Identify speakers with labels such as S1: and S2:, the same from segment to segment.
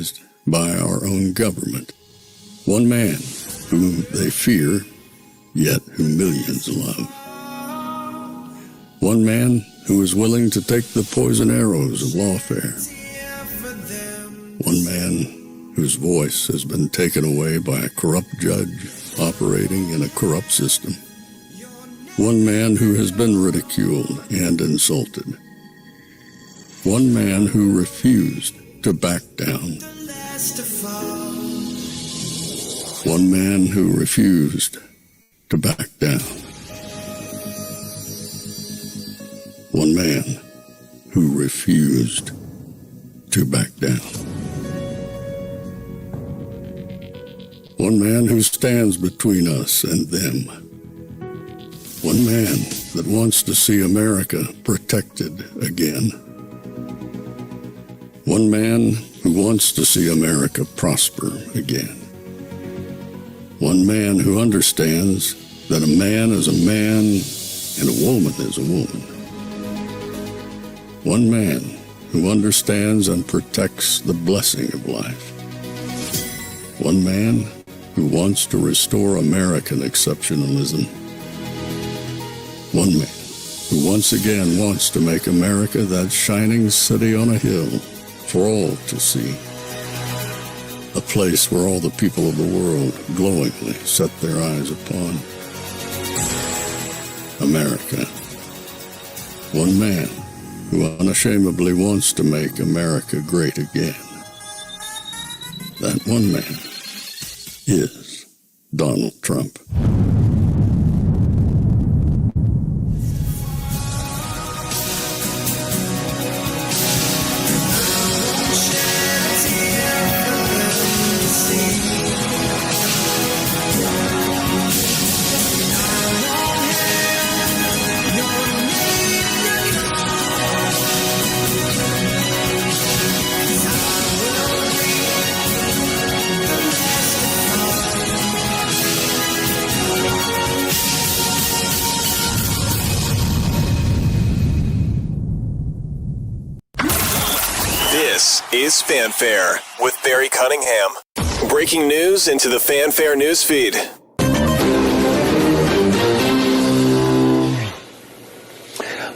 S1: demonized by our own government. One man whom they fear, yet who millions love. One man who is willing to take the poison arrows of lawfare. One man whose voice has been taken away by a corrupt judge operating in a corrupt system. One man who has been ridiculed and insulted. One man who refused to back down. One man who refused to back down. One man who refused to back down. One man who stands between us and them. One man that wants to see America protected again. One man who wants to see America prosper again. One man who understands that a man is a man and a woman is a woman. One man who understands and protects the blessing of life. One man who wants to restore American exceptionalism. One man who once again wants to make America that shining city on a hill for all to see. A place where all the people of the world glowingly set their eyes upon. America. One man who unashamedly wants to make America great again. That one man is Donald Trump.
S2: This is Fanfare with Barry Cunningham. Breaking news into the Fanfare newsfeed.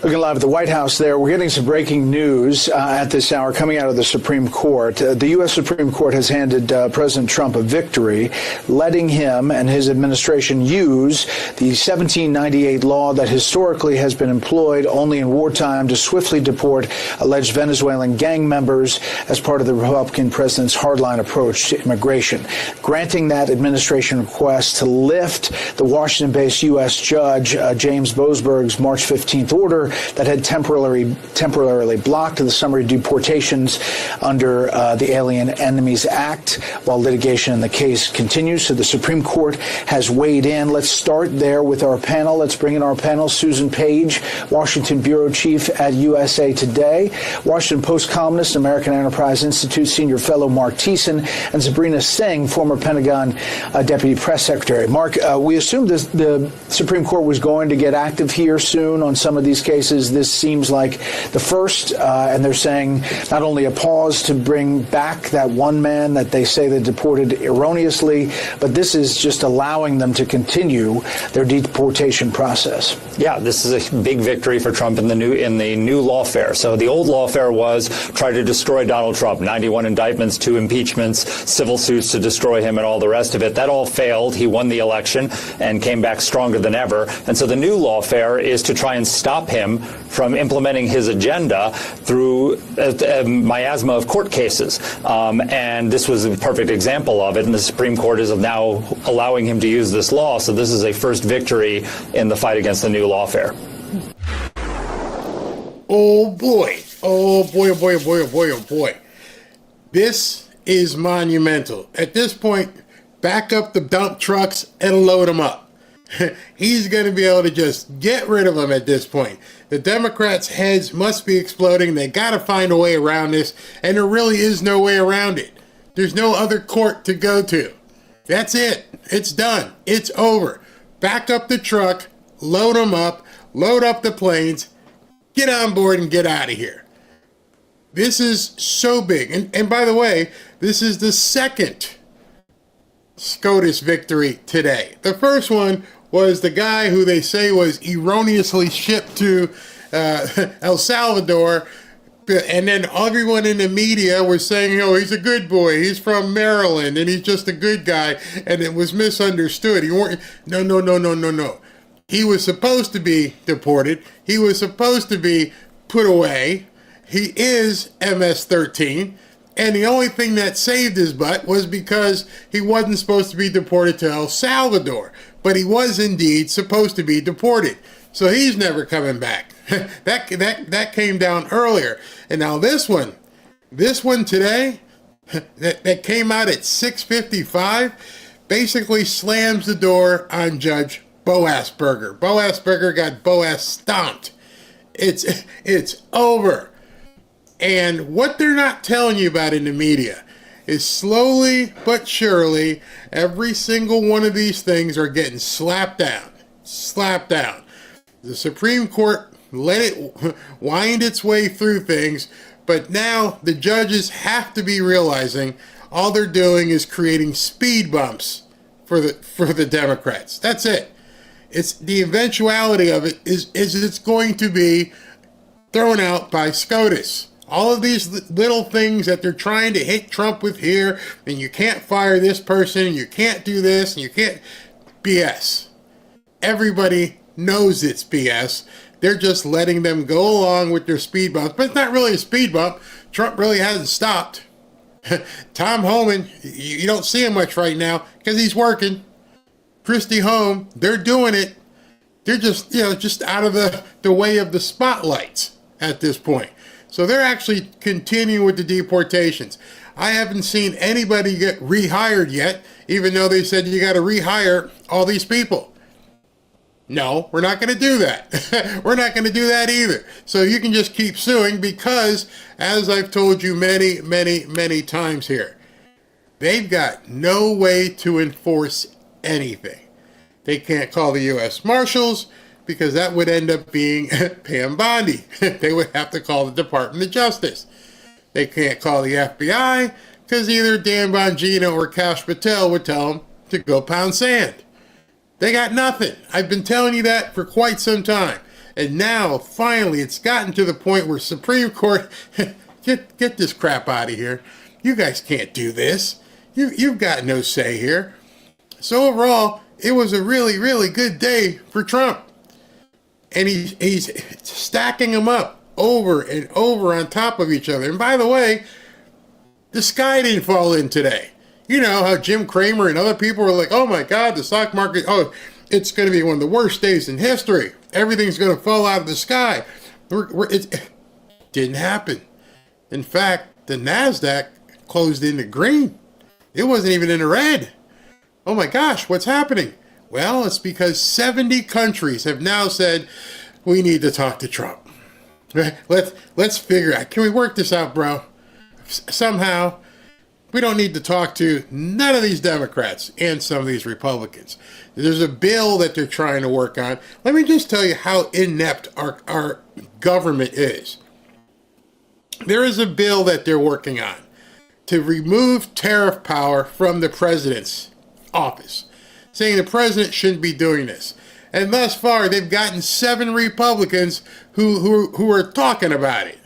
S3: Looking live at the White House there, we're getting some breaking news at this hour coming out of the Supreme Court. The U.S. Supreme Court has handed President Trump a victory, letting him and his administration use the 1798 law that historically has been employed only in wartime to swiftly deport alleged Venezuelan gang members as part of the Republican president's hardline approach to immigration, granting that administration request to lift the Washington-based U.S. judge James Boasberg's March 15th order that had temporarily blocked the summary deportations under the Alien Enemies Act while litigation in the case continues. So the Supreme Court has weighed in. Let's start there with our panel. Let's bring in our panel. Susan Page, Washington bureau chief at USA Today, Washington Post columnist, American Enterprise Institute senior fellow Mark Thiessen, and Sabrina Singh, former Pentagon deputy press secretary. Mark, we assumed the Supreme Court was going to get active here soon on some of these cases. This seems like the first, and they're saying not only a pause to bring back that one man that they say they deported erroneously, but this is just allowing them to continue their deportation process.
S4: Yeah, this is a big victory for Trump in the new lawfare. So the old lawfare was try to destroy Donald Trump, 91 indictments, 2 impeachments, civil suits to destroy him, and all the rest of it. That all failed. He won the election and came back stronger than ever. And so the new lawfare is to try and stop him from implementing his agenda through a miasma of court cases. And this was a perfect example of it. And the Supreme Court is now allowing him to use this law. So this is a first victory in the fight against the new lawfare.
S5: Oh boy. Oh boy, oh boy, oh boy, oh boy, oh boy. This is monumental. At this point, back up the dump trucks and load them up. He's going to be able to just get rid of them at this point. The Democrats' heads must be exploding. They got to find a way around this, and there really is no way around it. There's no other court to go to. That's it. It's done. It's over. Back up the truck, load them up, load up the planes, get on board and get out of here. This is so big. And by the way, this is the second SCOTUS victory today. The first one was the guy who they say was erroneously shipped to El Salvador. And then everyone in the media was saying, oh, he's a good boy. He's from Maryland and he's just a good guy. And it was misunderstood. No. He was supposed to be deported. He was supposed to be put away. He is MS-13. And the only thing that saved his butt was because he wasn't supposed to be deported to El Salvador. But he was indeed supposed to be deported. So he's never coming back. That came down earlier. And now this one today, that came out at 6:55, basically slams the door on Judge Boasberger. Boasberger got Boas stomped. It's over. And what they're not telling you about in the media is slowly but surely, every single one of these things are getting slapped down. The Supreme Court let it wind its way through things, but now the judges have to be realizing all they're doing is creating speed bumps for the Democrats. That's it. It's the eventuality of it is it's going to be thrown out by SCOTUS. All of these little things that they're trying to hit Trump with here, and you can't fire this person, and you can't do this, and you can't... BS. Everybody knows it's BS. They're just letting them go along with their speed bumps. But it's not really a speed bump. Trump really hasn't stopped. Tom Homan, you don't see him much right now because he's working. Christy Home, they're doing it. They're just, just out of the way of the spotlights at this point. So they're actually continuing with the deportations. I haven't seen anybody get rehired yet, even though they said you got to rehire all these people. No, we're not going to do that. We're not going to do that either. So you can just keep suing because, as I've told you many, many, many times here, they've got no way to enforce anything. They can't call the U.S. Marshals because that would end up being Pam Bondi. They would have to call the Department of Justice. They can't call the FBI because either Dan Bongino or Kash Patel would tell them to go pound sand. They got nothing. I've been telling you that for quite some time. And now, finally, it's gotten to the point where Supreme Court, get this crap out of here. You guys can't do this. You've got no say here. So overall, it was a really, really good day for Trump. And he's stacking them up over and over on top of each other. And by the way, the sky didn't fall in today. You know how Jim Cramer and other people were like, oh my God, the stock market, it's going to be one of the worst days in history. Everything's going to fall out of the sky. It didn't happen. In fact, the NASDAQ closed into green. It wasn't even in the red. Oh my gosh, what's happening? Well, it's because 70 countries have now said, we need to talk to Trump. Let's figure out, can we work this out, bro? Somehow. We don't need to talk to none of these Democrats and some of these Republicans. There's a bill that they're trying to work on. Let me just tell you how inept our government is. There is a bill that they're working on to remove tariff power from the president's office, saying the president shouldn't be doing this. And thus far, they've gotten 7 Republicans who are talking about it.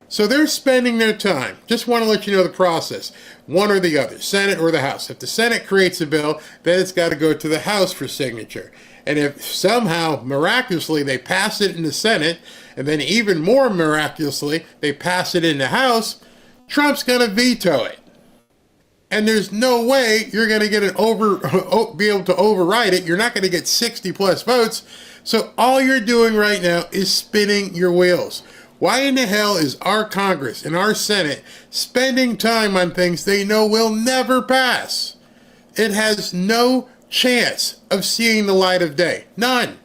S5: So they're spending their time. Just want to let you know the process. One or the other, Senate or the House. If the Senate creates a bill, then it's got to go to the House for signature. And if somehow, miraculously, they pass it in the Senate, and then even more miraculously, they pass it in the House, Trump's going to veto it. And there's no way you're going to get be able to override it. You're not going to get 60 plus votes. So all you're doing right now is spinning your wheels. Why in the hell is our Congress and our Senate spending time on things they know will never pass? It has no chance of seeing the light of day. None.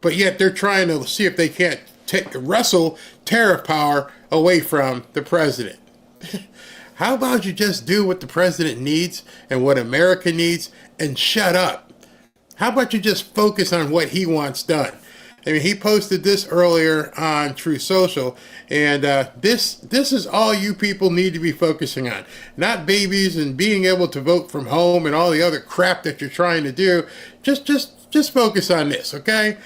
S5: But yet they're trying to see if they can't wrestle tariff power away from the president. How about you just do what the president needs and what America needs and shut up? How about you just focus on what he wants done? I mean, he posted this earlier on True Social, and this is all you people need to be focusing on. Not babies and being able to vote from home and all the other crap that you're trying to do. Just focus on this, okay?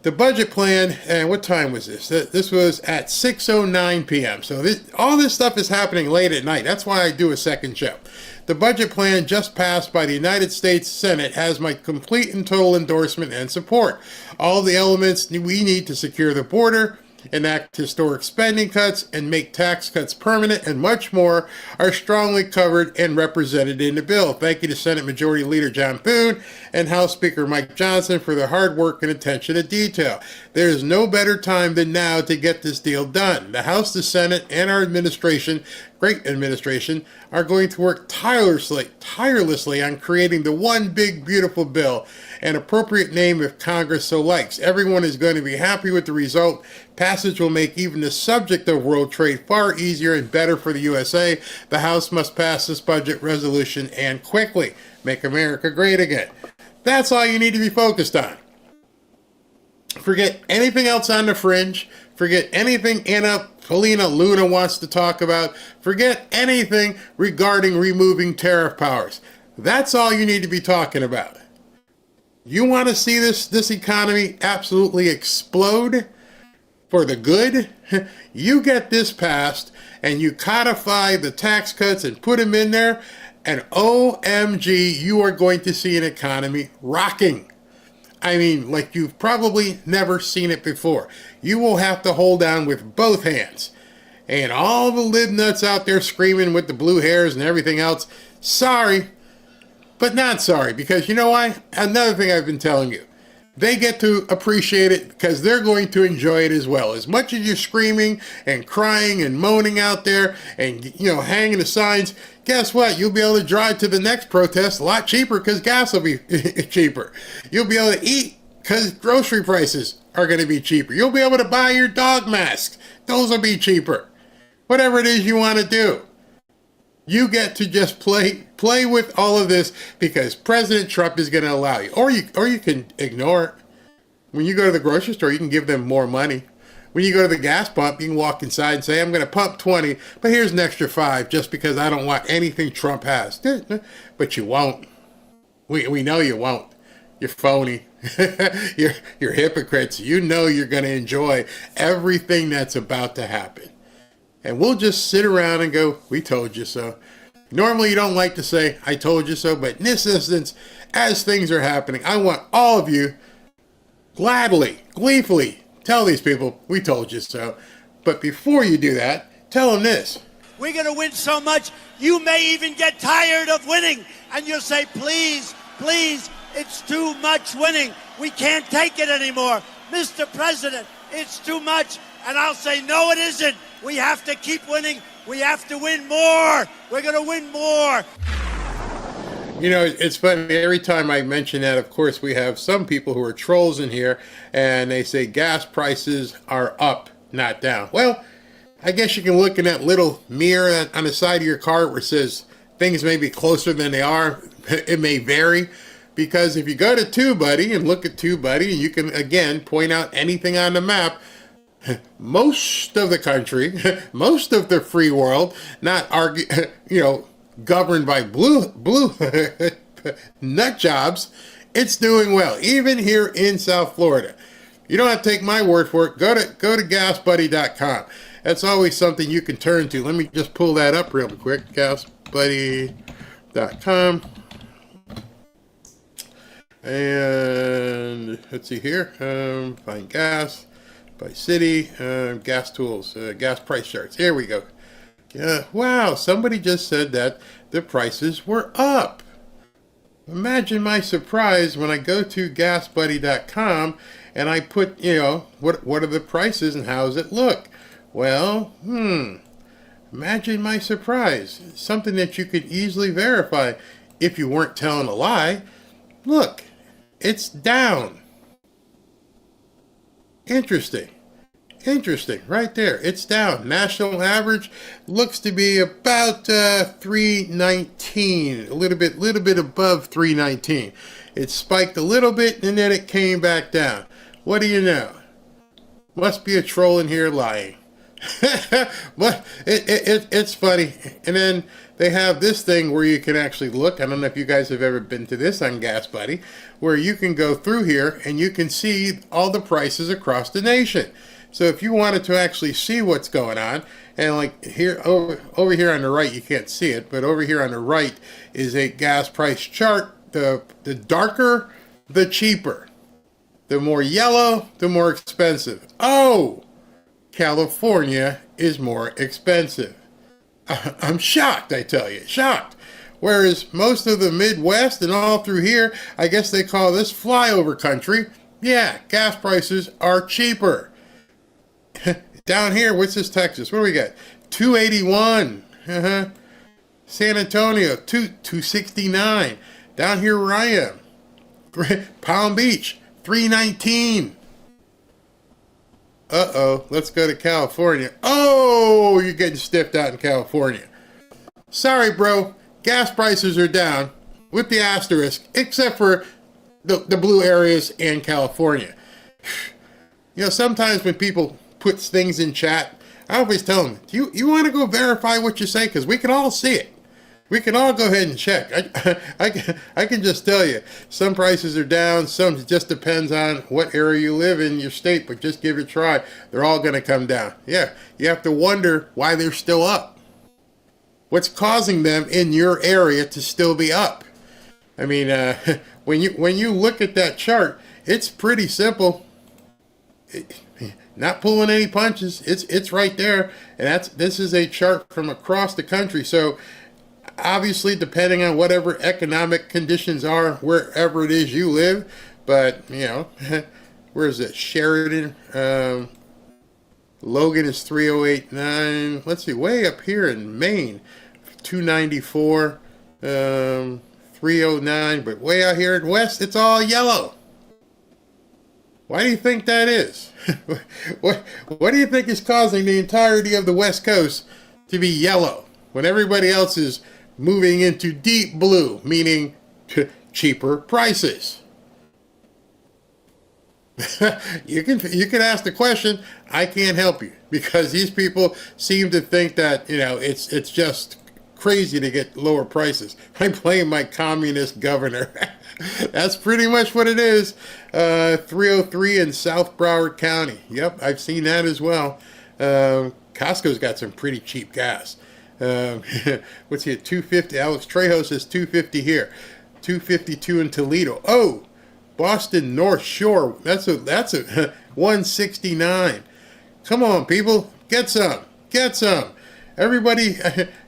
S5: The budget plan, and what time was this? This was at 6:09 p.m. So all this stuff is happening late at night. That's why I do a second show. The budget plan just passed by the United States Senate has my complete and total endorsement and support. All the elements we need to secure the border, enact historic spending cuts, and make tax cuts permanent, and much more are strongly covered and represented in the bill. Thank you to Senate Majority Leader John Boone and House Speaker Mike Johnson for their hard work and attention to detail. There is no better time than now to get this deal done. The House, the Senate, and our administration, great administration, are going to work tirelessly on creating the one big beautiful bill, an appropriate name if Congress so likes. Everyone is going to be happy with the result. Passage will make even the subject of world trade far easier and better for the USA. The House must pass this budget resolution and quickly. Make America great again. That's all you need to be focused on. Forget anything else on the fringe. Forget anything Anna Paulina Luna wants to talk about. Forget anything regarding removing tariff powers. That's all you need to be talking about. You want to see this economy absolutely explode for the good? You get this passed and you codify the tax cuts and put them in there, and OMG, you are going to see an economy rocking. I mean, like you've probably never seen it before. You will have to hold on with both hands. And all the lib nuts out there screaming with the blue hairs and everything else, sorry, but not sorry, because you know why? Another thing I've been telling you, they get to appreciate it because they're going to enjoy it as well. As much as you're screaming and crying and moaning out there and, hanging the signs, guess what? You'll be able to drive to the next protest a lot cheaper because gas will be cheaper. You'll be able to eat because grocery prices are going to be cheaper. You'll be able to buy your dog masks. Those will be cheaper. Whatever it is you want to do. You get to just play with all of this because President Trump is going to allow you. Or you can ignore it. When you go to the grocery store, you can give them more money. When you go to the gas pump, you can walk inside and say, I'm going to pump 20, but here's an extra 5 just because I don't want anything Trump has. But you won't. We know you won't. You're phony. You're hypocrites. You know you're going to enjoy everything that's about to happen. And we'll just sit around and go, we told you so. Normally you don't like to say, I told you so, but in this instance, as things are happening, I want all of you gleefully, tell these people, we told you so. But before you do that, tell them this.
S6: We're going to win so much, you may even get tired of winning. And you'll say, please, it's too much winning. We can't take it anymore. Mr. President, it's too much. And I'll say, no, it isn't. We have to keep winning. We have to win more. We're going to win more.
S5: It's funny. Every time I mention that, of course, we have some people who are trolls in here, and they say gas prices are up, not down. Well, I guess you can look in that little mirror on the side of your car where it says things may be closer than they are. It may vary. Because if you go to TubeBuddy and look at TubeBuddy, you can, again, point out anything on the map. Most of the country, most of the free world, governed by blue nut jobs, it's doing well. Even here in South Florida. You don't have to take my word for it. Go to gasbuddy.com. That's always something you can turn to. Let me just pull that up real quick. gasbuddy.com. And let's see here. Find gas. By city, gas tools, gas price charts. Here we go. Wow, somebody just said that the prices were up. Imagine my surprise when I go to gasbuddy.com and I put, what are the prices and how does it look? Well, imagine my surprise. Something that you could easily verify if you weren't telling a lie. Look, it's down. Interesting, right there. It's down. National average looks to be about 319, a little bit above 319. It spiked a little bit and then it came back down. what do you know? Must be a troll in here lying. But it's funny. And then they have this thing where you can actually look. I don't know if you guys have ever been to this on Gas Buddy, where you can go through here and you can see all the prices across the nation. So if you wanted to actually see what's going on, and like here over here on the right, you can't see it, but over here on the right is a gas price chart. The darker, the cheaper. The more yellow, the more expensive. Oh, California is more expensive. I'm shocked, I tell you, shocked. Whereas most of the Midwest and all through here, I guess they call this flyover country. Yeah, gas prices are cheaper. Down here, what's this, Texas? What do we got? $2.81. San Antonio, $2.69. Down here where I am, Palm Beach, $3.19. Uh-oh, let's go to California. Oh, you're getting stiffed out in California. Sorry, bro. Gas prices are down with the asterisk, except for the blue areas and California. You know, sometimes when people put things in chat, I always tell them, you want to go verify what you say? Because we can all see it. We can all go ahead and check. I can just tell you, some prices are down, some it just depends on what area you live in, your state, but just give it a try. They're all going to come down. Yeah, you have to wonder why they're still up. What's causing them in your area to still be up? I mean, when you look at that chart, it's pretty simple. Not pulling any punches. It's right there, and this is a chart from across the country. So obviously, depending on whatever economic conditions are wherever it is you live, but you know, where is it? Sheridan, Logan is 308.9. Let's see, way up here in Maine, 294, 309. But way out here in West, it's all yellow. Why do you think that is? What do you think is causing the entirety of the West Coast to be yellow when everybody else is moving into deep blue, meaning cheaper prices? You can ask the question. I can't help you, because these people seem to think that, you know, it's just crazy to get lower prices. I blame my communist governor. That's pretty much what it is. 303 in South Broward County. Yep, I've seen that as well. Costco's got some pretty cheap gas. What's he at? 250. Alex Trejo says 250 here. 252 in Toledo. Oh, Boston North Shore. That's a 169. Come on, people, get some. Everybody,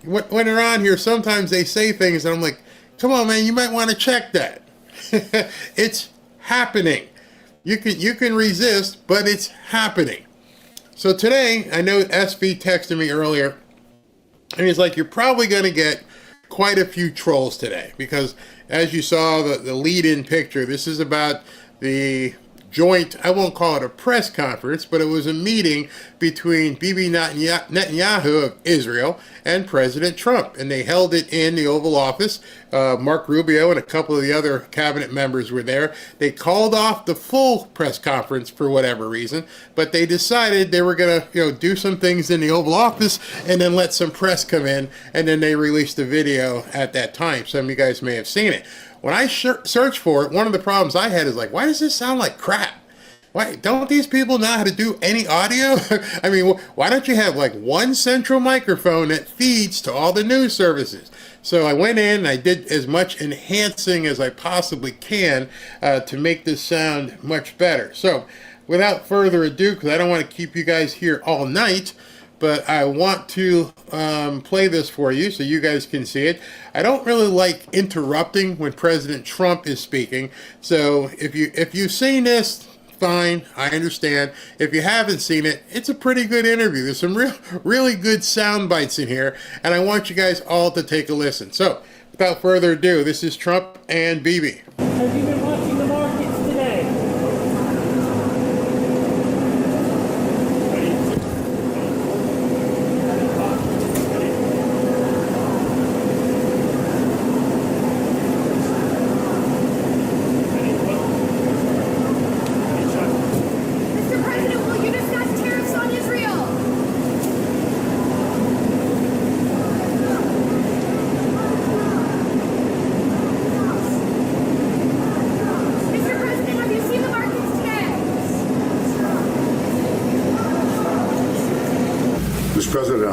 S5: when they're on here, sometimes they say things, and I'm like, come on, man, you might want to check that. It's happening. You can resist, but it's happening. So today, I know SV texted me earlier, and he's like, you're probably going to get quite a few trolls today, because as you saw the lead-in picture, this is about the joint, I won't call it a press conference, but it was a meeting between Bebe Netanyahu of Israel and President Trump. And they held it in the Oval Office. Mark Rubio and a couple of the other cabinet members were there. They called off the full press conference for whatever reason, but they decided they were going to, do some things in the Oval Office and then let some press come in, and then they released the video at that time. Some of you guys may have seen it. When I searched for it, one of the problems I had is like, why does this sound like crap? Why don't these people know how to do any audio? I mean, why don't you have like one central microphone that feeds to all the news services? So I went in and I did as much enhancing as I possibly can to make this sound much better. So without further ado, because I don't want to keep you guys here all night, but I want to play this for you so you guys can see it. I don't really like interrupting when President Trump is speaking. So if you've seen this, fine, I understand. If you haven't seen it, it's a pretty good interview. There's some really good sound bites in here, and I want you guys all to take a listen. So without further ado, this is Trump and Bebe.
S7: Have you been watching the markets today?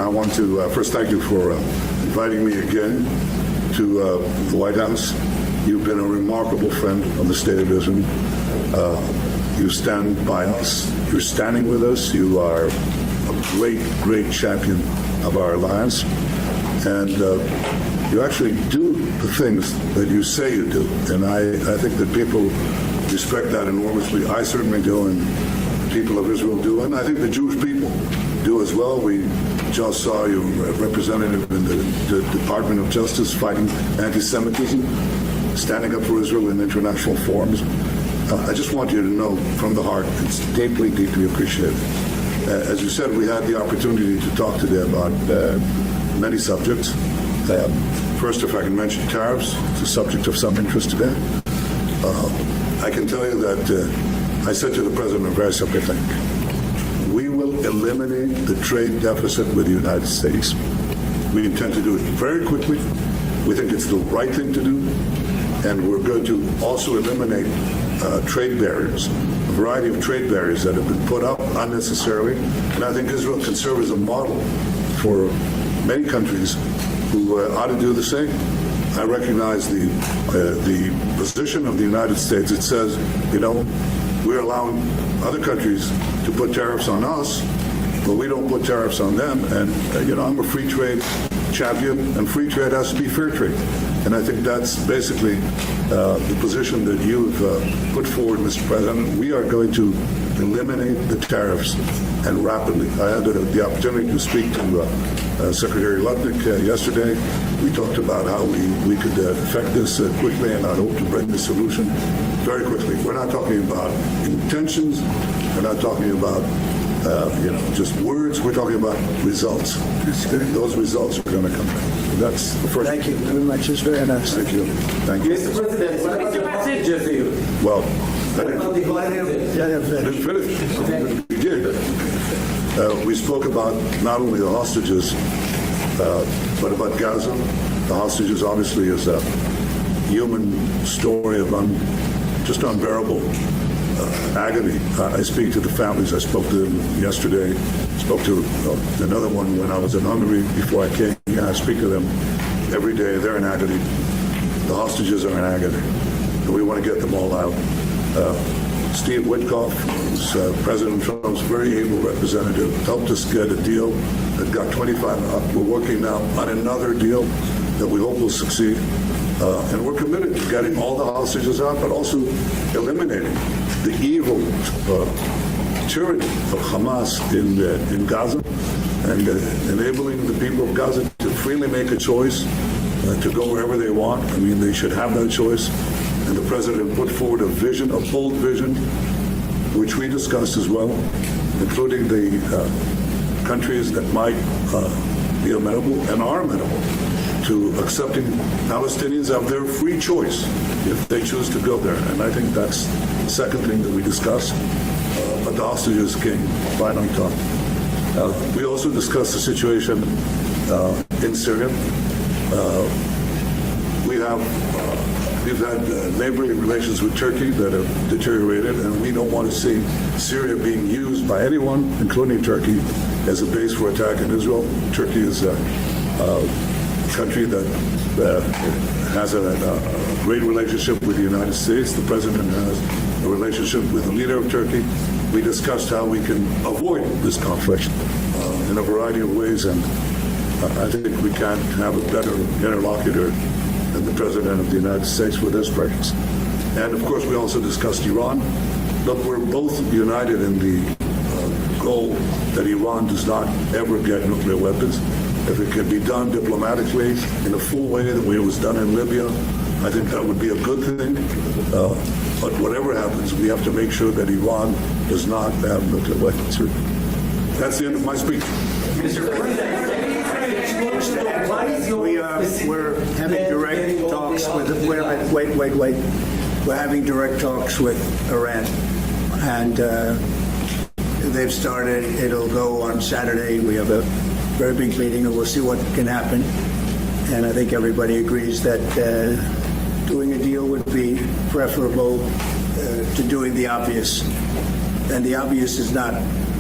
S8: I want to first thank you for inviting me again to the White House. You've been a remarkable friend of the State of Israel. You stand by us. You're standing with us. You are a great, great champion of our alliance. And you actually do the things that you say you do. And I think that people respect that enormously. I certainly do, and the people of Israel do. And I think the Jewish people do as well. We just saw your representative in the Department of Justice fighting anti-Semitism, standing up for Israel in international forums. I just want you to know from the heart, it's deeply, deeply appreciated. As you said, we had the opportunity to talk today about many subjects. First, if I can mention tariffs, it's a subject of some interest today. I can tell you that I said to the President a very simple thing. We will eliminate the trade deficit with the United States. We intend to do it very quickly. We think it's the right thing to do. And we're going to also eliminate trade barriers, a variety of trade barriers that have been put up unnecessarily. And I think Israel can serve as a model for many countries who ought to do the same. I recognize the position of the United States. It says, we're allowing other countries to put tariffs on us, but we don't put tariffs on them. And, I'm a free trade champion, and free trade has to be fair trade. And I think that's basically the position that you've put forward, Mr. President. We are going to eliminate the tariffs, and rapidly. I had the opportunity to speak to Secretary Lutnick yesterday. We talked about how we could affect this quickly, and I hope to bring the solution very quickly. We're not talking about intentions. We're not talking about just words. We're talking about results. Those results are going to come back. That's the first.
S3: Thank you very much. It's very nice.
S8: Thank you. Thank you.
S9: Mr. President, what is your message to you?
S8: Well, I didn't finish. We did. We spoke about not only the hostages, but about Gaza. The hostages obviously is a human story of just unbearable agony. I speak to the families. I spoke to them yesterday. Spoke to another one when I was in Hungary before I came. I speak to them every day. They're in agony. The hostages are in agony. And we want to get them all out. Steve Witkoff, who's President Trump's very able representative, helped us get a deal that got 25. We're working now on another deal that we hope will succeed. And we're committed to getting all the hostages out, but also eliminating the evil tyranny of Hamas in Gaza and enabling the people of Gaza to freely make a choice to go wherever they want. I mean, they should have that choice. And the president put forward a vision, a bold vision, which we discussed as well, including the countries that might be amenable and are amenable to accepting Palestinians of their free choice if they choose to go there. And I think that's the second thing that we discussed. But the hostages came right on top. We also discussed the situation in Syria. We've had neighboring relations with Turkey that have deteriorated, and we don't want to see Syria being used by anyone, including Turkey, as a base for attack in Israel. Turkey is a country that has a great relationship with the United States. The president has a relationship with the leader of Turkey. We discussed how we can avoid this conflict in a variety of ways, and I think we can't have a better interlocutor than the President of the United States with his presence. And of course, we also discussed Iran. Look, we're both united in the goal that Iran does not ever get nuclear weapons. If it can be done diplomatically in a full way the way it was done in Libya, I think that would be a good thing. But whatever happens, we have to make sure that Iran does not have nuclear weapons. That's the end of my speech.
S10: We're having direct talks with. Wait. We're having direct talks with Iran, and they've started. It'll go on Saturday. We have a very big meeting, and we'll see what can happen. And I think everybody agrees that doing a deal would be preferable to doing the obvious. And the obvious is not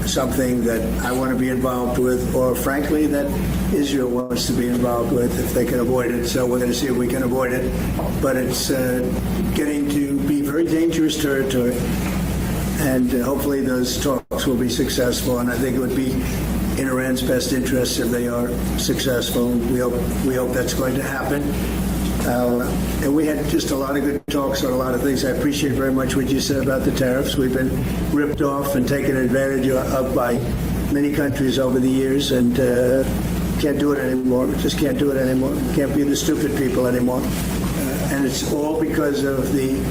S10: something that I want to be involved with, or frankly, that Israel wants to be involved with if they can avoid it. So we're going to see if we can avoid it. But it's getting to be very dangerous territory. And hopefully those talks will be successful. And I think it would be in Iran's best interest if they are successful. We hope that's going to happen. And we had just a lot of good talks on a lot of things. I appreciate very much what you said about the tariffs. We've been ripped off and taken advantage of by many countries over the years, and can't do it anymore. Just can't do it anymore. Can't be the stupid people anymore. And it's all because of the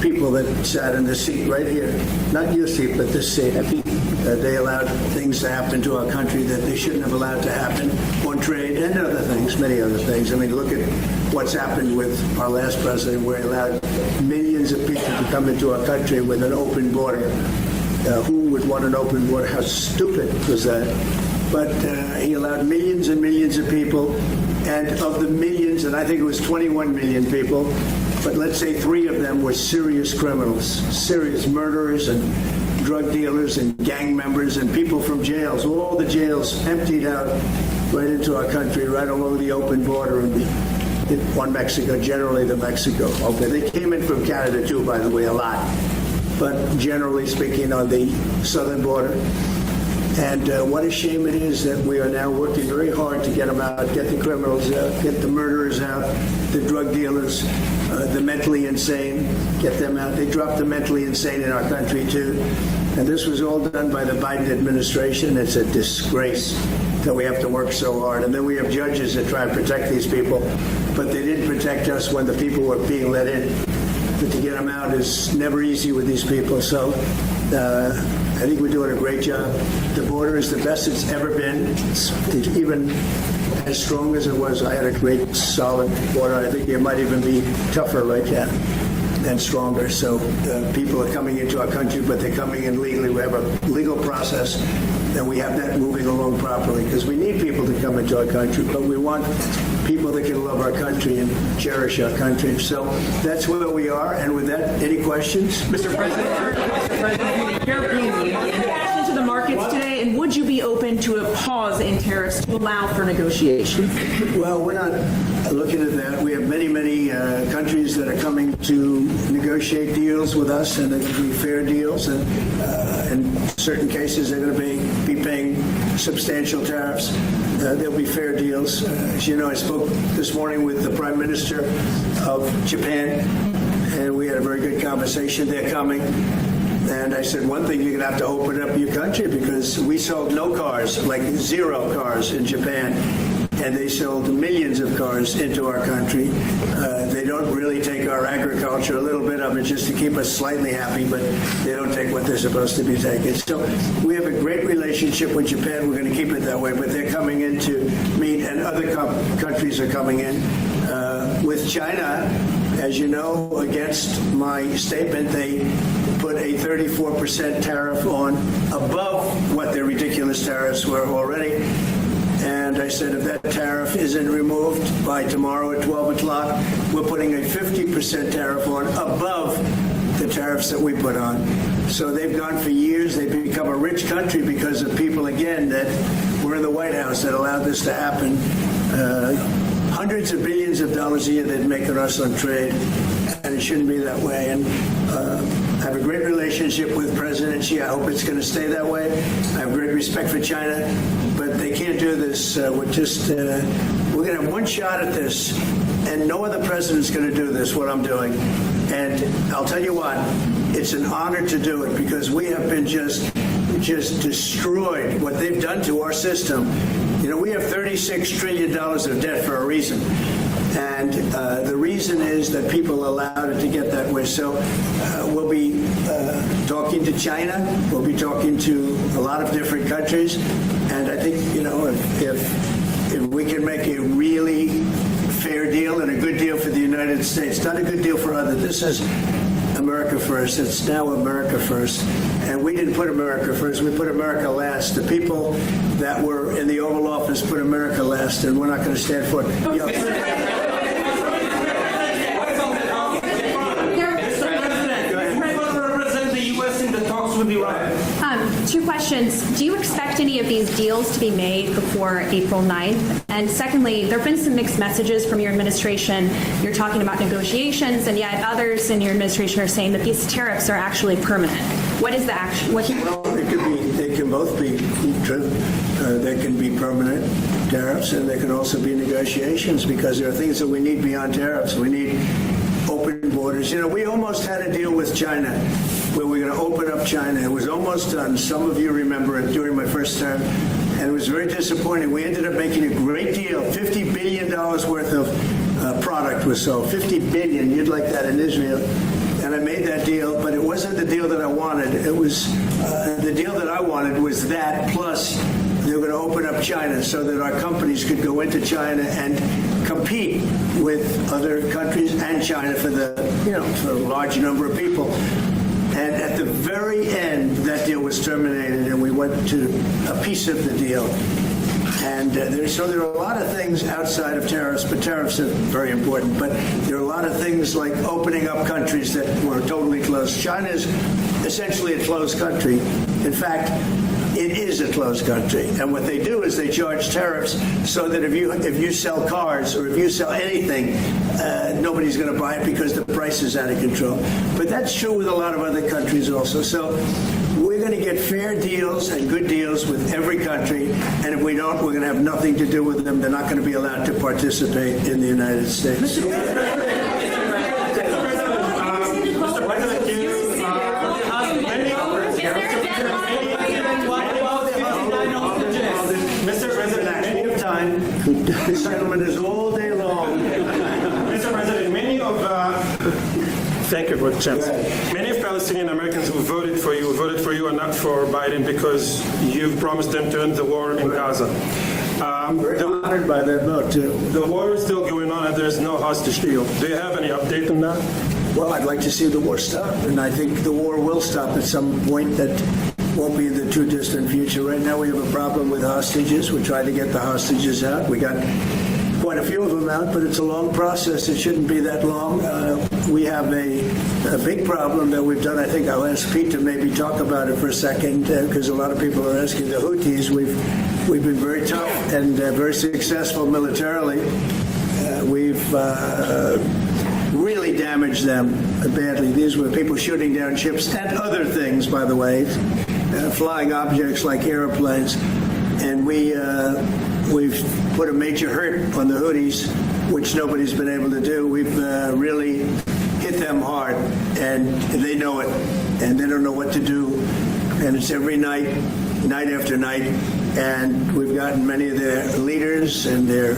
S10: people that sat in the seat right here. Not your seat, but this seat. They allowed things to happen to our country that they shouldn't have allowed to happen on trade and other things, many other things. I mean, look at what's happened with our last president, where he allowed millions of people to come into our country with an open border. Who would want an open border? How stupid was that? But he allowed millions and millions of people, and of the millions, and I think it was 21 million people, but let's say 3 of them were serious criminals, serious murderers and drug dealers and gang members and people from jails. All the jails emptied out right into our country, right along the open border on Mexico, generally the Mexico. Okay, they came in from Canada too, by the way, a lot. But generally speaking, on the southern border. And what a shame it is that we are now working very hard to get them out, get the criminals out, get the murderers out, the drug dealers, the mentally insane, get them out. They dropped the mentally insane in our country too. And this was all done by the Biden administration. It's a disgrace that we have to work so hard. And then we have judges that try and protect these people, but they didn't protect us when the people were being let in. But to get them out is never easy with these people. So I think we're doing a great job. The border is the best it's ever been. It's even as strong as it was. I had a great, solid border. I think it might even be tougher right now and stronger. So people are coming into our country, but they're coming in legally. We have a legal process, and we have that moving along properly, because we need people to come into our country, but we want people that can love our country and cherish our country. So that's where we are. And with that, any questions?
S11: Mr. President, reaction to the markets today, and would you be open to a pause in tariffs to allow for negotiation?
S10: Well, we're not looking at that. We have many, many countries that are coming to negotiate deals with us, and they're going to be fair deals. And in certain cases, they're going to be paying substantial tariffs. There'll be fair deals. As you know, I spoke this morning with the Prime Minister of Japan, and we had a very good conversation. They're coming. And I said, one thing, you're going to have to open up your country, because we sold no cars, like 0 cars in Japan, and they sold millions of cars into our country. They don't really take our agriculture, a little bit of it just to keep us slightly happy, but they don't take what they're supposed to be taking. So we have a great relationship with Japan. We're going to keep it that way, but they're coming in to meet, and other countries are coming in. With China, as you know, against my statement, they put a 34% tariff on above what their ridiculous tariffs were already. And I said, if that tariff isn't removed by tomorrow at 12 o'clock, we're putting a 50% tariff on above the tariffs that we put on. So they've gone for years. They've become a rich country because of people, again, that were in the White House that allowed this to happen. Hundreds of billions of dollars a year they'd make on us on trade, and it shouldn't be that way. And I have a great relationship with President Xi. I hope it's going to stay that way. I have great respect for China, but they can't do this. We're going to have one shot at this, and no other president's going to do this, what I'm doing. And I'll tell you what, it's an honor to do it, because we have been just destroyed, what they've done to our system. You know, we have $36 trillion of debt for a reason. And the reason is that people allowed it to get that way. So we'll be talking to China. We'll be talking to a lot of different countries. And I think, you know, if we can make a really fair deal and a good deal for the United States, not a good deal for others. This is America first. It's now America first. And we didn't put America first. We put America last. The people that were in the Oval Office put America last, and we're not going to stand for it.
S11: Represent the U.S. in the talks with Iran.
S12: Two questions. Do you expect any of these deals to be made before April 9th? And secondly, there have been some mixed messages from your administration. You're talking about negotiations, and yet others in your administration are saying that these tariffs are actually permanent. What is the action?
S10: Well, they can both be true. They can be permanent tariffs, and there can also be negotiations, because there are things that we need beyond tariffs. We need open borders. You know, we almost had a deal with China where we're going to open up China. It was almost done. Some of you remember it during my first term, and it was very disappointing. We ended up making a great deal. $50 billion worth of product was sold. $50 billion. You'd like that in Israel. And I made that deal, but it wasn't the deal that I wanted. It was the deal that I wanted was that, plus they were going to open up China so that our companies could go into China and compete with other countries and China for for a large number of people. And at the very end, that deal was terminated, and we went to a piece of the deal. And so there are a lot of things outside of tariffs, but tariffs are very important. But there are a lot of things like opening up countries that were totally closed. China is essentially a closed country. In fact, it is a closed country. And what they do is they charge tariffs so that if you sell cars or if you sell anything, nobody's going to buy it because the price is out of control. But that's true with a lot of other countries also. So we're going to get fair deals and good deals with every country, and if we don't, we're going to have nothing to do with them. They're not going to be allowed to participate in the United States. This gentleman is all day long.
S13: Mr. President, thank you for the chance. Many of Palestinian Americans who voted for you and not for Biden because you've promised them to end the war in Gaza.
S10: Very honored by that vote, too.
S13: The war is still going on and there's no hostage deal. Do you have any update on that?
S10: Well, I'd like to see the war stop, and I think the war will stop at some point that won't be in the too distant future. Right now we have a problem with hostages. We're trying to get the hostages out. We got quite a few of them out, but it's a long process. It shouldn't be that long. We have a big problem that we've done. I think I'll ask Pete to maybe talk about it for a second, because a lot of people are asking the Houthis. We've been very tough and very successful militarily. We've really damaged them badly. These were people shooting down ships and other things, by the way, flying objects like airplanes. And we've put a major hurt on the Houthis, which nobody's been able to do. We've really hit them hard, and they know it, and they don't know what to do. And it's every night, night after night. And we've gotten many of their leaders and their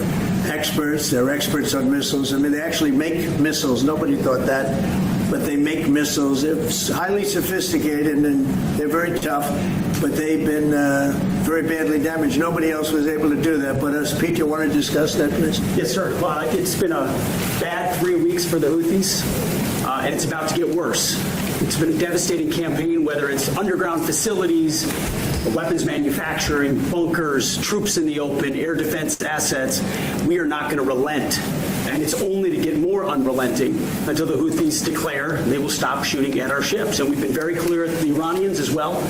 S10: experts. They're experts on missiles. I mean, they actually make missiles. Nobody thought that, but they make missiles. They're highly sophisticated, and they're very tough, but they've been very badly damaged. Nobody else was able to do that but us. Pete, you want to discuss that, please?
S14: Yes, sir. Well, it's been a bad 3 weeks for the Houthis, and it's about to get worse. It's been a devastating campaign, whether it's underground facilities, weapons manufacturing, bunkers, troops in the open, air defense assets. We are not going to relent. And it's only to get more unrelenting until the Houthis declare they will stop shooting at our ships. And we've been very clear with the Iranians as well.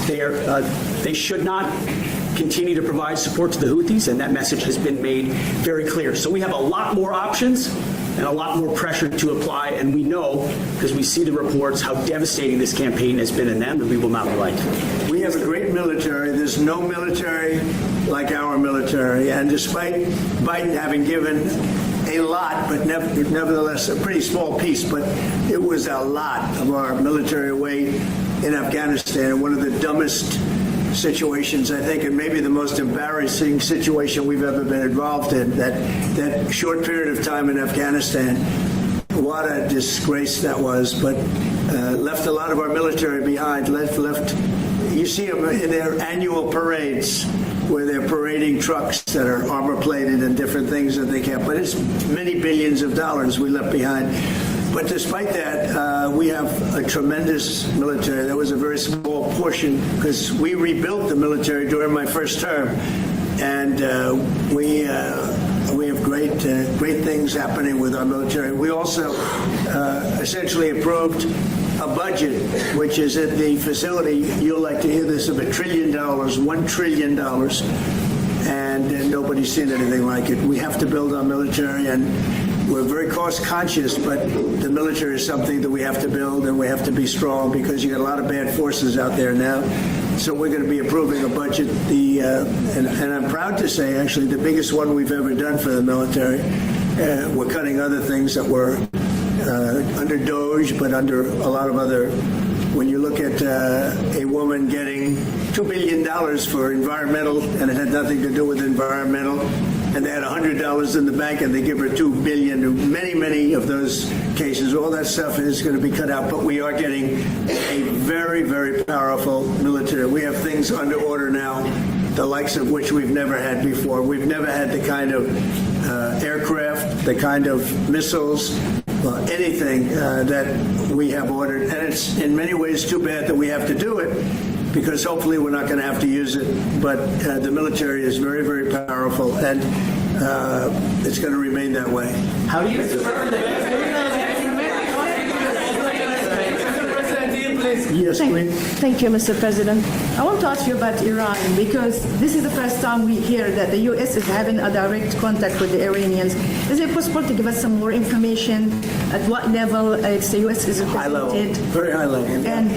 S14: They should not continue to provide support to the Houthis, and that message has been made very clear. So we have a lot more options and a lot more pressure to apply, and we know, because we see the reports, how devastating this campaign has been in them, and we will not relent.
S10: We have a great military. There's no military like our military, and despite Biden having given a lot, but nevertheless a pretty small piece, but it was a lot of our military away in Afghanistan, and one of the dumbest situations, I think, and maybe the most embarrassing situation we've ever been involved in, that short period of time in Afghanistan. What a disgrace that was, but left a lot of our military behind. Left. You see them in their annual parades where they're parading trucks that are armor-plated and different things that they can't. But it's many billions of dollars we left behind. But despite that, we have a tremendous military. That was a very small portion because we rebuilt the military during my first term, and we have great things happening with our military. We also essentially approved a budget, which is at the facility, you'll like to hear this, of $1 trillion, $1 trillion, and nobody's seen anything like it. We have to build our military, and we're very cost conscious, but the military is something that we have to build, and we have to be strong because you got a lot of bad forces out there now. So we're going to be approving a budget, and I'm proud to say, actually, the biggest one we've ever done for the military. We're cutting other things that were under DOGE, but under a lot of other. When you look at a woman getting $2 billion for environmental, and it had nothing to do with environmental, and they had $100 in the bank, and they give her $2 billion. Many of those cases, all that stuff is going to be cut out. But we are getting a very, very powerful military. We have things under order now, the likes of which we've never had before. We've never had the kind of aircraft, the kind of missiles, anything that we have ordered. And it's in many ways too bad that we have to do it, because hopefully we're not going to have to use it. But the military is very, very powerful, and it's going to remain that way.
S14: How do you...
S10: Yes, please.
S15: Thank you, Mr. President. I want to ask you about Iran, because this is the first time we hear that the U.S. is having a direct contact with the Iranians. Is it possible to give us some more information at what level the U.S. is represented?
S10: High level, very high level. And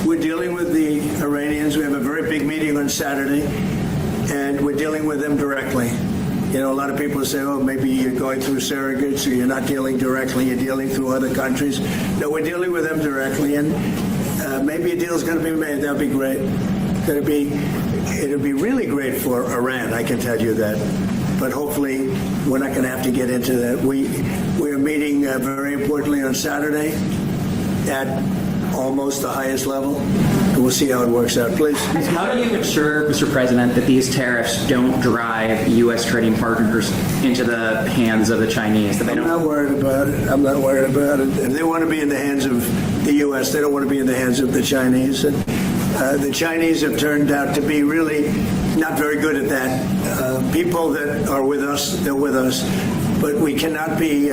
S10: we're dealing with the Iranians. We have a very big meeting on Saturday, and we're dealing with them directly. You know, a lot of people say, oh, maybe you're going through surrogates, or you're not dealing directly, you're dealing through other countries. No, we're dealing with them directly, and maybe a deal is going to be made. That'll be great. It'll be really great for Iran, I can tell you that. But hopefully, we're not going to have to get into that. We are meeting very importantly on Saturday at almost the highest level. And we'll see how it works out. Please.
S14: How do you ensure, Mr. President, that these tariffs don't drive U.S. trading partners into the hands of the Chinese?
S10: I'm not worried about it. I'm not worried about it. If they want to be in the hands of the U.S., they don't want to be in the hands of the Chinese. And the Chinese have turned out to be really not very good at that. People that are with us, they're with us. But we cannot be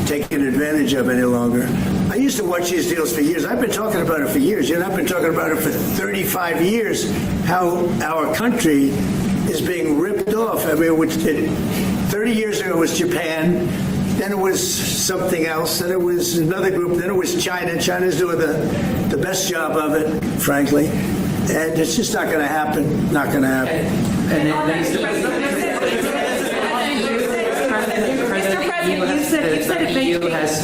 S10: taken advantage of any longer. I used to watch these deals for years. I've been talking about it for years. You know, I've been talking about it for 35 years, how our country is being ripped off. I mean, 30 years ago it was Japan, then it was something else, then it was another group, then it was China. China's doing the best job of it, frankly. And it's just not going to happen. Not going to happen.
S14: The EU has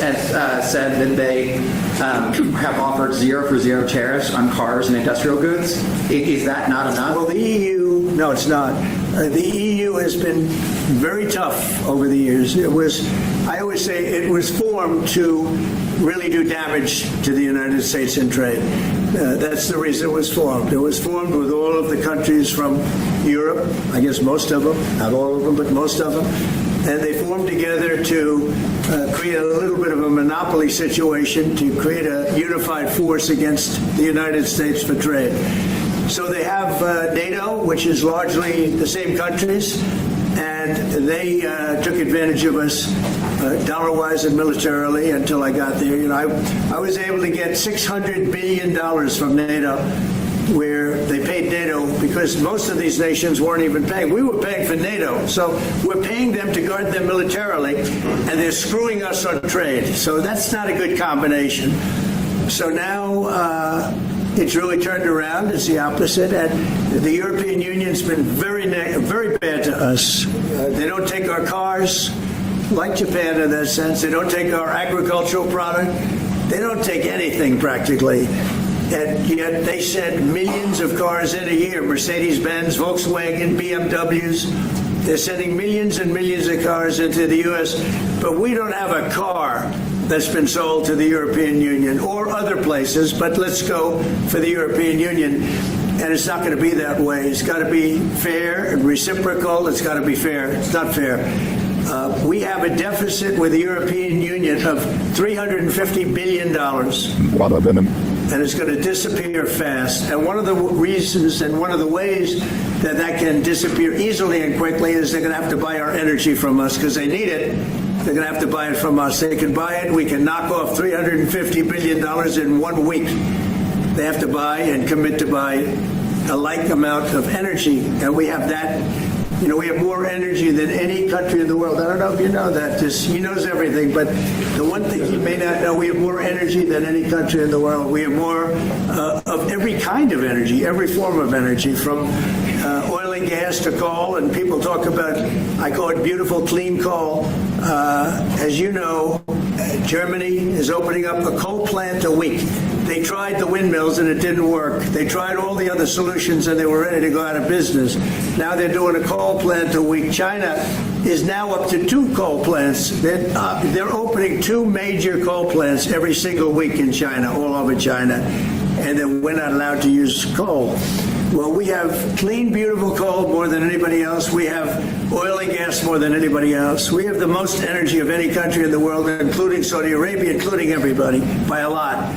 S14: said that they have offered 0 for 0 tariffs on cars and industrial goods. Is that not enough?
S10: Well, the EU, no, it's not. The EU has been very tough over the years. I always say it was formed to really do damage to the United States in trade. That's the reason it was formed. It was formed with all of the countries from Europe, I guess most of them, not all of them, but most of them. And they formed together to create a little bit of a monopoly situation, to create a unified force against the United States for trade. So they have NATO, which is largely the same countries, and they took advantage of us dollar-wise and militarily until I got there. You know, I was able to get $600 billion from NATO, where they paid NATO because most of these nations weren't even paying. We were paying for NATO. So we're paying them to guard them militarily, and they're screwing us on trade. So that's not a good combination. So now it's really turned around. It's the opposite. And the European Union's been very bad to us. They don't take our cars, like Japan in that sense. They don't take our agricultural product. They don't take anything practically. And yet they send millions of cars in a year, Mercedes-Benz, Volkswagen, BMWs. They're sending millions and millions of cars into the U.S., but we don't have a car that's been sold to the European Union or other places, but let's go for the European Union. And it's not going to be that way. It's got to be fair and reciprocal. It's got to be fair. It's not fair. We have a deficit with the European Union of $350 billion. And it's going to disappear fast. And one of the reasons and one of the ways that can disappear easily and quickly is they're going to have to buy our energy from us because they need it. They're going to have to buy it from us. They can buy it. We can knock off $350 billion in 1 week. They have to buy and commit to buy a like amount of energy. And we have that. You know, we have more energy than any country in the world. I don't know if you know that. He knows everything. But the one thing you may not know, we have more energy than any country in the world. We have more of every kind of energy, every form of energy, from oil and gas to coal. And people talk about, I call it beautiful, clean coal. As you know, Germany is opening up a coal plant a week. They tried the windmills and it didn't work. They tried all the other solutions and they were ready to go out of business. Now they're doing a coal plant a week. China is now up to 2 coal plants. They're opening 2 major coal plants every single week in China, all over China. And then we're not allowed to use coal. Well, we have clean, beautiful coal more than anybody else. We have oil and gas more than anybody else. We have the most energy of any country in the world, including Saudi Arabia, including everybody, by a lot.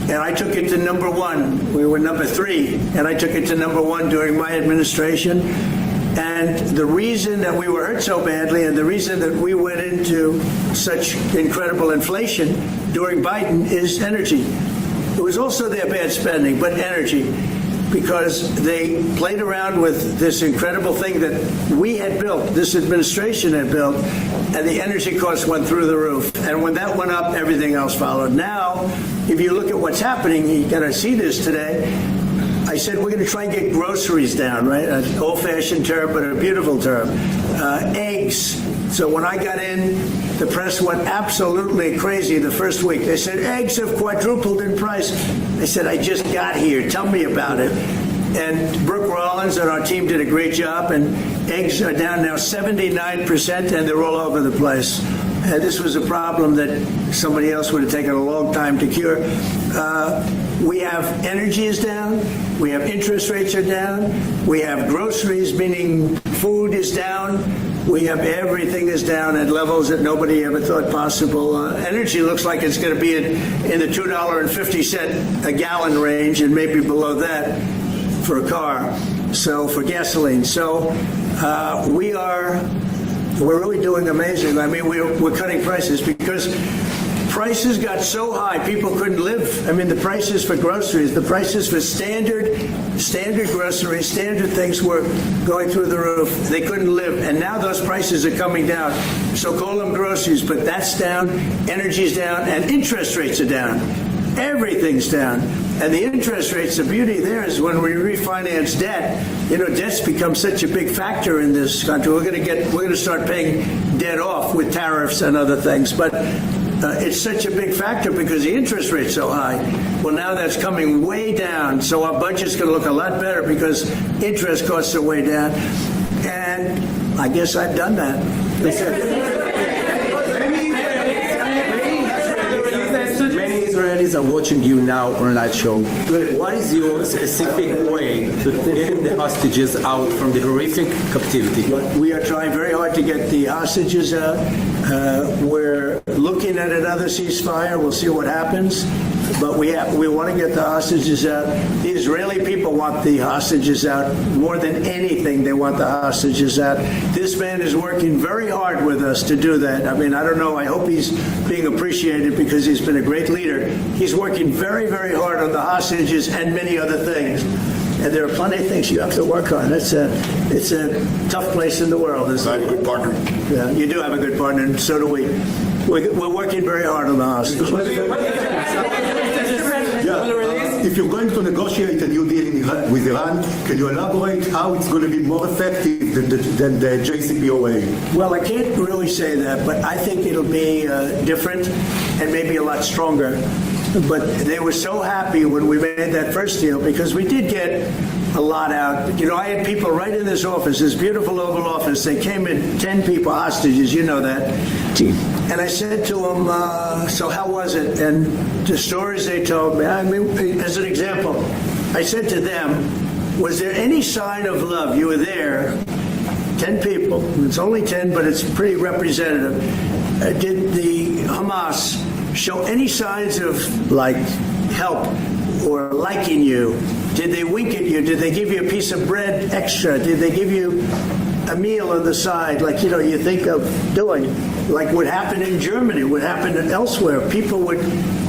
S10: And I took it to number 1. We were number 3, and I took it to number 1 during my administration. And the reason that we were hurt so badly and the reason that we went into such incredible inflation during Biden is energy. It was also their bad spending, but energy, because they played around with this incredible thing that we had built, this administration had built, and the energy costs went through the roof. And when that went up, everything else followed. Now, if you look at what's happening, you're going to see this today. I said we're going to try and get groceries down, right? An old-fashioned term, but a beautiful term. Eggs. So when I got in, the press went absolutely crazy the first week. They said, eggs have quadrupled in price. I said, I just got here. Tell me about it. And Brooke Rollins and our team did a great job, and eggs are down now 79%, and they're all over the place. And this was a problem that somebody else would have taken a long time to cure. We have energy is down. We have interest rates are down. We have groceries, meaning food is down. We have everything is down at levels that nobody ever thought possible. Energy looks like it's going to be in the $2.50 a gallon range, and maybe below that for a car. So for gasoline. So we're really doing amazing. I mean, we're cutting prices because prices got so high people couldn't live. I mean, the prices for groceries, the prices for standard groceries, standard things were going through the roof. They couldn't live. And now those prices are coming down. So call them groceries, but that's down, energy's down, and interest rates are down. Everything's down. And the interest rates, the beauty there is when we refinance debt, debt's become such a big factor in this country. We're going to start paying debt off with tariffs and other things. But it's such a big factor because the interest rate's so high. Well, now that's coming way down. So our budget's going to look a lot better because interest costs are way down. And I guess I've done that.
S9: Many Israelis are watching you now on that show. What is your specific way to get the hostages out from the horrific captivity?
S10: We are trying very hard to get the hostages out. We're looking at another ceasefire. We'll see what happens. But we want to get the hostages out. The Israeli people want the hostages out more than anything. They want the hostages out. This man is working very hard with us to do that. I mean, I don't know. I hope he's being appreciated because he's been a great leader. He's working very, very hard on the hostages and many other things. And there are plenty of things you have to work on. It's a tough place in the world.
S8: I have a good partner.
S10: Yeah, you do have a good partner, and so do we. We're working very hard on the hostages.
S16: If you're going to negotiate a new deal with Iran, can you elaborate how it's going to be more effective than the JCPOA?
S10: Well, I can't really say that, but I think it'll be different and maybe a lot stronger. But they were so happy when we made that first deal because we did get a lot out. I had people right in this office, this beautiful Oval Office. They came in, 10 people, hostages, you know that. And I said to them, so how was it? And the stories they told me, I mean, as an example, I said to them, was there any sign of love? You were there, 10 people. It's only 10, but it's pretty representative. Did the Hamas show any signs of, help or liking you? Did they wink at you? Did they give you a piece of bread extra? Did they give you a meal on the side, like, you think of doing, like what happened in Germany, what happened elsewhere. People would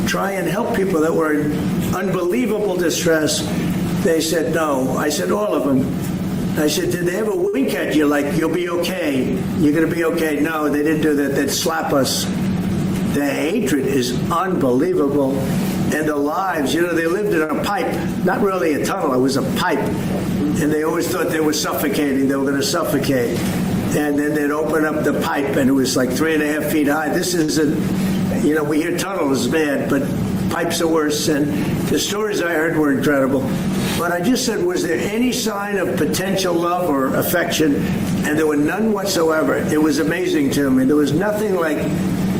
S10: try and help people that were in unbelievable distress. They said no. I said, all of them. I said, did they ever wink at you like, you'll be okay? You're going to be okay? No, they didn't do that. They'd slap us. The hatred is unbelievable. And the lives, they lived in a pipe, not really a tunnel, it was a pipe. And they always thought they were suffocating, they were going to suffocate. And then they'd open up the pipe and it was like 3.5 feet high. This isn't, we hear tunnels is bad, but pipes are worse. And the stories I heard were incredible. But I just said, was there any sign of potential love or affection? And there were none whatsoever. It was amazing to me. There was nothing like,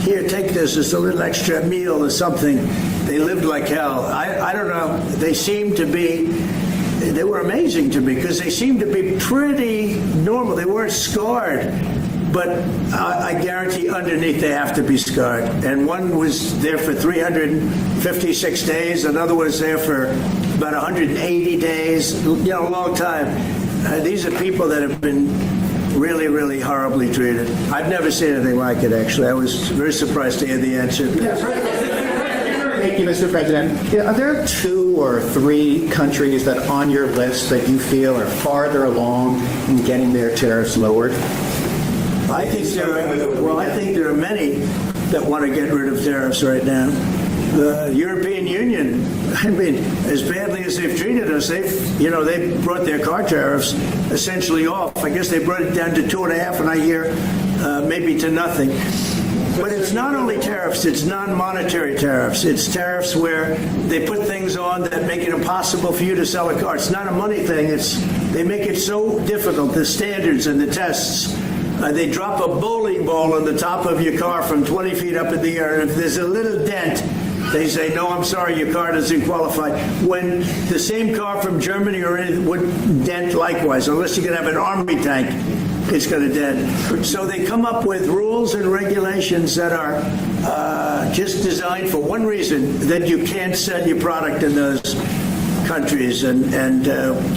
S10: here, take this, it's a little extra meal or something. They lived like hell. I don't know. They were amazing to me because they seemed to be pretty normal. They weren't scarred. But I guarantee underneath they have to be scarred. And one was there for 356 days. Another was there for about 180 days. A long time. These are people that have been really, really horribly treated. I've never seen anything like it, actually. I was very surprised to hear the answer.
S17: Thank you, Mr. President. Are there 2 or 3 countries that on your list that you feel are farther along in getting their tariffs lowered?
S10: I think there are many that want to get rid of tariffs right now. The European Union, as badly as they've treated us, they brought their car tariffs essentially off. I guess they brought it down to 2.5, and I hear maybe to nothing. But it's not only tariffs, it's non-monetary tariffs. It's tariffs where they put things on that make it impossible for you to sell a car. It's not a money thing. They make it so difficult, the standards and the tests. They drop a bowling ball on the top of your car from 20 feet up in the air, and if there's a little dent, they say, no, I'm sorry, your car doesn't qualify. When the same car from Germany or anything would dent likewise, unless you can have an army tank, it's going to dent. So they come up with rules and regulations that are just designed for one reason, that you can't sell your product in those countries, and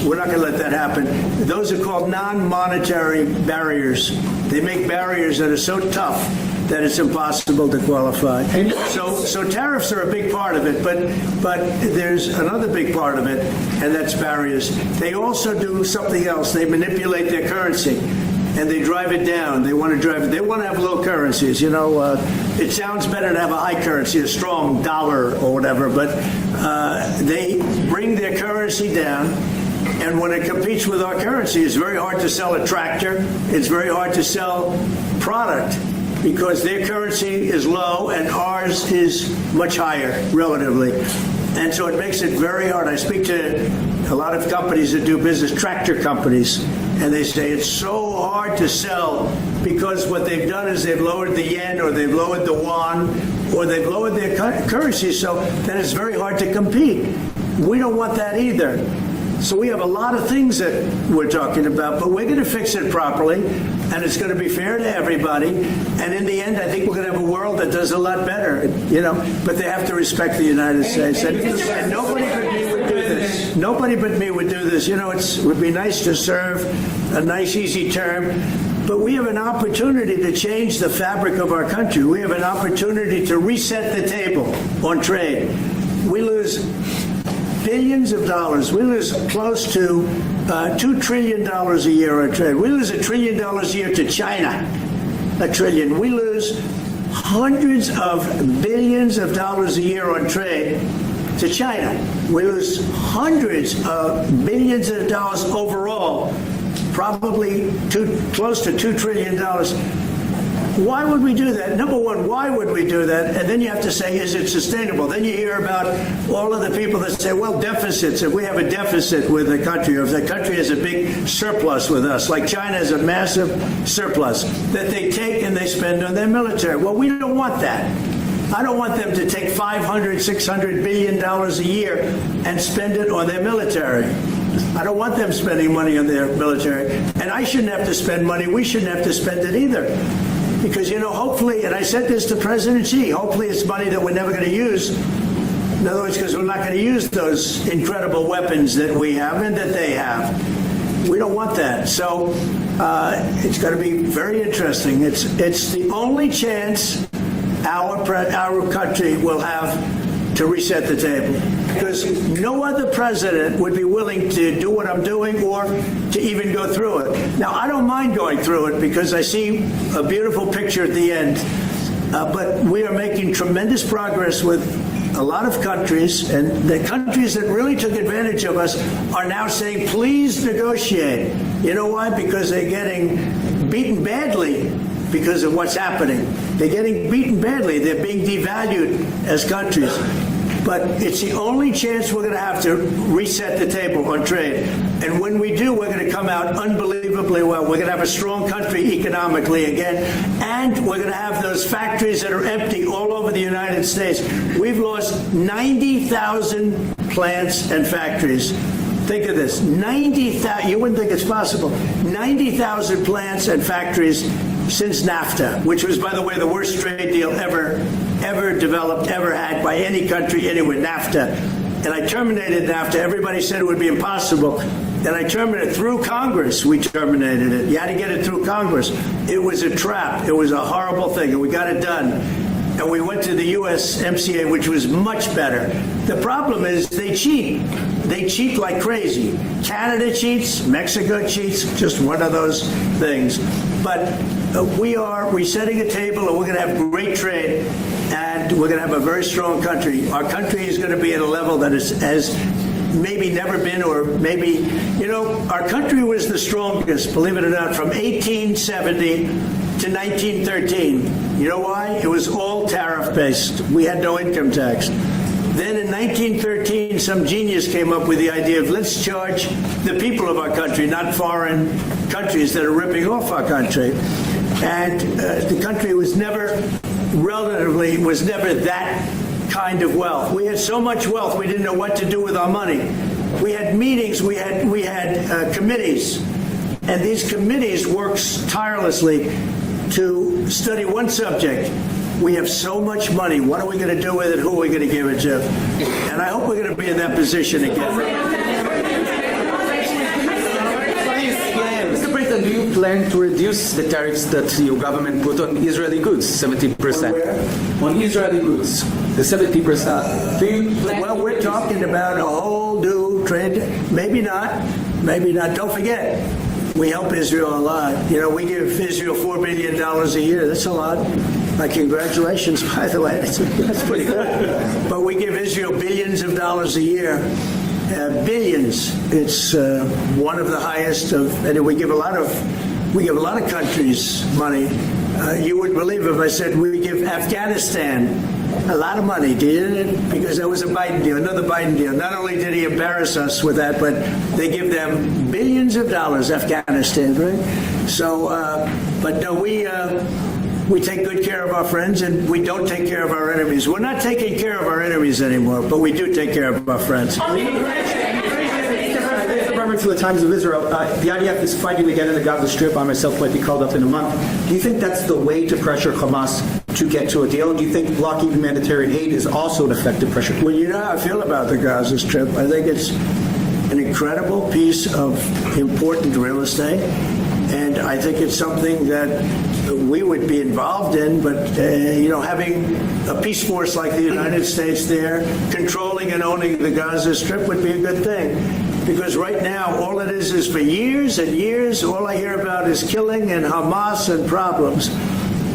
S10: we're not going to let that happen. Those are called non-monetary barriers. They make barriers that are so tough that it's impossible to qualify. So tariffs are a big part of it, but there's another big part of it, and that's barriers. They also do something else. They manipulate their currency, and they drive it down. They want to have low currencies. It sounds better to have a high currency, a strong dollar or whatever, but they bring their currency down. And when it competes with our currency, it's very hard to sell a tractor. It's very hard to sell product because their currency is low and ours is much higher relatively. And so it makes it very hard. I speak to a lot of companies that do business, tractor companies, and they say it's so hard to sell because what they've done is they've lowered the yen or they've lowered the yuan or they've lowered their currency, so then it's very hard to compete. We don't want that either. So we have a lot of things that we're talking about, but we're going to fix it properly, and it's going to be fair to everybody. And in the end, I think we're going to have a world that does a lot better, but they have to respect the United States. And nobody but me would do this. Nobody but me would do this. It would be nice to serve, a nice, easy term. But we have an opportunity to change the fabric of our country. We have an opportunity to reset the table on trade. We lose billions of dollars. We lose close to $2 trillion a year on trade. We lose $1 trillion a year to China. $1 trillion. We lose hundreds of billions of dollars a year on trade to China. We lose hundreds of billions of dollars overall, probably close to $2 trillion. Why would we do that? Number one, why would we do that? And then you have to say, is it sustainable? Then you hear about all of the people that say, well, deficits. If we have a deficit with the country, or if the country has a big surplus with us, like China has a massive surplus that they take and they spend on their military. Well, we don't want that. I don't want them to take $500, $600 billion a year and spend it on their military. I don't want them spending money on their military. And I shouldn't have to spend money. We shouldn't have to spend it either. Because, hopefully, and I said this to President Xi, hopefully it's money that we're never going to use. In other words, because we're not going to use those incredible weapons that we have and that they have. We don't want that. So It's going to be very interesting. It's the only chance our country will have to reset the table, because no other president would be willing to do what I'm doing or to even go through it. Now, I don't mind going through it because I see a beautiful picture at the end, but we are making tremendous progress with a lot of countries, and the countries that really took advantage of us are now saying, please negotiate. You know why? Because they're getting beaten badly because of what's happening. They're getting beaten badly. They're being devalued as countries. But it's the only chance we're going to have to reset the table on trade. And when we do, we're going to come out unbelievably well. We're going to have a strong country economically again. And we're going to have those factories that are empty all over the United States. We've lost 90,000 plants and factories. Think of this, 90,000, you wouldn't think it's possible, 90,000 plants and factories since NAFTA, which was, by the way, the worst trade deal ever developed, ever had by any country anywhere, NAFTA. And I terminated NAFTA. Everybody said it would be impossible. And I terminated it through Congress. We terminated it. You had to get it through Congress. It was a trap. It was a horrible thing, and we got it done. And we went to the USMCA, which was much better. The problem is they cheat. They cheat like crazy. Canada cheats, Mexico cheats, just one of those things. But we are resetting a table, and we're going to have great trade, and we're going to have a very strong country. Our country is going to be at a level that has maybe never been, or maybe, you know, our country was the strongest, believe it or not, from 1870 to 1913. You know why? It was all tariff-based. We had no income tax. Then in 1913, some genius came up with the idea of let's charge the people of our country, not foreign countries that are ripping off our country. And the country was never that kind of wealth. We had so much wealth, we didn't know what to do with our money. We had meetings, we had committees, and these committees worked tirelessly to study one subject. We have so much money. What are we going to do with it? Who are we going to give it to? And I hope we're going to be in that position again.
S9: Mr. President, do you plan to reduce the tariffs that your government put on Israeli goods, 70%? On Israeli goods, the 70%.
S10: Well, we're talking about a whole new trade. Maybe not. Maybe not. Don't forget, we help Israel a lot. You know, we give Israel $4 billion a year. That's a lot. Congratulations, by the way. That's pretty good. But we give Israel billions of dollars a year. Billions. It's one of the highest of, and we give a lot of countries money. You wouldn't believe if I said we give Afghanistan a lot of money, did it? Because that was a Biden deal, another Biden deal. Not only did he embarrass us with that, but they give them billions of dollars, Afghanistan, right? So, but no, we take good care of our friends, and we don't take care of our enemies. We're not taking care of our enemies anymore, but we do take care of our friends.
S17: To the Times of Israel, the IDF is fighting again in the Gaza Strip. I myself might be called up in a month. Do you think that's the way to pressure Hamas to get to a deal? And do you think blocking humanitarian aid is also an effective pressure?
S10: Well, you know how I feel about the Gaza Strip. I think it's an incredible piece of important real estate, and I think it's something that we would be involved in, but having a peace force like the United States there, controlling and owning the Gaza Strip would be a good thing. Because right now, all it is for years and years, all I hear about is killing and Hamas and problems.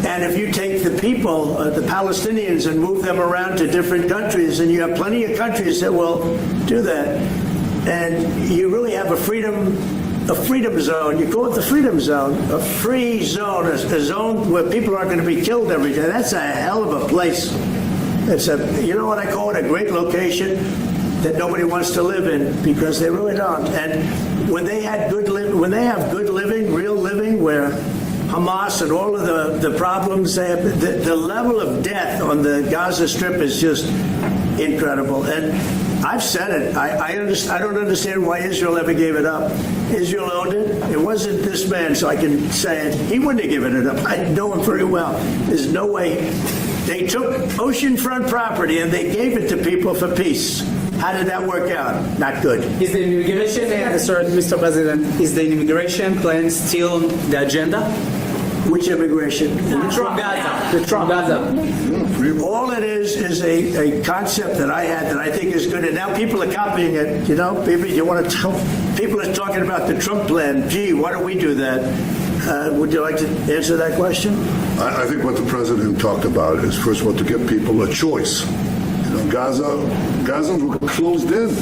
S10: And if you take the people, the Palestinians, and move them around to different countries, and you have plenty of countries that will do that, and you really have a freedom zone. You call it the freedom zone, a free zone, a zone where people aren't going to be killed every day. That's a hell of a place. You know what I call it? A great location that nobody wants to live in, because they really don't. And when they have good living, real living, where Hamas and all of the problems they have, the level of death on the Gaza Strip is just incredible. And I've said it. I don't understand why Israel ever gave it up. Israel owned it. It wasn't this man, so I can say it. He wouldn't have given it up. I know him very well. There's no way. They took oceanfront property and they gave it to people for peace. How did that work out? Not good.
S9: Is the immigration, sorry, Mr. President, is the immigration plan still the agenda?
S10: Which immigration?
S9: From Gaza. From Gaza.
S10: All it is a concept that I had that I think is good, and now people are copying it. You know, maybe you want to tell people are talking about the Trump plan. Gee, why don't we do that? Would you like to answer that question?
S8: I think what the president talked about is, first of all, to give people a choice. You know, Gaza were closed in.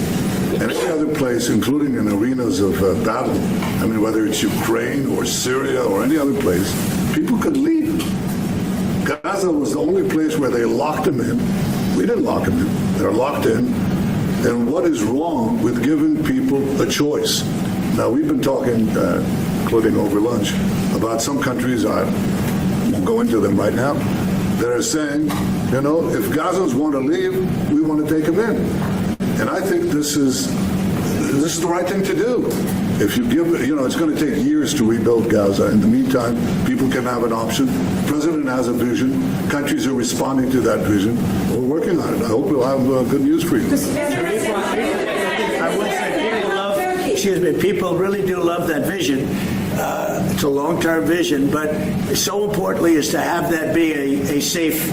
S8: And any other place, including in arenas of battle, I mean, whether it's Ukraine or Syria or any other place, people could leave. Gaza was the only place where they locked them in. We didn't lock them in. They're locked in. And what is wrong with giving people a choice? Now, we've been talking, including over lunch, about some countries, I won't go into them right now, that are saying, you know, if Gazans want to leave, we want to take them in. And I think this is the right thing to do. If you give, you know, it's going to take years to rebuild Gaza. In the meantime, people can have an option. The president has a vision. Countries are responding to that vision. We're working on it. I hope we'll have good news for you.
S10: I will say people really do love that vision. It's a long-term vision, but so importantly is to have that be a safe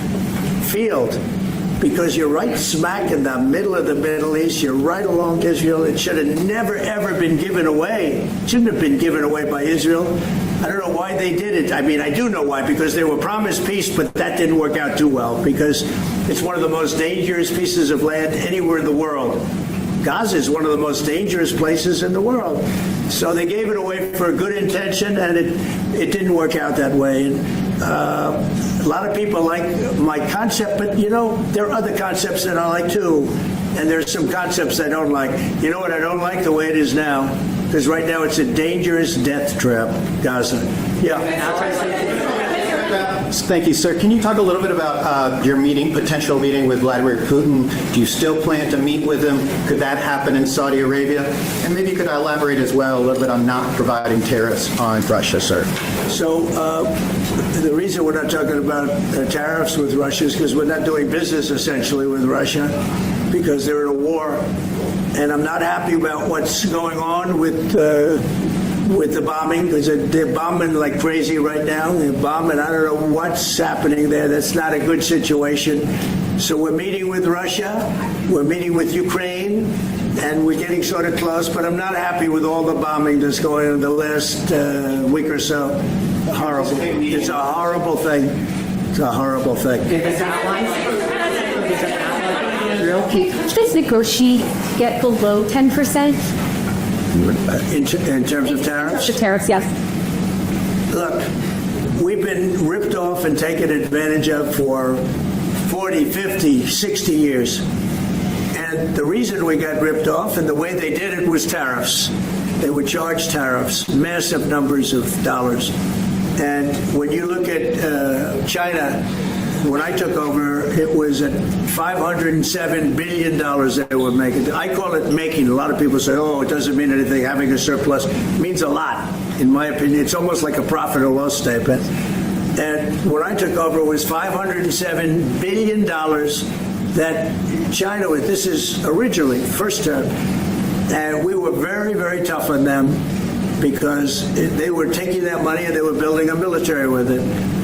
S10: field. Because you're right smack in the middle of the Middle East. You're right along Israel. It should have never, ever been given away. It shouldn't have been given away by Israel. I don't know why they did it. I mean, I do know why, because they were promised peace, but that didn't work out too well, because it's one of the most dangerous pieces of land anywhere in the world. Gaza is one of the most dangerous places in the world. So they gave it away for a good intention, and it didn't work out that way. And, a lot of people like my concept, but, you know, there are other concepts that I like, too. And there's some concepts I don't like. You know what I don't like? The way it is now. Because right now it's a dangerous death trap, Gaza. Yeah.
S17: Thank you, sir. Can you talk a little bit about your potential meeting with Vladimir Putin? Do you still plan to meet with him? Could that happen in Saudi Arabia? And maybe you could elaborate as well a little bit on not providing tariffs on Russia, sir.
S10: So the reason we're not talking about tariffs with Russia is because we're not doing business essentially with Russia, because they're in a war. And I'm not happy about what's going on with the bombing, because they're bombing like crazy right now. They're bombing. I don't know what's happening there. That's not a good situation. So we're meeting with Russia. We're meeting with Ukraine. And we're getting sort of close. But I'm not happy with all the bombing that's going on in the last week or so. Horrible. It's a horrible thing. It's a horrible thing.
S12: Should this negotiate get below 10%?
S10: In terms of tariffs?
S12: The tariffs, yes.
S10: Look, we've been ripped off and taken advantage of for 40, 50, 60 years. And the reason we got ripped off and the way they did it was tariffs. They would charge tariffs, massive numbers of dollars. And when you look at China, when I took over, it was at $507 billion they were making. I call it making. A lot of people say, oh, it doesn't mean anything. Having a surplus means a lot, in my opinion. It's almost like a profit or loss statement. And when I took over, it was $507 billion that China was. This is originally, first term. And we were very, very tough on them because they were taking that money and they were building a military with it.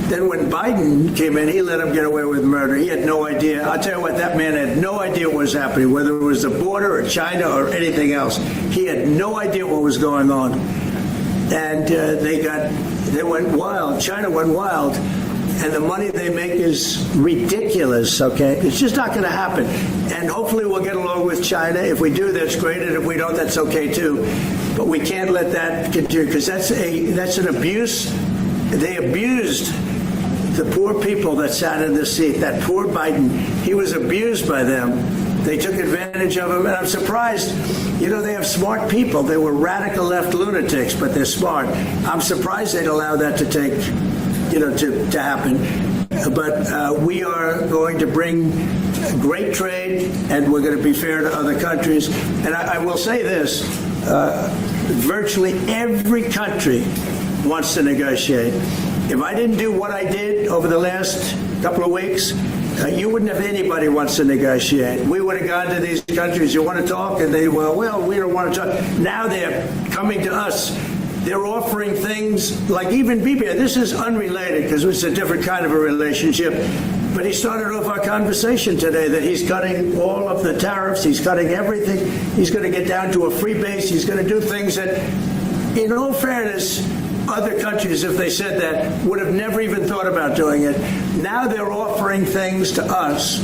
S10: Then when Biden came in, he let them get away with murder. He had no idea. I'll tell you what, that man had no idea what was happening, whether it was the border or China or anything else. He had no idea what was going on. And they went wild. China went wild. And the money they make is ridiculous, okay? It's just not going to happen. And hopefully we'll get along with China. If we do, that's great. And if we don't, that's okay, too. But we can't let that continue, because that's an abuse. They abused the poor people that sat in the seat. That poor Biden, he was abused by them. They took advantage of him, and I'm surprised. You know, they have smart people. They were radical left lunatics, but they're smart. I'm surprised they'd allow that to take, to happen. But we are going to bring great trade, and we're going to be fair to other countries. And I will say this, virtually every country wants to negotiate. If I didn't do what I did over the last couple of weeks, You wouldn't have anybody wants to negotiate. We would have gone to these countries, you want to talk? And they, well, we don't want to talk. Now they're coming to us. They're offering things like even Bebe. This is unrelated because it's a different kind of a relationship. But he started off our conversation today that he's cutting all of the tariffs. He's cutting everything. He's going to get down to a free base. He's going to do things that, in all fairness, other countries, if they said that, would have never even thought about doing it. Now they're offering things to us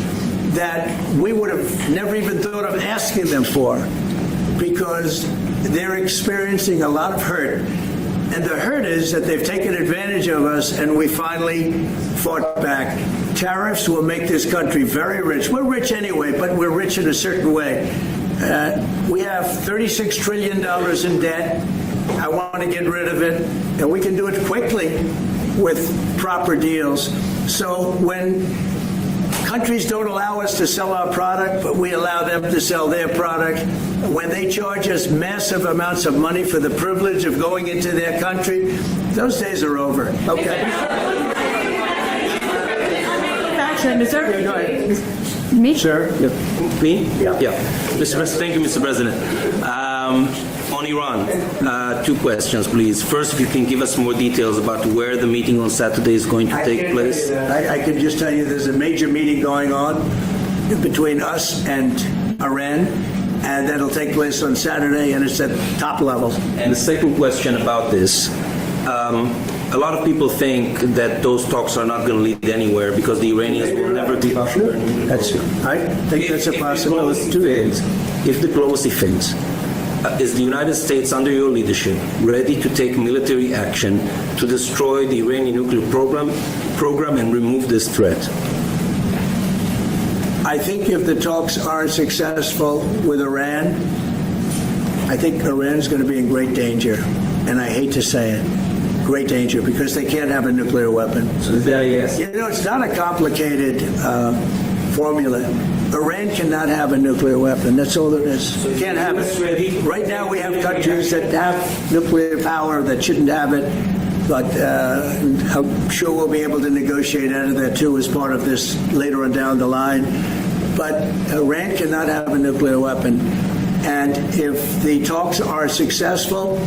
S10: that we would have never even thought of asking them for because they're experiencing a lot of hurt. And the hurt is that they've taken advantage of us and we finally fought back. Tariffs will make this country very rich. We're rich anyway, but we're rich in a certain way. We have $36 trillion in debt. I want to get rid of it, and we can do it quickly with proper deals. So when countries don't allow us to sell our product, but we allow them to sell their product, when they charge us massive amounts of money for the privilege of going into their country, those days are over. Okay.
S11: Me?
S18: Sure.
S11: Me?
S18: Yeah. Thank you, Mr. President. On Iran, two questions, please. First, if you can give us more details about where the meeting on Saturday is going to take place.
S10: I can just tell you there's a major meeting going on between us and Iran, and that'll take place on Saturday, and it's at top level.
S18: And the second question about this. A lot of people think that those talks are not going to lead anywhere because the Iranians will never be.
S10: I think that's a possibility.
S18: If diplomacy fails, is the United States, under your leadership, ready to take military action to destroy the Iranian nuclear program and remove this threat?
S10: I think if the talks aren't successful with Iran, I think Iran's going to be in great danger. And I hate to say it. Great danger because they can't have a nuclear weapon.
S18: Yes.
S10: You know, it's not a complicated formula. Iran cannot have a nuclear weapon. That's all there is. So can't have it. Right now we have countries that have nuclear power that shouldn't have it. But I'm sure we'll be able to negotiate out of that too as part of this later on down the line. But Iran cannot have a nuclear weapon. And if the talks are successful,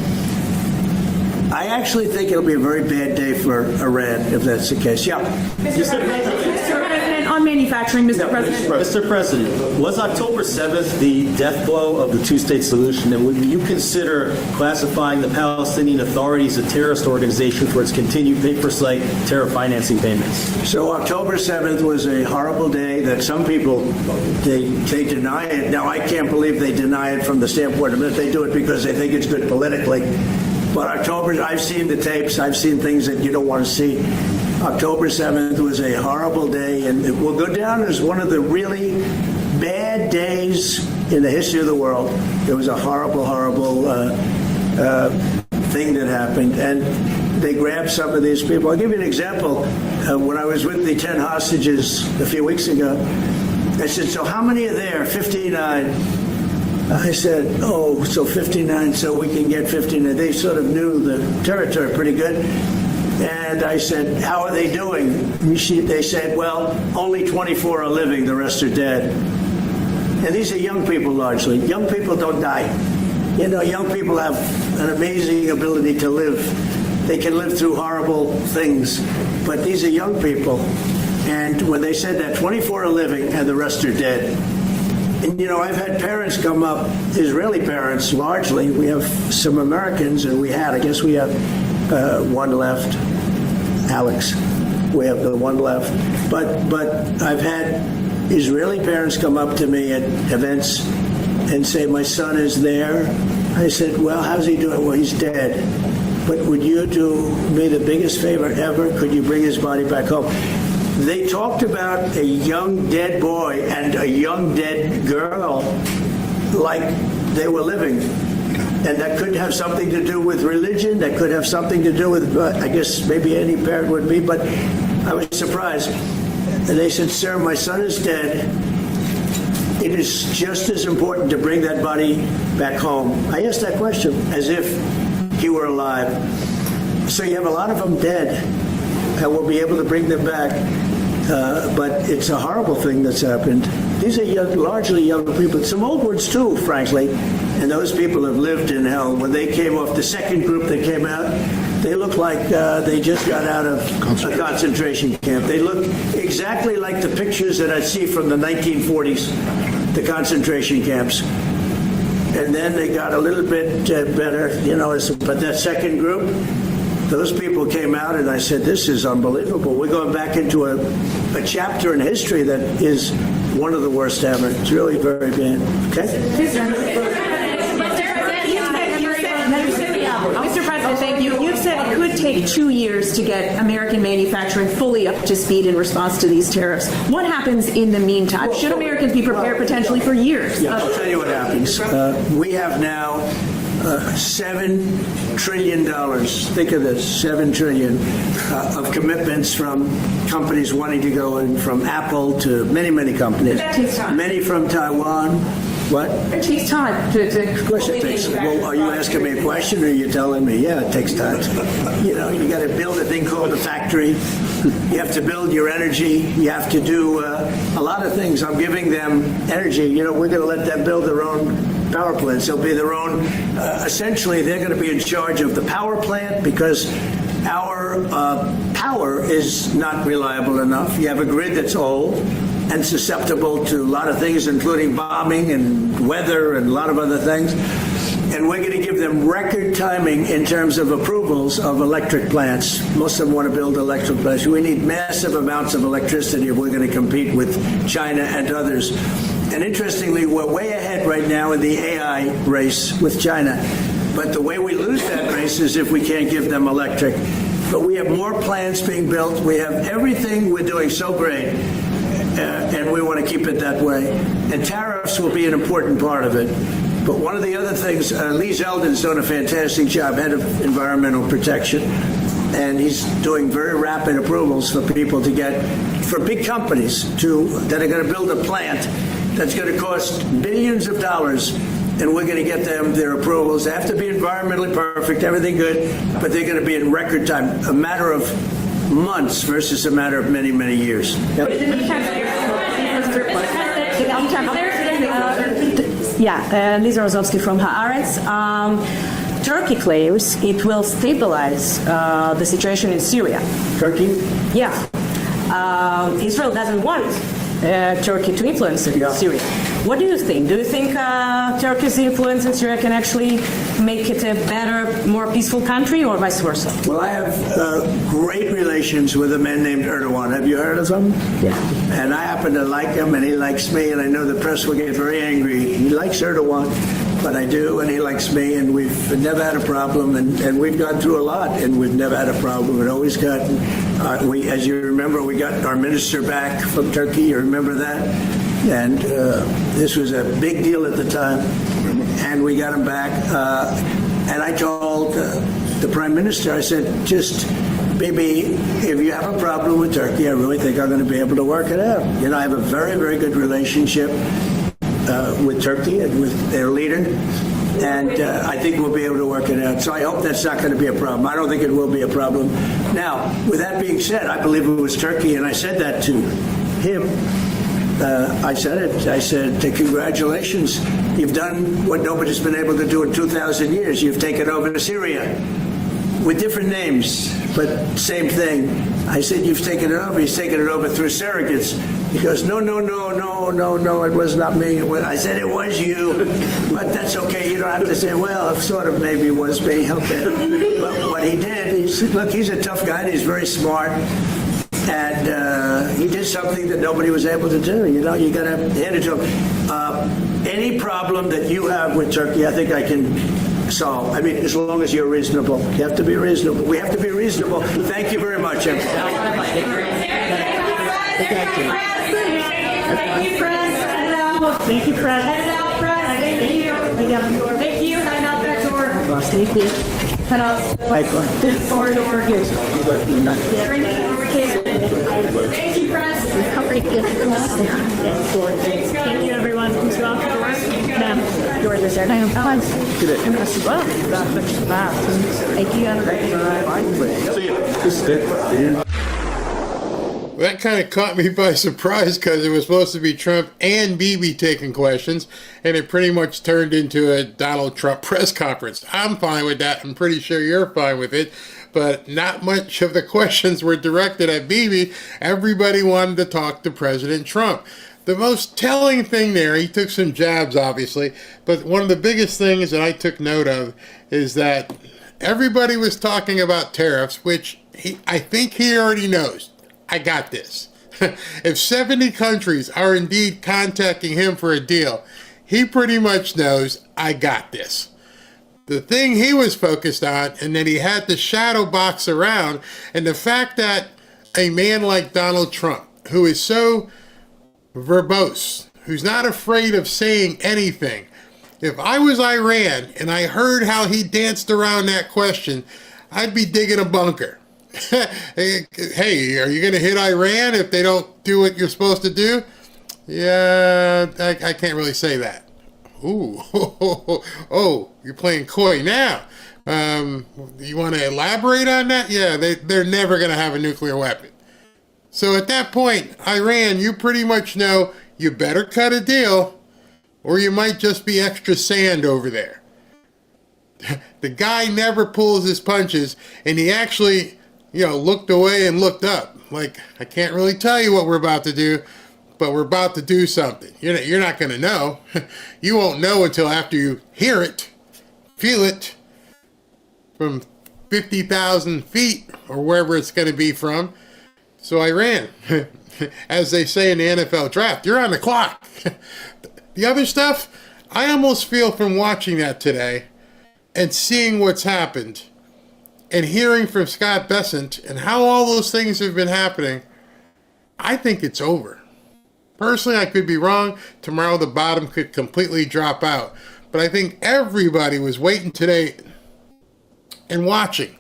S10: I actually think it'll be a very bad day for Iran if that's the case. Yeah.
S11: Mr. President, on manufacturing, Mr. President.
S19: Mr. President, was October 7th the death blow of the two-state solution? And would you consider classifying the Palestinian Authority a terrorist organization for its continued pay-for-sight terror financing payments?
S10: So October 7th was a horrible day that some people, they deny it. Now, I can't believe they deny it from the standpoint of it. They do it because they think it's good politically. But October, I've seen the tapes. I've seen things that you don't want to see. October 7th was a horrible day, and it will go down as one of the really bad days in the history of the world. It was a horrible, horrible thing that happened. And they grabbed some of these people. I'll give you an example. When I was with the 10 hostages a few weeks ago, I said, so how many are there? 59. I said, oh, so 59, so we can get 59. They sort of knew the territory pretty good. And I said, how are they doing? They said, well, only 24 are living, the rest are dead. And these are young people largely. Young people don't die. You know, young people have an amazing ability to live. They can live through horrible things. But these are young people. And when they said that 24 are living and the rest are dead, and, you know, I've had parents come up, Israeli parents largely. We have some Americans, and I guess we have one left, Alex. We have the one left. But I've had Israeli parents come up to me at events and say, my son is there. I said, well, how's he doing? Well, he's dead. But would you do me the biggest favor ever? Could you bring his body back home? They talked about a young dead boy and a young dead girl like they were living. And that could have something to do with religion. That could have something to do with, I guess maybe any parent would be, but I was surprised. And they said, sir, my son is dead. It is just as important to bring that body back home. I asked that question as if he were alive. So you have a lot of them dead, and we'll be able to bring them back. But it's a horrible thing that's happened. These are largely young people. Some old words too, frankly. And those people have lived in hell. When they came off, the second group that came out, they look like they just got out of a concentration camp. They look exactly like the pictures that I see from the 1940s, the concentration camps. And then they got a little bit better, but that second group, those people came out and I said, this is unbelievable. We're going back into a chapter in history that is one of the worst ever. It's really very bad. Okay?
S11: Mr. President, thank you. You've said it could take 2 years to get American manufacturing fully up to speed in response to these tariffs. What happens in the meantime? Should Americans be prepared potentially for years?
S10: Yeah, I'll tell you what happens. We have now $7 trillion. Think of this, $7 trillion of commitments from companies wanting to go in, from Apple to many, many companies.
S11: That takes time.
S10: Many from Taiwan. What?
S11: It takes time.
S10: Of course it takes. Well, are you asking me a question or are you telling me? Yeah, it takes time. You got to build a thing called a factory. You have to build your energy. You have to do a lot of things. I'm giving them energy. We're going to let them build their own power plants. They'll be their own. Essentially, they're going to be in charge of the power plant because our power is not reliable enough. You have a grid that's old and susceptible to a lot of things, including bombing and weather and a lot of other things. And we're going to give them record timing in terms of approvals of electric plants. Most of them want to build electric plants. We need massive amounts of electricity if we're going to compete with China and others. And interestingly, we're way ahead right now in the AI race with China. But the way we lose that race is if we can't give them electric. But we have more plants being built. We have everything. We're doing so great. And we want to keep it that way. And tariffs will be an important part of it. But one of the other things, Lee Zeldin's doing a fantastic job, head of environmental protection, and he's doing very rapid approvals for people to get, for big companies that are going to build a plant that's going to cost billions of dollars, and we're going to get them their approvals. They have to be environmentally perfect, everything good, but they're going to be in record time, a matter of months versus a matter of many, many years. Yep.
S11: Lisa Rozovsky from Haaretz. Turkey claims it will stabilize the situation in Syria.
S10: Turkey?
S11: Yeah. Israel doesn't want Turkey to influence Syria. What do you think? Do you think Turkey's influence in Syria can actually make it a better, more peaceful country, or vice versa?
S10: Well, I have great relations with a man named Erdogan. Have you heard of him?
S11: Yeah.
S10: And I happen to like him, and he likes me, and I know the press will get very angry. He likes Erdogan, but I do, and he likes me, and we've never had a problem, and we've gone through a lot, and we've never had a problem. We've always gotten, as you remember, we got our minister back from Turkey. You remember that? And this was a big deal at the time, and we got him back. And I told the prime minister, I said, just, Bibi, if you have a problem with Turkey, I really think I'm going to be able to work it out. I have a very, very good relationship with Turkey and with their leader, and I think we'll be able to work it out. So I hope that's not going to be a problem. I don't think it will be a problem. Now, with that being said, I believe it was Turkey, and I said that to him. I said it. I said, congratulations. You've done what nobody's been able to do in 2,000 years. You've taken over Syria with different names, but same thing. I said, you've taken it over. He's taken it over through surrogates. He goes, no, it was not me. I said, it was you. But that's okay. You don't have to say, well, sort of maybe it was me. Okay. But what he did, he said, look, he's a tough guy and he's very smart. And he did something that nobody was able to do. You got to hand it to him. Any problem that you have with Turkey, I think I can solve. I mean, as long as you're reasonable. You have to be reasonable. We have to be reasonable. Thank you very much.
S11: Thank you, Press. Thank you, Press. Head out, Press. Thank you. Thank you. Head out that door. Thank you. Head out. Door. Thank you, Press. Thank you, everyone. Who's off the door? Ma'am. Door is there. Thank you.
S5: That kind of caught me by surprise because it was supposed to be Trump and Bebe taking questions, and it pretty much turned into a Donald Trump press conference. I'm fine with that. I'm pretty sure you're fine with it, but not much of the questions were directed at Bebe. Everybody wanted to talk to President Trump. The most telling thing there, he took some jabs, obviously, but one of the biggest things that I took note of is that everybody was talking about tariffs, which I think he already knows. I got this. If 70 countries are indeed contacting him for a deal, he pretty much knows I got this. The thing he was focused on, and that he had to shadow box around, and the fact that a man like Donald Trump, who is so verbose, who's not afraid of saying anything, if I was Iran and I heard how he danced around that question, I'd be digging a bunker. Hey, are you going to hit Iran if they don't do what you're supposed to do? Yeah, I can't really say that. Ooh, oh, you're playing coy now. You want to elaborate on that? Yeah, they're never going to have a nuclear weapon. So at that point, Iran, you pretty much know you better cut a deal or you might just be extra sand over there. The guy never pulls his punches, and he actually, looked away and looked up. Like, I can't really tell you what we're about to do, but we're about to do something. You're not going to know. You won't know until after you hear it, feel it, from 50,000 feet or wherever it's going to be from. So Iran, as they say in the NFL draft, you're on the clock. The other stuff, I almost feel from watching that today and seeing what's happened and hearing from Scott Bessent and how all those things have been happening, I think it's over. Personally, I could be wrong. Tomorrow the bottom could completely drop out. But I think everybody was waiting today and watching.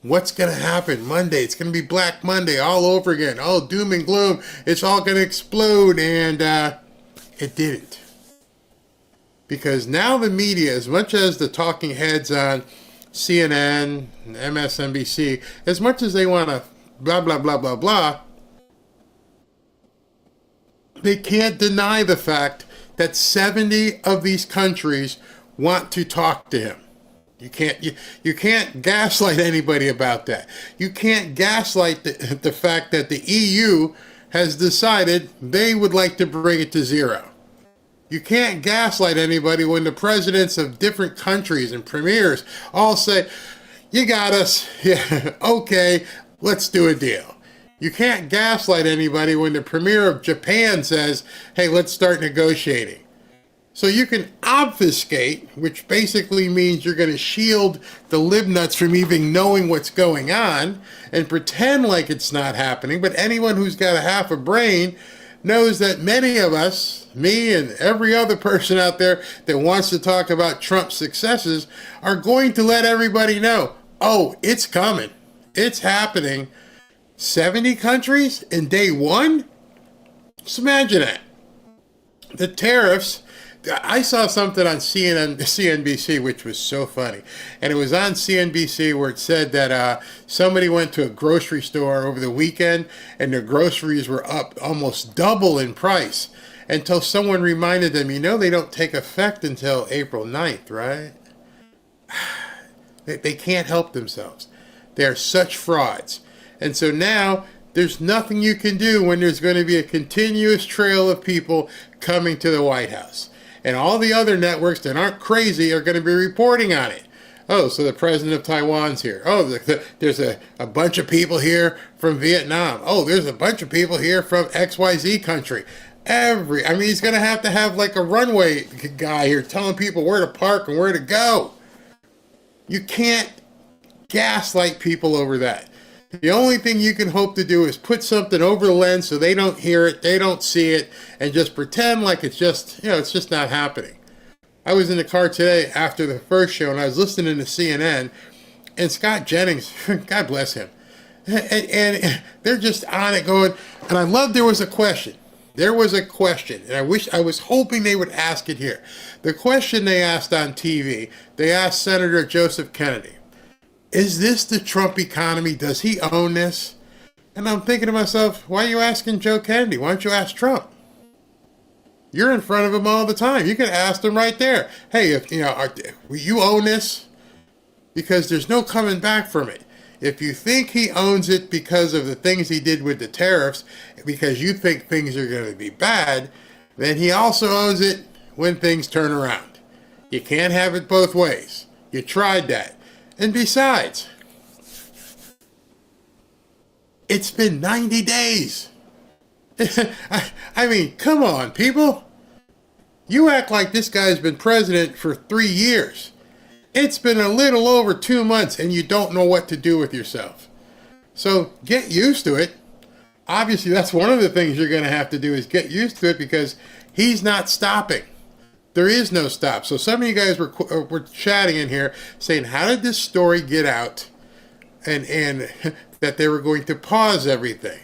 S5: What's going to happen Monday? It's going to be Black Monday all over again. Oh, doom and gloom. It's all going to explode. And it didn't. Because now the media, as much as the talking heads on CNN, MSNBC, as much as they want to blah, blah, blah, blah, blah, they can't deny the fact that 70 of these countries want to talk to him. You can't gaslight anybody about that. You can't gaslight the fact that the EU has decided they would like to bring it to zero. You can't gaslight anybody when the presidents of different countries and premiers all say, you got us, yeah, okay, let's do a deal. You can't gaslight anybody when the premier of Japan says, hey, let's start negotiating. So you can obfuscate, which basically means you're going to shield the libnuts from even knowing what's going on and pretend like it's not happening. But anyone who's got a half a brain knows that many of us, me and every other person out there that wants to talk about Trump's successes, are going to let everybody know, oh, it's coming. It's happening. 70 countries in day one? Just imagine that. The tariffs. I saw something on CNBC, which was so funny. And it was on CNBC where it said that somebody went to a grocery store over the weekend and their groceries were up almost double in price until someone reminded them, they don't take effect until April 9th, right? They can't help themselves. They're such frauds. And so now there's nothing you can do when there's going to be a continuous trail of people coming to the White House. And all the other networks that aren't crazy are going to be reporting on it. Oh, so the president of Taiwan's here. Oh, there's a bunch of people here from Vietnam. Oh, there's a bunch of people here from XYZ country. He's going to have like a runway guy here telling people where to park and where to go. You can't gaslight people over that. The only thing you can hope to do is put something over the lens so they don't hear it, they don't see it, and just pretend like it's just, it's just not happening. I was in the car today after the first show, and I was listening to CNN, and Scott Jennings, God bless him, and they're just on it going, and I love there was a question. There was a question, and I was hoping they would ask it here. The question they asked on TV, they asked Senator Joseph Kennedy, is this the Trump economy? Does he own this? And I'm thinking to myself, why are you asking Joe Kennedy? Why don't you ask Trump? You're in front of him all the time. You can ask him right there. Hey, if you own this, because there's no coming back from it. If you think he owns it because of the things he did with the tariffs, because you think things are going to be bad, then he also owns it when things turn around. You can't have it both ways. You tried that. And besides, it's been 90 days. I mean, come on, people. You act like this guy's been president for 3 years. It's been a little over 2 months and you don't know what to do with yourself. So get used to it. Obviously, that's one of the things you're going to have to do is get used to it because he's not stopping. There is no stop. So some of you guys were chatting in here saying, how did this story get out and that they were going to pause everything?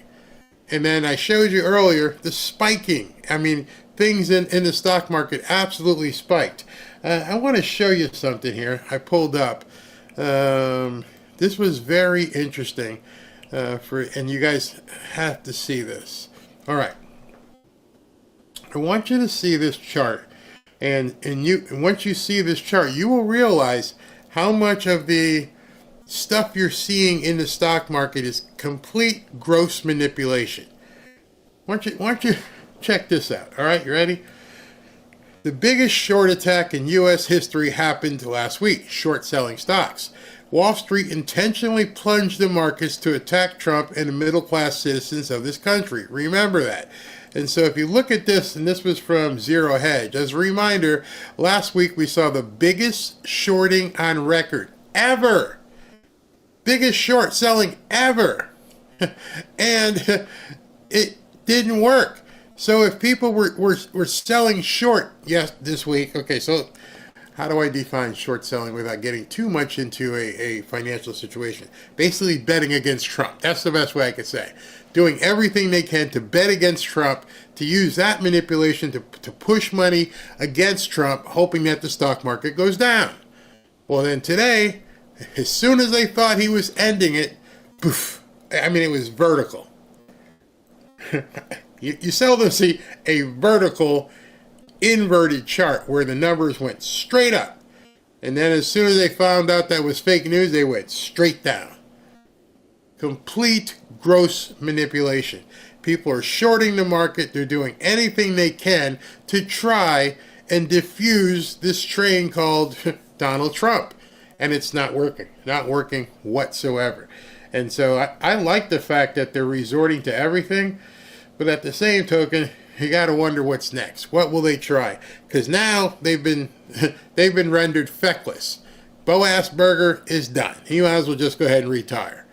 S5: And then I showed you earlier the spiking. I mean, things in the stock market absolutely spiked. I want to show you something here. I pulled up. This was very interesting, and you guys have to see this. All right. I want you to see this chart, and once you see this chart, you will realize how much of the stuff you're seeing in the stock market is complete gross manipulation. Why don't you check this out? All right, you ready? The biggest short attack in U.S. history happened last week, short selling stocks. Wall Street intentionally plunged the markets to attack Trump and the middle-class citizens of this country. Remember that. And so if you look at this, and this was from Zero Hedge, as a reminder, last week we saw the biggest shorting on record ever. Biggest short selling ever. And it didn't work. So if people were selling short this week, okay, so how do I define short selling without getting too much into a financial situation? Basically betting against Trump. That's the best way I could say. Doing everything they can to bet against Trump, to use that manipulation to push money against Trump, hoping that the stock market goes down. Well, then today, as soon as they thought he was ending it, poof, I mean, it was vertical. You seldom see a vertical inverted chart where the numbers went straight up. And then as soon as they found out that was fake news, they went straight down. Complete gross manipulation. People are shorting the market. They're doing anything they can to try and diffuse this train called Donald Trump. And it's not working. Not working whatsoever. And so I like the fact that they're resorting to everything. But at the same token, you got to wonder what's next. What will they try? Because now they've been rendered feckless. Bo Asperger is done. He might as well just go ahead and retire.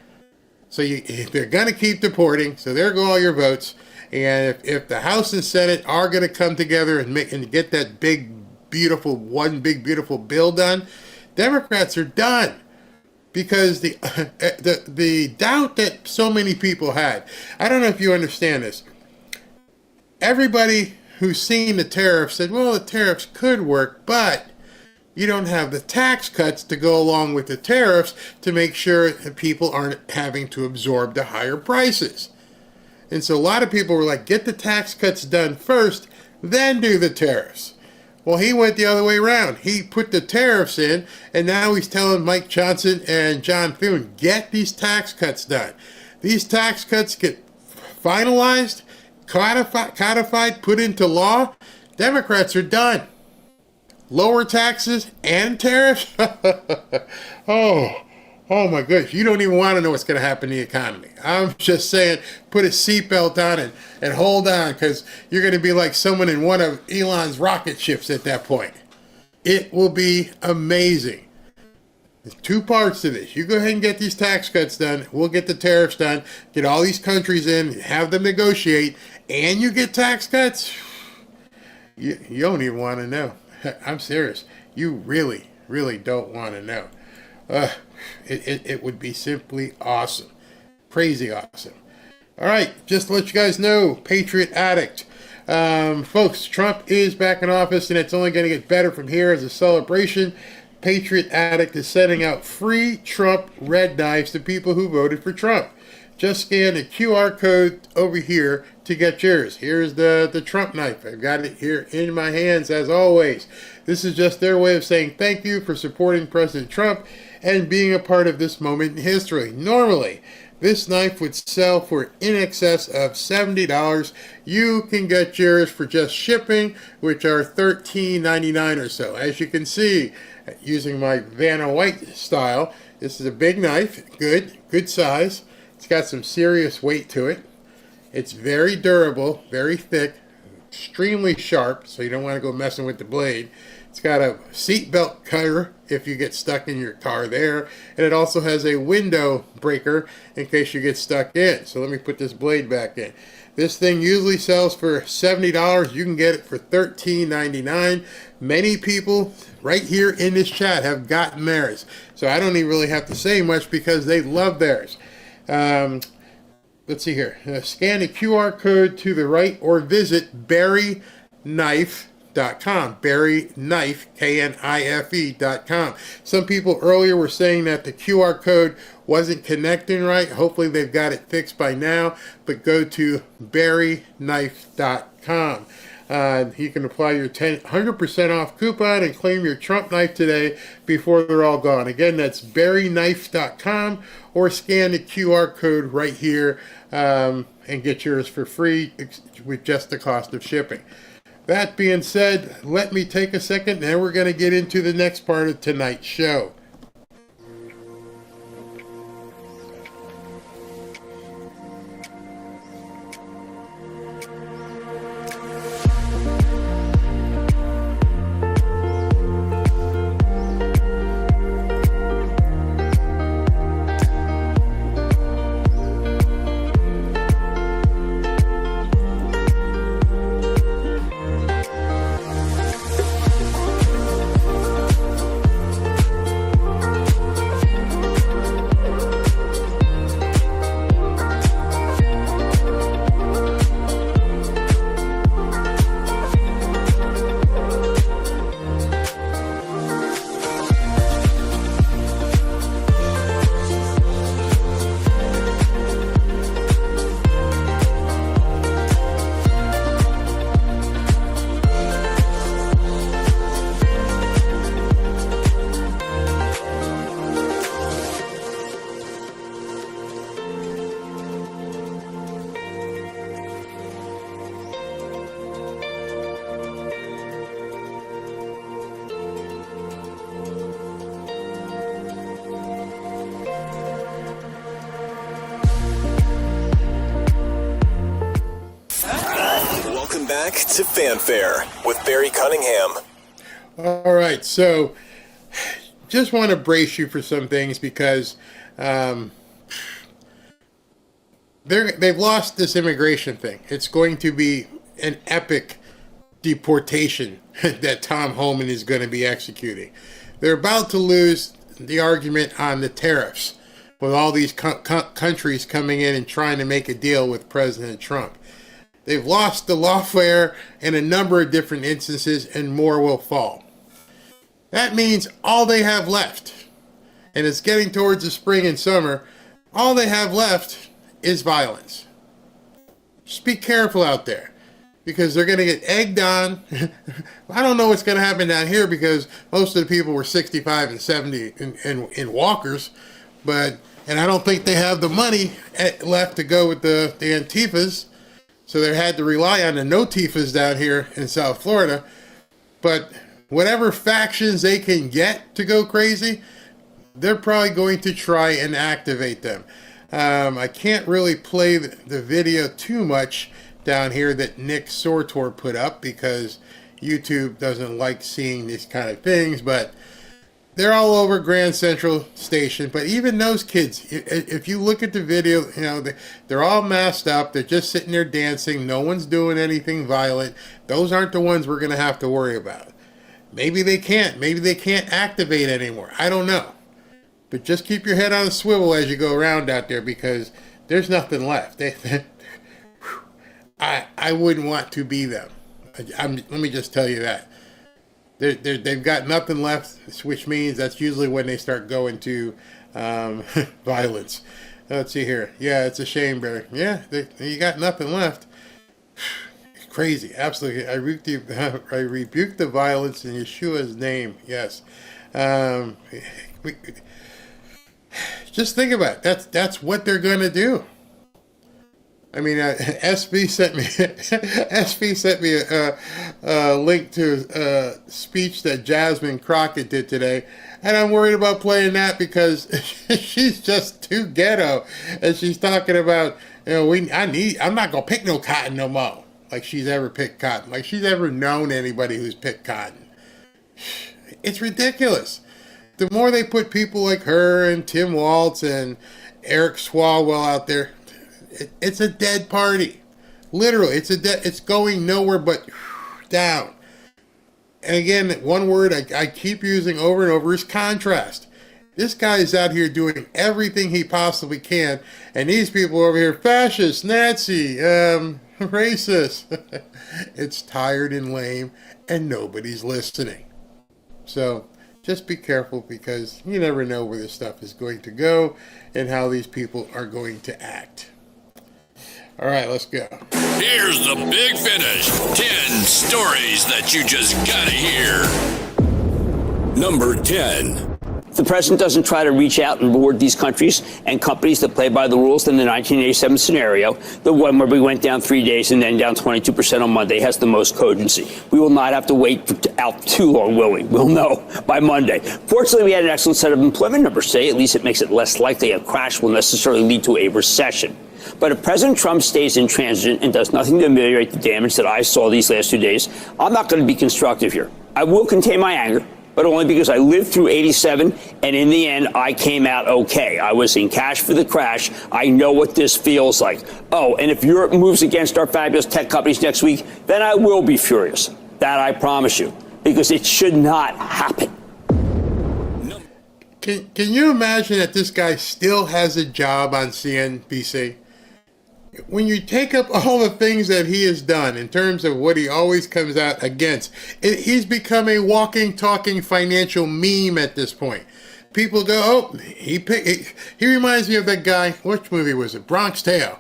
S5: So they're going to keep deporting. So there go all your votes. And if the House and Senate are going to come together and get that one big beautiful bill done, Democrats are done. Because the doubt that so many people had, I don't know if you understand this. Everybody who's seen the tariffs said, well, the tariffs could work, but you don't have the tax cuts to go along with the tariffs to make sure that people aren't having to absorb the higher prices. And so a lot of people were like, get the tax cuts done first, then do the tariffs. Well, he went the other way around. He put the tariffs in, and now he's telling Mike Johnson and John Thune, get these tax cuts done. These tax cuts get finalized, codified, put into law. Democrats are done. Lower taxes and tariffs? Oh my goodness. You don't even want to know what's going to happen to the economy. I'm just saying, put a seatbelt on and hold on, because you're going to be like someone in one of Elon's rocket ships at that point. It will be amazing. There's two parts to this. You go ahead and get these tax cuts done. We'll get the tariffs done. Get all these countries in, have them negotiate, and you get tax cuts. You don't even want to know. I'm serious. You really, really don't want to know. It would be simply awesome. Crazy awesome. All right, just to let you guys know, Patriot Addict. Folks, Trump is back in office, and it's only going to get better from here as a celebration. Patriot Addict is sending out free Trump red knives to people who voted for Trump. just scan the QR code over here to get yours. Here's the Trump knife. I've got it here in my hands as always. This is just their way of saying thank you for supporting President Trump and being a part of this moment in history. Normally, this knife would sell for in excess of $70. You can get yours for just shipping, which are $13.99 or so. As you can see, using my Vanna White style, this is a big knife, good size. It's got some serious weight to it. It's very durable, very thick, extremely sharp, so you don't want to go messing with the blade. It's got a seat belt cutter if you get stuck in your car there, and it also has a window breaker in case you get stuck in. So let me put this blade back in. This thing usually sells for $70. You can get it for $13.99. Many people right here in this chat have gotten theirs, so I don't even really have to say much because they love theirs. Let's see here. Scan the QR code to the right or visit BerryKnife.com. BerryKnife, KNIFE.com. Some people earlier were saying that the QR code wasn't connecting right. Hopefully they've got it fixed by now, but go to BerryKnife.com. You can apply your 100% off coupon and claim your Trump knife today before they're all gone. Again, that's BerryKnife.com, or scan the QR code right here and get yours for free with just the cost of shipping. That being said, let me take a second, and we're going to get into the next part of tonight's show.
S2: Back to Fanfare with Barry Cunningham.
S5: All right, so just want to brace you for some things because they've lost this immigration thing. It's going to be an epic deportation that Tom Homan is going to be executing. They're about to lose the argument on the tariffs with all these countries coming in and trying to make a deal with President Trump. They've lost the lawfare in a number of different instances, and more will fall. That means all they have left, and it's getting towards the spring and summer, all they have left is violence. Just be careful out there, because they're going to get egged on. I don't know what's going to happen down here, because most of the people were 65 and 70 in walkers, and I don't think they have the money left to go with the Antifas. So they had to rely on the no-tifas down here in South Florida. But whatever factions they can get to go crazy, they're probably going to try and activate them. I can't really play the video too much down here that Nick Sortor put up because YouTube doesn't like seeing these kind of things. But they're all over Grand Central Station, but even those kids, if you look at the video, you know, they're all masked up. They're just sitting there dancing. No one's doing anything violent. Those aren't the ones we're going to have to worry about. Maybe they can't. Maybe they can't activate anymore. I don't know. But just keep your head on a swivel as you go around out there because there's nothing left. I wouldn't want to be them. Let me just tell you that. They've got nothing left, which means that's usually when they start going to violence. Let's see here. Yeah, it's a shame, Barry. Yeah, you got nothing left. Crazy, absolutely. I rebuke the violence in Yeshua's name. Yes. Just think about it. That's what they're going to do. I mean, SB sent me a link to a speech that Jasmine Crockett did today, and I'm worried about playing that because she's just too ghetto, and she's talking about, I'm not gonna pick no cotton no more, like she's ever picked cotton, like she's ever known anybody who's picked cotton. It's ridiculous. The more they put people like her and Tim Waltz and Eric Swalwell out there, it's a dead party. Literally, it's going nowhere but down. And again, one word I keep using over and over is contrast. This guy is out here doing everything he possibly can, and these people over here, fascist, Nazi, racist. It's tired and lame, and nobody's listening. So just be careful, because you never know where this stuff is going to go and how these people are going to act. All right, let's go.
S20: Here's the big finish. 10 stories that you just gotta hear. Number 10.
S21: The president doesn't try to reach out and reward these countries and companies that play by the rules in the 1987 scenario, the one where we went down 3 days and then down 22% on Monday, has the most cogency. We will not have to wait out too long, will we? We'll know by Monday. Fortunately, we had an excellent set of employment numbers today. At least it makes it less likely a crash will necessarily lead to a recession. But if President Trump stays intransigent and does nothing to ameliorate the damage that I saw these last 2 days, I'm not going to be constructive here. I will contain my anger, but only because I lived through 87, and in the end, I came out okay. I was in cash for the crash. I know what this feels like. Oh, and if Europe moves against our fabulous tech companies next week, then I will be furious. That I promise you, because it should not happen.
S5: Can you imagine that this guy still has a job on CNBC? When you take up all the things that he has done in terms of what he always comes out against, he's become a walking, talking financial meme at this point. People go, oh, he reminds me of that guy, which movie was it? Bronx Tale.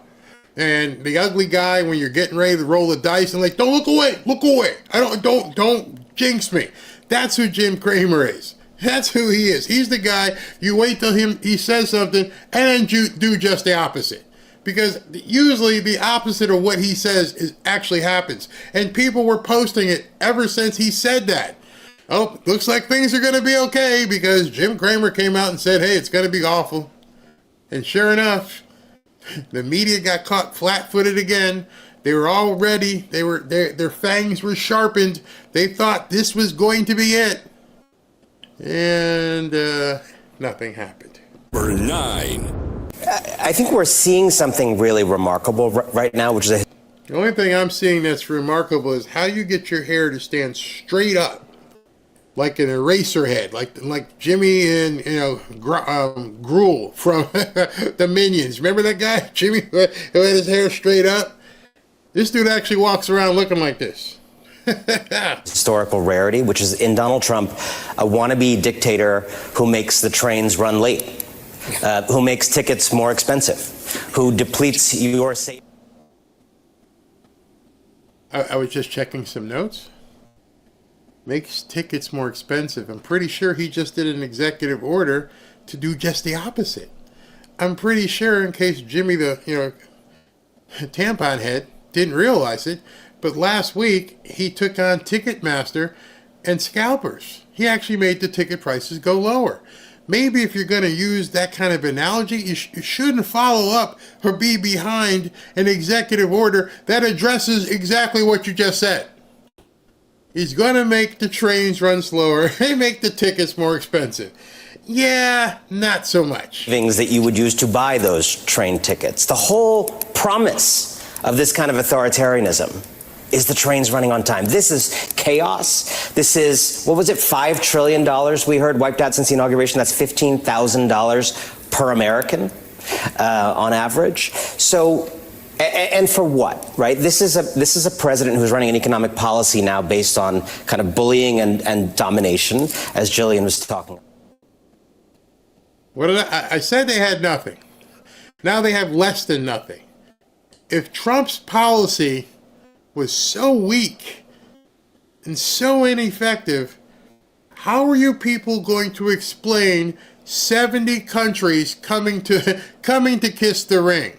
S5: And the ugly guy, when you're getting ready to roll the dice and like, don't look away. Don't jinx me. That's who Jim Cramer is. That's who he is. He's the guy, you wait till he says something and then do just the opposite. Because usually the opposite of what he says actually happens. And people were posting it ever since he said that. Oh, looks like things are going to be okay because Jim Cramer came out and said, hey, it's going to be awful. And sure enough, the media got caught flat-footed again. They were all ready. Their fangs were sharpened. They thought this was going to be it. And nothing happened.
S20: Number 9.
S22: I think we're seeing something really remarkable right now, which is
S5: the only thing I'm seeing that's remarkable is how you get your hair to stand straight up, like an eraser head, like Jimmy and Gruel from the Minions. Remember that guy, Jimmy, who had his hair straight up? This dude actually walks around looking like this.
S22: historical rarity, which is in Donald Trump, a wannabe dictator who makes the trains run late. Who makes tickets more expensive, who depletes your savings.
S5: I was just checking some notes. Makes tickets more expensive. I'm pretty sure he just did an executive order to do just the opposite. I'm pretty sure, in case Jimmy the tampon head didn't realize it, but last week he took on Ticketmaster and scalpers. He actually made the ticket prices go lower. Maybe if you're going to use that kind of analogy, you shouldn't follow up or be behind an executive order that addresses exactly what you just said. He's going to make the trains run slower and make the tickets more expensive. Yeah, not so much.
S22: Things that you would use to buy those train tickets. The whole promise of this kind of authoritarianism is the trains running on time. This is chaos. This is, what was it, $5 trillion we heard wiped out since the inauguration? That's $15,000 per American on average. So, and for what, right? This is a president who's running an economic policy now based on kind of bullying and domination, as Jillian was talking about.
S5: What did I said they had nothing. Now they have less than nothing. If Trump's policy was so weak and so ineffective, how are you people going to explain 70 countries coming to kiss the ring?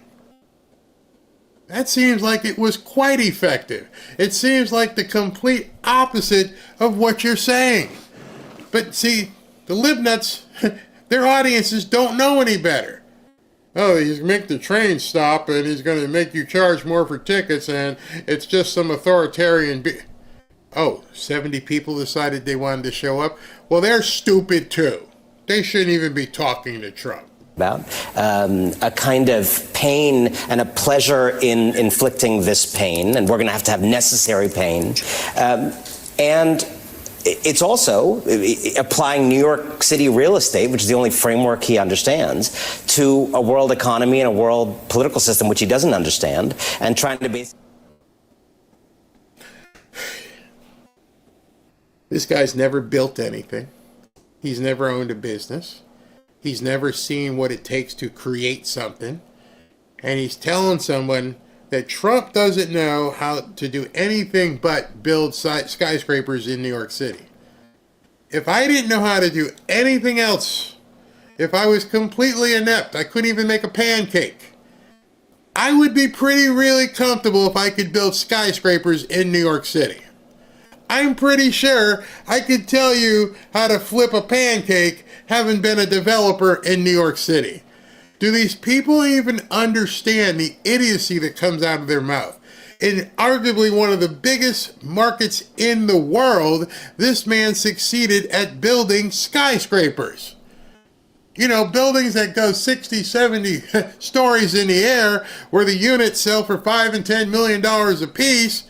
S5: That seems like it was quite effective. It seems like the complete opposite of what you're saying. But see, the libnuts, their audiences don't know any better. Oh, he's going to make the train stop and he's going to make you charge more for tickets and it's just some authoritarian... Oh, 70 people decided they wanted to show up? Well, they're stupid too. They shouldn't even be talking to Trump.
S22: About a kind of pain and a pleasure in inflicting this pain, and we're going to have necessary pain. And it's also applying New York City real estate, which is the only framework he understands, to a world economy and a world political system which he doesn't understand, and trying to be...
S5: This guy's never built anything. He's never owned a business. He's never seen what it takes to create something. And he's telling someone that Trump doesn't know how to do anything but build skyscrapers in New York City. If I didn't know how to do anything else, if I was completely inept, I couldn't even make a pancake, I would be really comfortable if I could build skyscrapers in New York City. I'm pretty sure I could tell you how to flip a pancake having been a developer in New York City. Do these people even understand the idiocy that comes out of their mouth? In arguably one of the biggest markets in the world, this man succeeded at building skyscrapers. You know, buildings that go 60, 70 stories in the air where the units sell for $5 and $10 million a piece.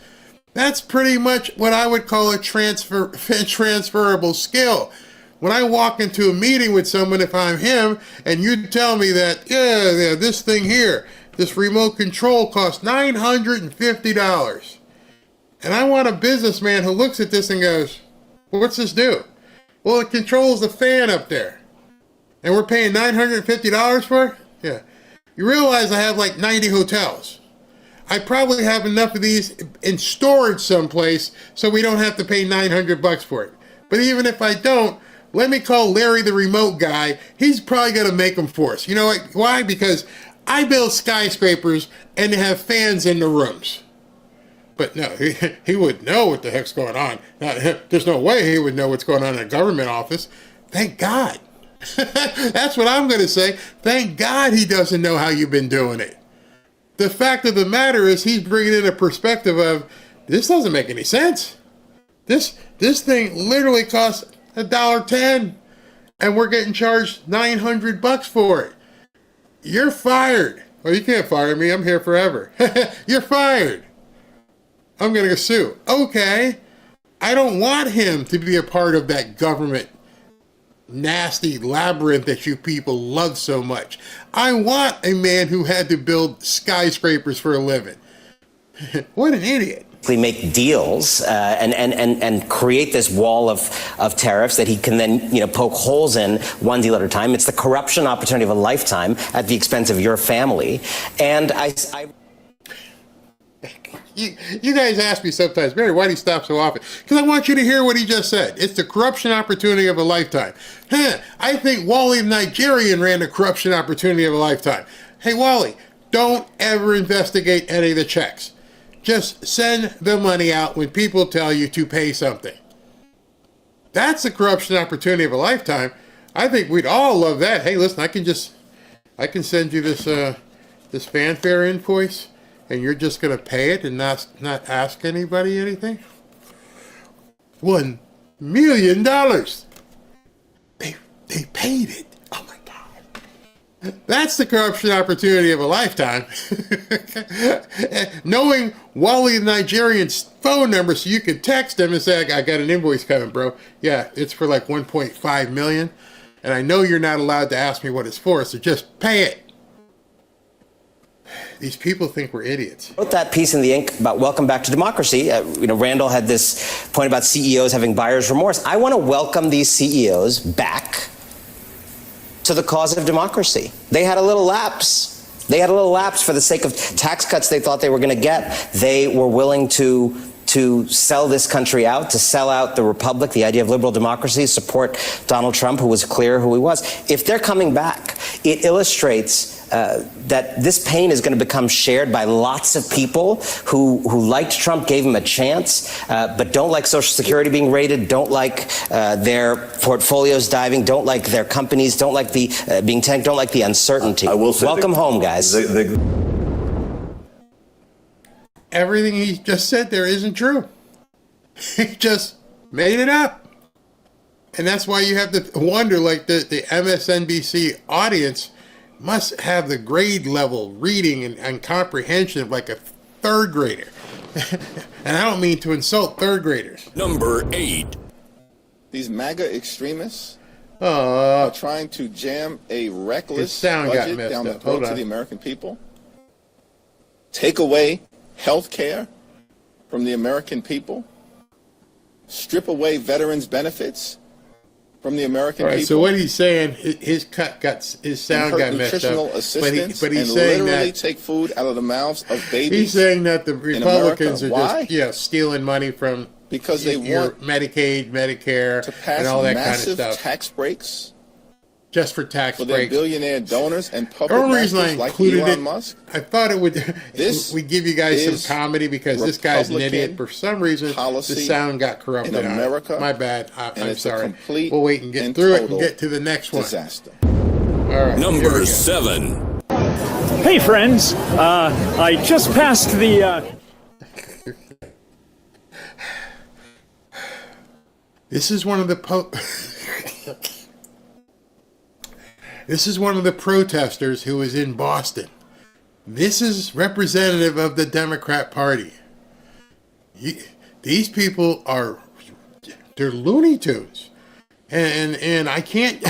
S5: That's pretty much what I would call a transferable skill. When I walk into a meeting with someone, if I'm him, and you tell me that, yeah, this thing here, this remote control costs $950. And I want a businessman who looks at this and goes, well, what's this do? Well, it controls the fan up there. And we're paying $950 for it? Yeah. You realize I have like 90 hotels. I probably have enough of these in storage someplace so we don't have to pay $900 for it. But even if I don't, let me call Larry the remote guy. He's probably going to make them for us. You know why? Because I build skyscrapers and they have fans in the rooms. But no, he wouldn't know what the heck's going on. There's no way he would know what's going on in a government office. Thank God. That's what I'm going to say. Thank God he doesn't know how you've been doing it. The fact of the matter is he's bringing in a perspective of, this doesn't make any sense. This thing literally costs $1.10 and we're getting charged $900 for it. You're fired. Well, you can't fire me. I'm here forever. You're fired. I'm going to sue. Okay. I don't want him to be a part of that government nasty labyrinth that you people love so much. I want a man who had to build skyscrapers for a living. What an idiot.
S22: Make deals and create this wall of tariffs that he can then poke holes in one deal at a time. It's the corruption opportunity of a lifetime at the expense of your family. And
S5: You guys ask me sometimes, Barry, why do you stop so often? Because I want you to hear what he just said. It's the corruption opportunity of a lifetime. I think Wally the Nigerian ran the corruption opportunity of a lifetime. Hey, Wally, don't ever investigate any of the checks. Just send the money out when people tell you to pay something. That's the corruption opportunity of a lifetime. I think we'd all love that. Hey, listen, I can send you this fanfare invoice, and you're just going to pay it and not ask anybody anything? $1 million. They paid it. Oh my God. That's the corruption opportunity of a lifetime. Knowing Wally the Nigerian's phone number so you can text him and say, I got an invoice coming, bro. Yeah, it's for like 1.5 million. And I know you're not allowed to ask me what it's for, so just pay it. These people think we're idiots.
S22: I wrote that piece in the Ink about welcome back to democracy. Randall had this point about CEOs having buyer's remorse. I want to welcome these CEOs back to the cause of democracy. They had a little lapse. They had a little lapse for the sake of tax cuts they thought they were going to get. They were willing to sell this country out, to sell out the republic, the idea of liberal democracy, support Donald Trump, who was clear who he was. If they're coming back, it illustrates that this pain is going to become shared by lots of people who liked Trump, gave him a chance, but don't like Social Security being raided, don't like their portfolios diving, don't like their companies, don't like the being tanked, don't like the uncertainty. I will say welcome home, guys.
S5: Everything he just said there isn't true. He just made it up. And that's why you have to wonder, like the MSNBC audience must have the grade level reading and comprehension of like a third grader. And I don't mean to insult third graders.
S20: Number 8.
S1: These MAGA extremists are trying to jam a reckless budget down the throat to the American people. Take away health care from the American people. Strip away veterans' benefits from the American people.
S5: So what he's saying, his sound got messed up. But he's saying
S1: literally
S5: that
S1: take food out of the mouths of babies.
S5: He's saying that the Republicans are just stealing money from
S1: because they
S5: your
S1: want
S5: Medicaid, Medicare,
S1: to pass
S5: and all that
S1: massive
S5: kind of stuff.
S1: tax breaks
S5: just for tax
S1: for
S5: breaks.
S1: their billionaire donors and
S5: The
S1: puppet
S5: only reason I
S1: masters like
S5: included
S1: Elon
S5: it,
S1: Musk.
S5: I thought it would we give you guys
S1: is
S5: some comedy because this guy's an idiot.
S1: Republican
S5: For some reason, the
S1: policy
S5: sound got corrupted.
S1: in America,
S5: My bad.
S1: and
S5: I'm
S1: it's a
S5: sorry.
S1: complete
S5: We'll wait and get
S1: and
S5: through it and
S1: total
S5: get to the next one.
S1: disaster.
S5: All right.
S20: Number 7.
S7: Hey, friends. I just passed the...
S5: This is one of the This is one of the protesters who was in Boston. This is representative of the Democrat Party. These people they're Looney Tunes. And I can't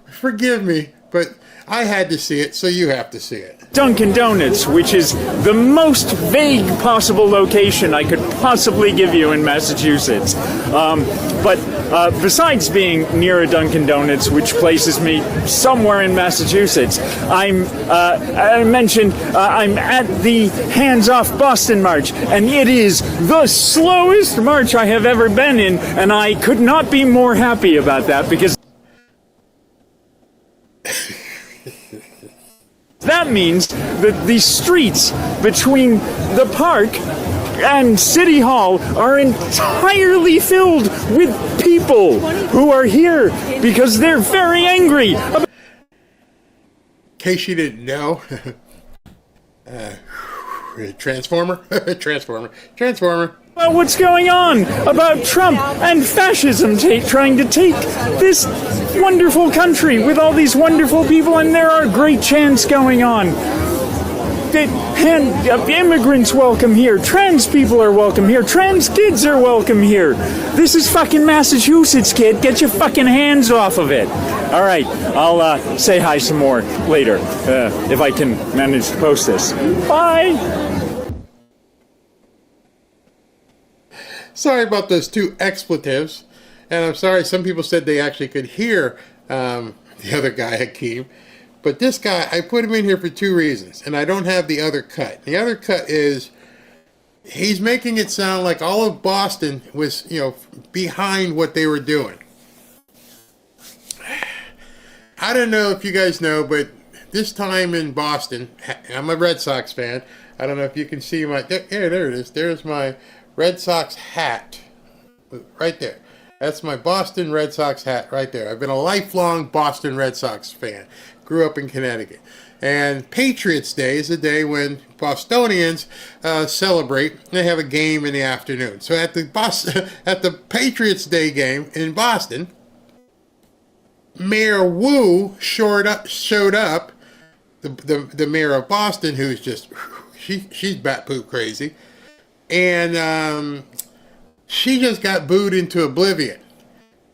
S5: forgive me, but I had to see it, so you have to see it.
S7: Dunkin' Donuts, which is the most vague possible location I could possibly give you in Massachusetts. But besides being near a Dunkin' Donuts, which places me somewhere in Massachusetts, I mentioned I'm at the Hands Off Boston March, and it is the slowest march I have ever been in, and I could not be more happy about that because that means that the streets between the park and City Hall are entirely filled with people who are here because they're very angry.
S5: In case you didn't know, Transformer.
S7: What's going on about Trump and fascism trying to take this wonderful country with all these wonderful people, and there are great chants going on. Immigrants welcome here. Trans people are welcome here. Trans kids are welcome here. This is fucking Massachusetts, kid. Get your fucking hands off of it. All right, I'll say hi some more later if I can manage to post this. Bye.
S5: Sorry about those two expletives, and I'm sorry some people said they actually could hear the other guy, Hakeem. But this guy, I put him in here for two reasons, and I don't have the other cut. The other cut is he's making it sound like all of Boston was, behind what they were doing. I don't know if you guys know, but this time in Boston, I'm a Red Sox fan. I don't know if you can see my, there it is. There's my Red Sox hat right there. That's my Boston Red Sox hat right there. I've been a lifelong Boston Red Sox fan. Grew up in Connecticut. And Patriots Day is a day when Bostonians celebrate. They have a game in the afternoon. So at the Patriots Day game in Boston, Mayor Wu showed up. The mayor of Boston, who's just she's bat poop crazy. And she just got booed into oblivion.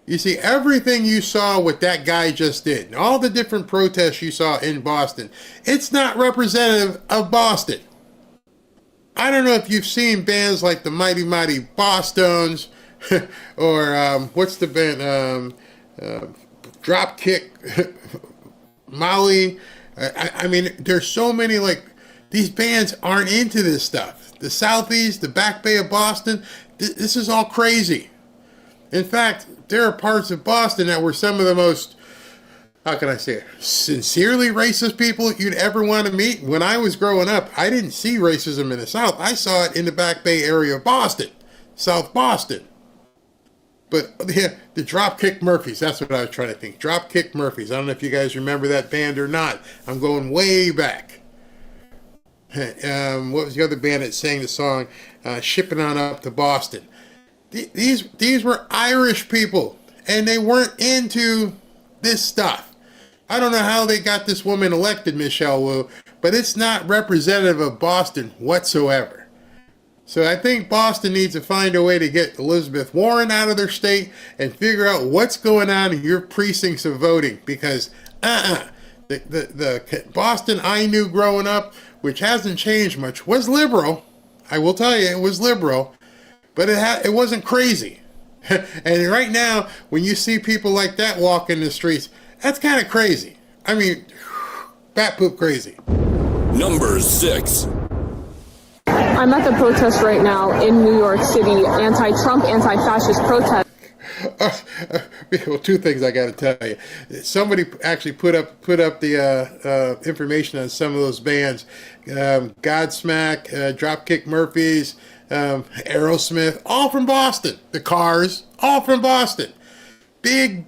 S5: You see, everything you saw what that guy just did, and all the different protests you saw in Boston, it's not representative of Boston. I don't know if you've seen bands like the Mighty Mighty Bosstones, or what's the band, Dropkick Molly. I mean, there's so many, like, these bands aren't into this stuff. The Southeast, the Back Bay of Boston, this is all crazy. In fact, there are parts of Boston that were some of the most, how can I say it, sincerely racist people you'd ever want to meet. When I was growing up, I didn't see racism in the South. I saw it in the Back Bay area of Boston, South Boston. But yeah, the Dropkick Murphys, that's what I was trying to think. Dropkick Murphys. I don't know if you guys remember that band or not. I'm going way back. What was the other band that sang the song, Shipping On Up to Boston? These were Irish people, and they weren't into this stuff. I don't know how they got this woman elected, Michelle Wu, but it's not representative of Boston whatsoever. So I think Boston needs to find a way to get Elizabeth Warren out of their state and figure out what's going on in your precincts of voting, because the Boston I knew growing up, which hasn't changed much, was liberal. I will tell you, it was liberal, but it wasn't crazy. And right now, when you see people like that walk in the streets, that's kind of crazy. I mean, bat poop crazy.
S20: Number 6.
S4: I'm at the protest right now in New York City, anti-Trump, anti-fascist protest.
S5: Well, two things I got to tell you. Somebody actually put up the information on some of those bands, Godsmack, Dropkick Murphys, Aerosmith, all from Boston. The Cars, all from Boston. Big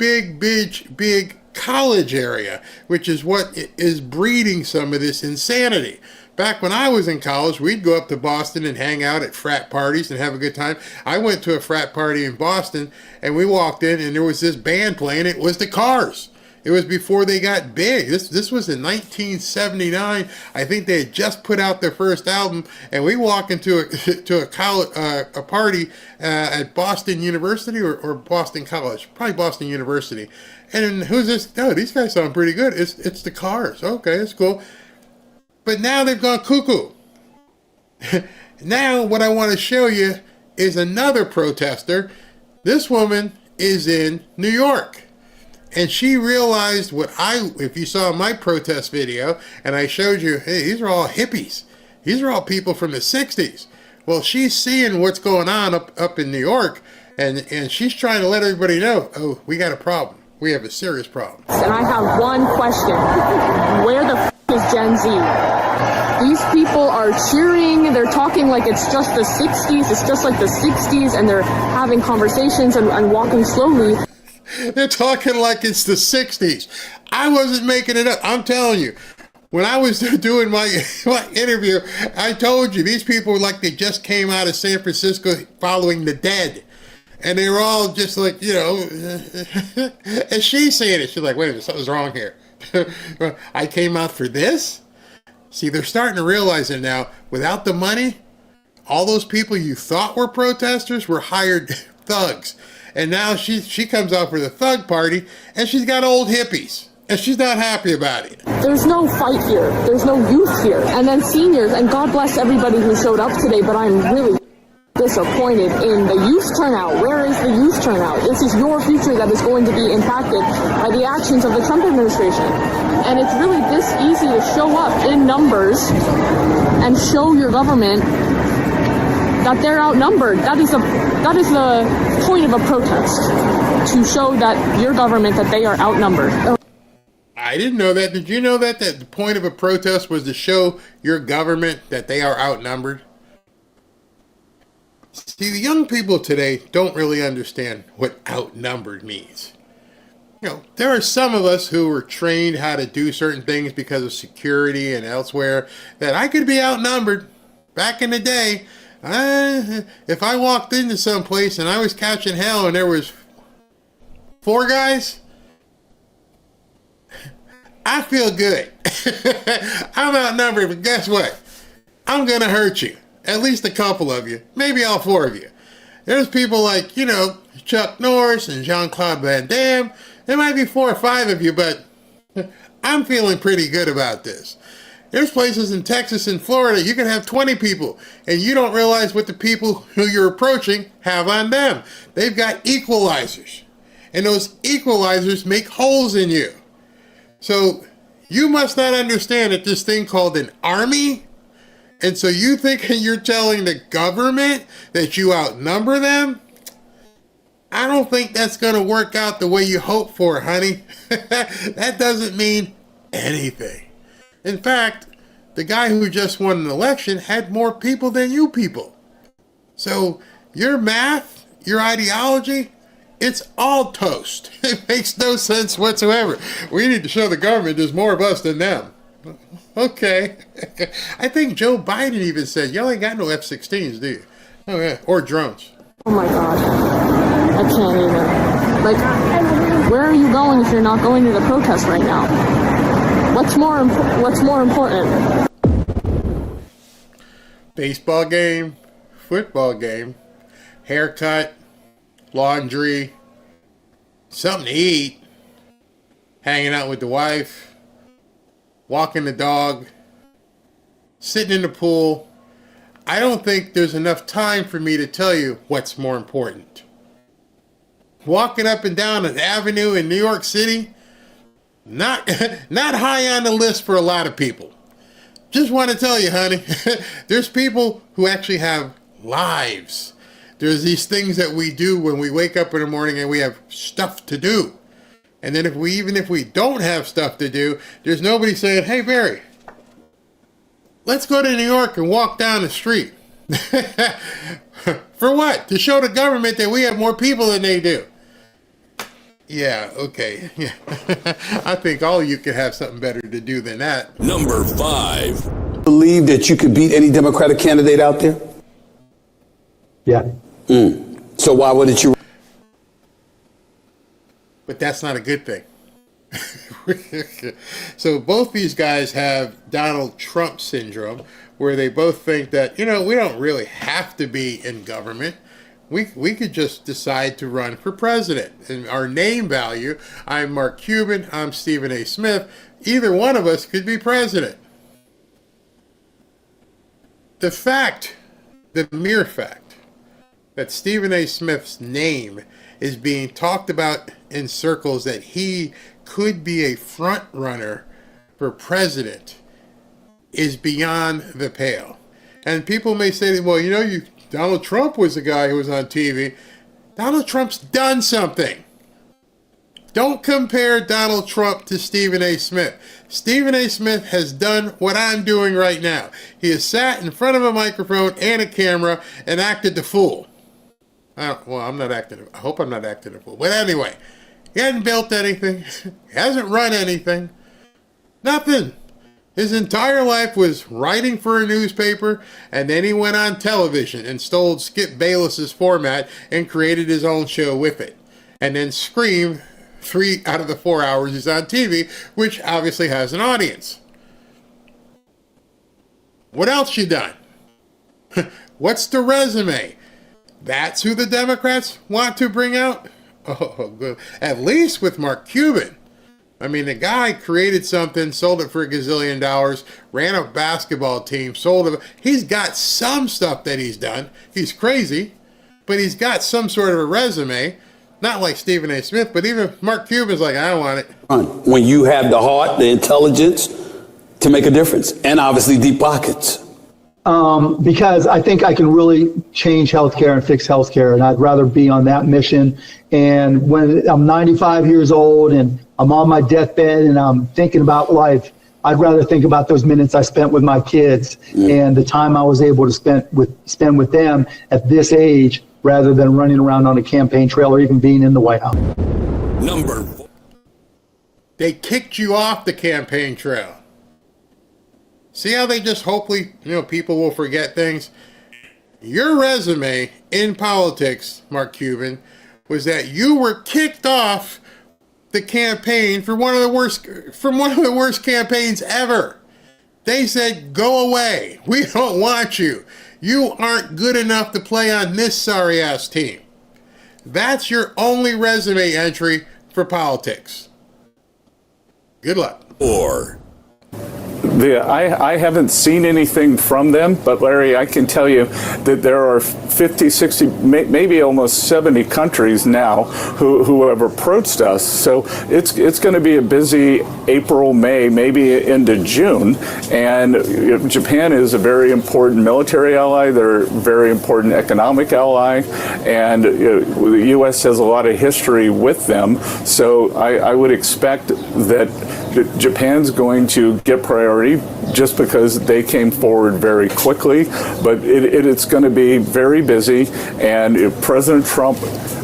S5: college area, which is what is breeding some of this insanity. Back when I was in college, we'd go up to Boston and hang out at frat parties and have a good time. I went to a frat party in Boston, and we walked in, and there was this band playing. It was the Cars. It was before they got big. This was in 1979. I think they had just put out their first album, and we walk into a party at Boston University or Boston College, probably Boston University. And who's this? Oh, these guys sound pretty good. It's the Cars. Okay, that's cool. But now they've gone cuckoo. Now what I want to show you is another protester. This woman is in New York. And she realized if you saw my protest video, and I showed you, hey, these are all hippies. These are all people from the 60s. Well, she's seeing what's going on up in New York, and she's trying to let everybody know, oh, we got a problem. We have a serious problem.
S4: And I have one question. Where the is Gen Z? These people are cheering, they're talking like it's just the 60s, it's just like the 60s, and they're having conversations and walking slowly.
S5: They're talking like it's the 60s. I wasn't making it up. I'm telling you. When I was doing my interview, I told you, these people were like they just came out of San Francisco following the Dead. And they were all just like, you know, and she's saying it. She's like, wait a minute, something's wrong here. I came out for this? See, they're starting to realize it now. Without the money, all those people you thought were protesters were hired thugs. And now she comes out for the thug party, and she's got old hippies. And she's not happy about it.
S4: There's no fight here. There's no youth here. And then seniors, and God bless everybody who showed up today, but I'm really disappointed in the youth turnout. Where is the youth turnout? This is your future that is going to be impacted by the actions of the Trump administration. And it's really this easy to show up in numbers and show your government that they're outnumbered. That is the point of a protest, to show that your government, that they are outnumbered.
S5: I didn't know that. Did you know that the point of a protest was to show your government that they are outnumbered? See, the young people today don't really understand what outnumbered means. You know, there are some of us who were trained how to do certain things because of security and elsewhere, that I could be outnumbered. Back in the day, if I walked into some place and I was catching hell and there was 4 guys, I feel good. I'm outnumbered, but guess what? I'm going to hurt you. At least a couple of you. Maybe all 4 of you. There's people like, you know, Chuck Norris and Jean-Claude Van Damme. There might be 4 or 5 of you, but I'm feeling pretty good about this. There's places in Texas and Florida you can have 20 people, and you don't realize what the people who you're approaching have on them. They've got equalizers, and those equalizers make holes in you. So You must not understand that this thing called an army, and so you think you're telling the government that you outnumber them? I don't think that's going to work out the way you hope for, honey. That doesn't mean anything. In fact, the guy who just won an election had more people than you people. So your math, your ideology, it's all toast. It makes no sense whatsoever. We need to show the government there's more of us than them. Okay. I think Joe Biden even said, y'all ain't got no F-16s, do you? Oh, yeah. Or drones.
S4: Oh my God. I can't even. Like, where are you going if you're not going to the protest right now? What's more important?
S5: Baseball game, football game, haircut, laundry, something to eat, hanging out with the wife, walking the dog, sitting in the pool. I don't think there's enough time for me to tell you what's more important. Walking up and down an avenue in New York City, not high on the list for a lot of people. Just want to tell you, honey, there's people who actually have lives. There's these things that we do when we wake up in the morning and we have stuff to do. And then even if we don't have stuff to do, there's nobody saying, hey, Barry, let's go to New York and walk down the street. For what? To show the government that we have more people than they do. Yeah, okay. Yeah. I think all of you could have something better to do than that.
S20: Number 5.
S3: Believe that you could beat any Democratic candidate out there?
S6: Yeah.
S3: So why wouldn't you?
S5: But that's not a good thing. So both these guys have Donald Trump syndrome, where they both think that, we don't really have to be in government. We could just decide to run for president. And our name value, I'm Mark Cuban, I'm Stephen A. Smith. Either one of us could be president. The mere fact that Stephen A. Smith's name is being talked about in circles that he could be a front runner for president is beyond the pale. And people may say, well, Donald Trump was the guy who was on TV. Donald Trump's done something. Don't compare Donald Trump to Stephen A. Smith. Stephen A. Smith has done what I'm doing right now. He has sat in front of a microphone and a camera and acted the fool. I'm not acting. I hope I'm not acting a fool. But anyway, he hasn't built anything. He hasn't run anything. Nothing. His entire life was writing for a newspaper, and then he went on television and stole Skip Bayless's format and created his own show with it. And then screamed 3 out of the 4 hours he's on TV, which obviously has an audience. What else you done? What's the resume? That's who the Democrats want to bring out? Oh, good. At least with Mark Cuban. I mean, the guy created something, sold it for $1 gazillion, ran a basketball team, sold it. He's got some stuff that he's done. He's crazy, but he's got some sort of a resume. Not like Stephen A. Smith, but even Mark Cuban's like, I don't want it.
S3: When you have the heart, the intelligence to make a difference, and obviously deep pockets.
S6: Because I think I can really change healthcare and fix healthcare, and I'd rather be on that mission. And when I'm 95 years old and I'm on my deathbed and I'm thinking about life, I'd rather think about those minutes I spent with my kids and the time I was able to spend with them at this age, rather than running around on a campaign trail or even being in the White House.
S20: Number 4.
S5: They kicked you off the campaign trail. See how they just hopefully, people will forget things? Your resume in politics, Mark Cuban, was that you were kicked off the campaign from one of the worst campaigns ever. They said, go away. We don't want you. You aren't good enough to play on this sorry-ass team. That's your only resume entry for politics. Good luck.
S20: 4.
S13: I haven't seen anything from them, but Larry, I can tell you that there are 50, 60, maybe almost 70 countries now who have approached us. So it's going to be a busy April, May, maybe into June. And Japan is a very important military ally. They're a very important economic ally. And the U.S. has a lot of history with them. So I would expect that Japan's going to get priority just because they came forward very quickly, but it's going to be very busy. And if President Trump,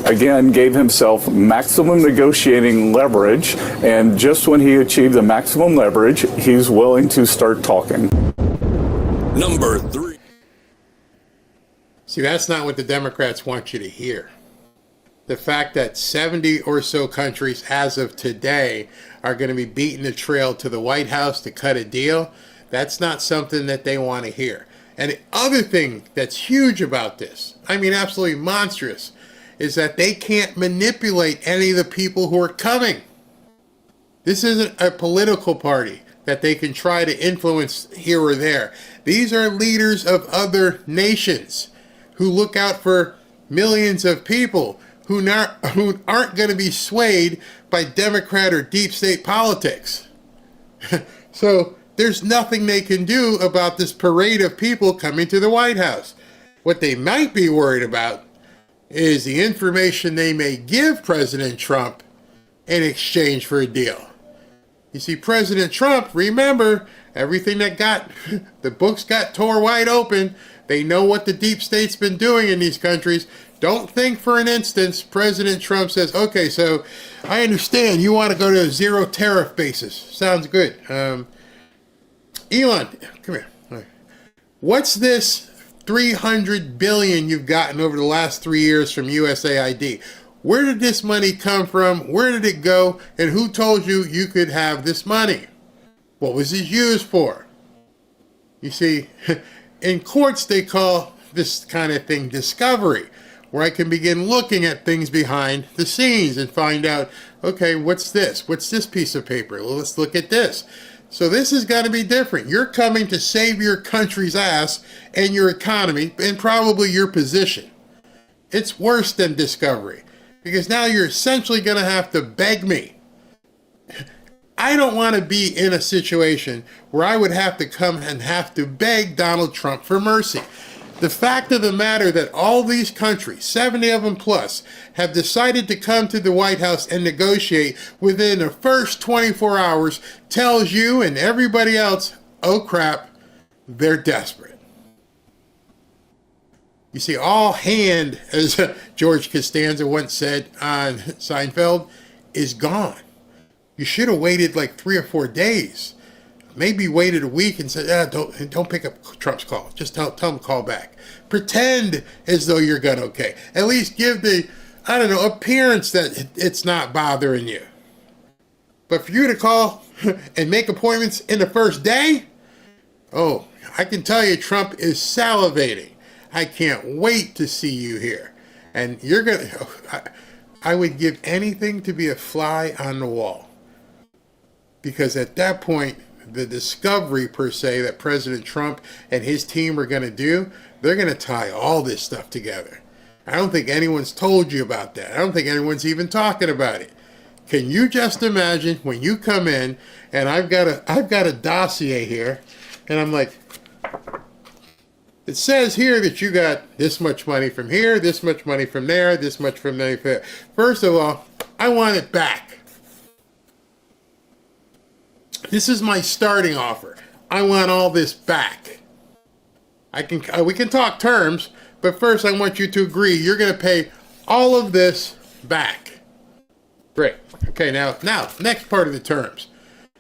S13: again, gave himself maximum negotiating leverage, and just when he achieved the maximum leverage, he's willing to start talking.
S20: Number 3.
S5: See, that's not what the Democrats want you to hear. The fact that 70 or so countries as of today are going to be beating the trail to the White House to cut a deal, that's not something that they want to hear. And the other thing that's huge about this, I mean absolutely monstrous, is that they can't manipulate any of the people who are coming. This isn't a political party that they can try to influence here or there. These are leaders of other nations who look out for millions of people who aren't going to be swayed by Democrat or deep state politics. So there's nothing they can do about this parade of people coming to the White House. What they might be worried about is the information they may give President Trump in exchange for a deal. You see, President Trump, remember, everything the books got tore wide open. They know what the deep state's been doing in these countries. Don't think for an instant President Trump says, okay, so I understand you want to go to a zero tariff basis. Sounds good. Elon, come here. What's this $300 billion you've gotten over the last 3 years from USAID? Where did this money come from? Where did it go? And who told you you could have this money? What was it used for? You see, in courts they call this kind of thing discovery, where I can begin looking at things behind the scenes and find out, okay, what's this? What's this piece of paper? Well, let's look at this. So this is going to be different. You're coming to save your country's ass and your economy and probably your position. It's worse than discovery, because now you're essentially going to have to beg me. I don't want to be in a situation where I would have to come and have to beg Donald Trump for mercy. The fact of the matter that all these countries, 70 of them plus, have decided to come to the White House and negotiate within the first 24 hours tells you and everybody else, oh crap, they're desperate. You see, all hand, as George Costanza once said on Seinfeld, is gone. You should have waited like 3 or 4 days. Maybe waited a week and said, don't pick up Trump's call. Just tell him to call back. Pretend as though you're going okay. At least give the, appearance that it's not bothering you. But for you to call and make appointments in the first day, oh, I can tell you Trump is salivating. I can't wait to see you here. And you're going to, I would give anything to be a fly on the wall. Because at that point, the discovery, per se, that President Trump and his team are going to do, they're going to tie all this stuff together. I don't think anyone's told you about that. I don't think anyone's even talking about it. Can you just imagine when you come in and I've got a dossier here, and I'm like, it says here that you got this much money from here, this much money from there, this much from there. First of all, I want it back. This is my starting offer. I want all this back. We can talk terms, but first I want you to agree you're going to pay all of this back. Great. Okay, now, next part of the terms.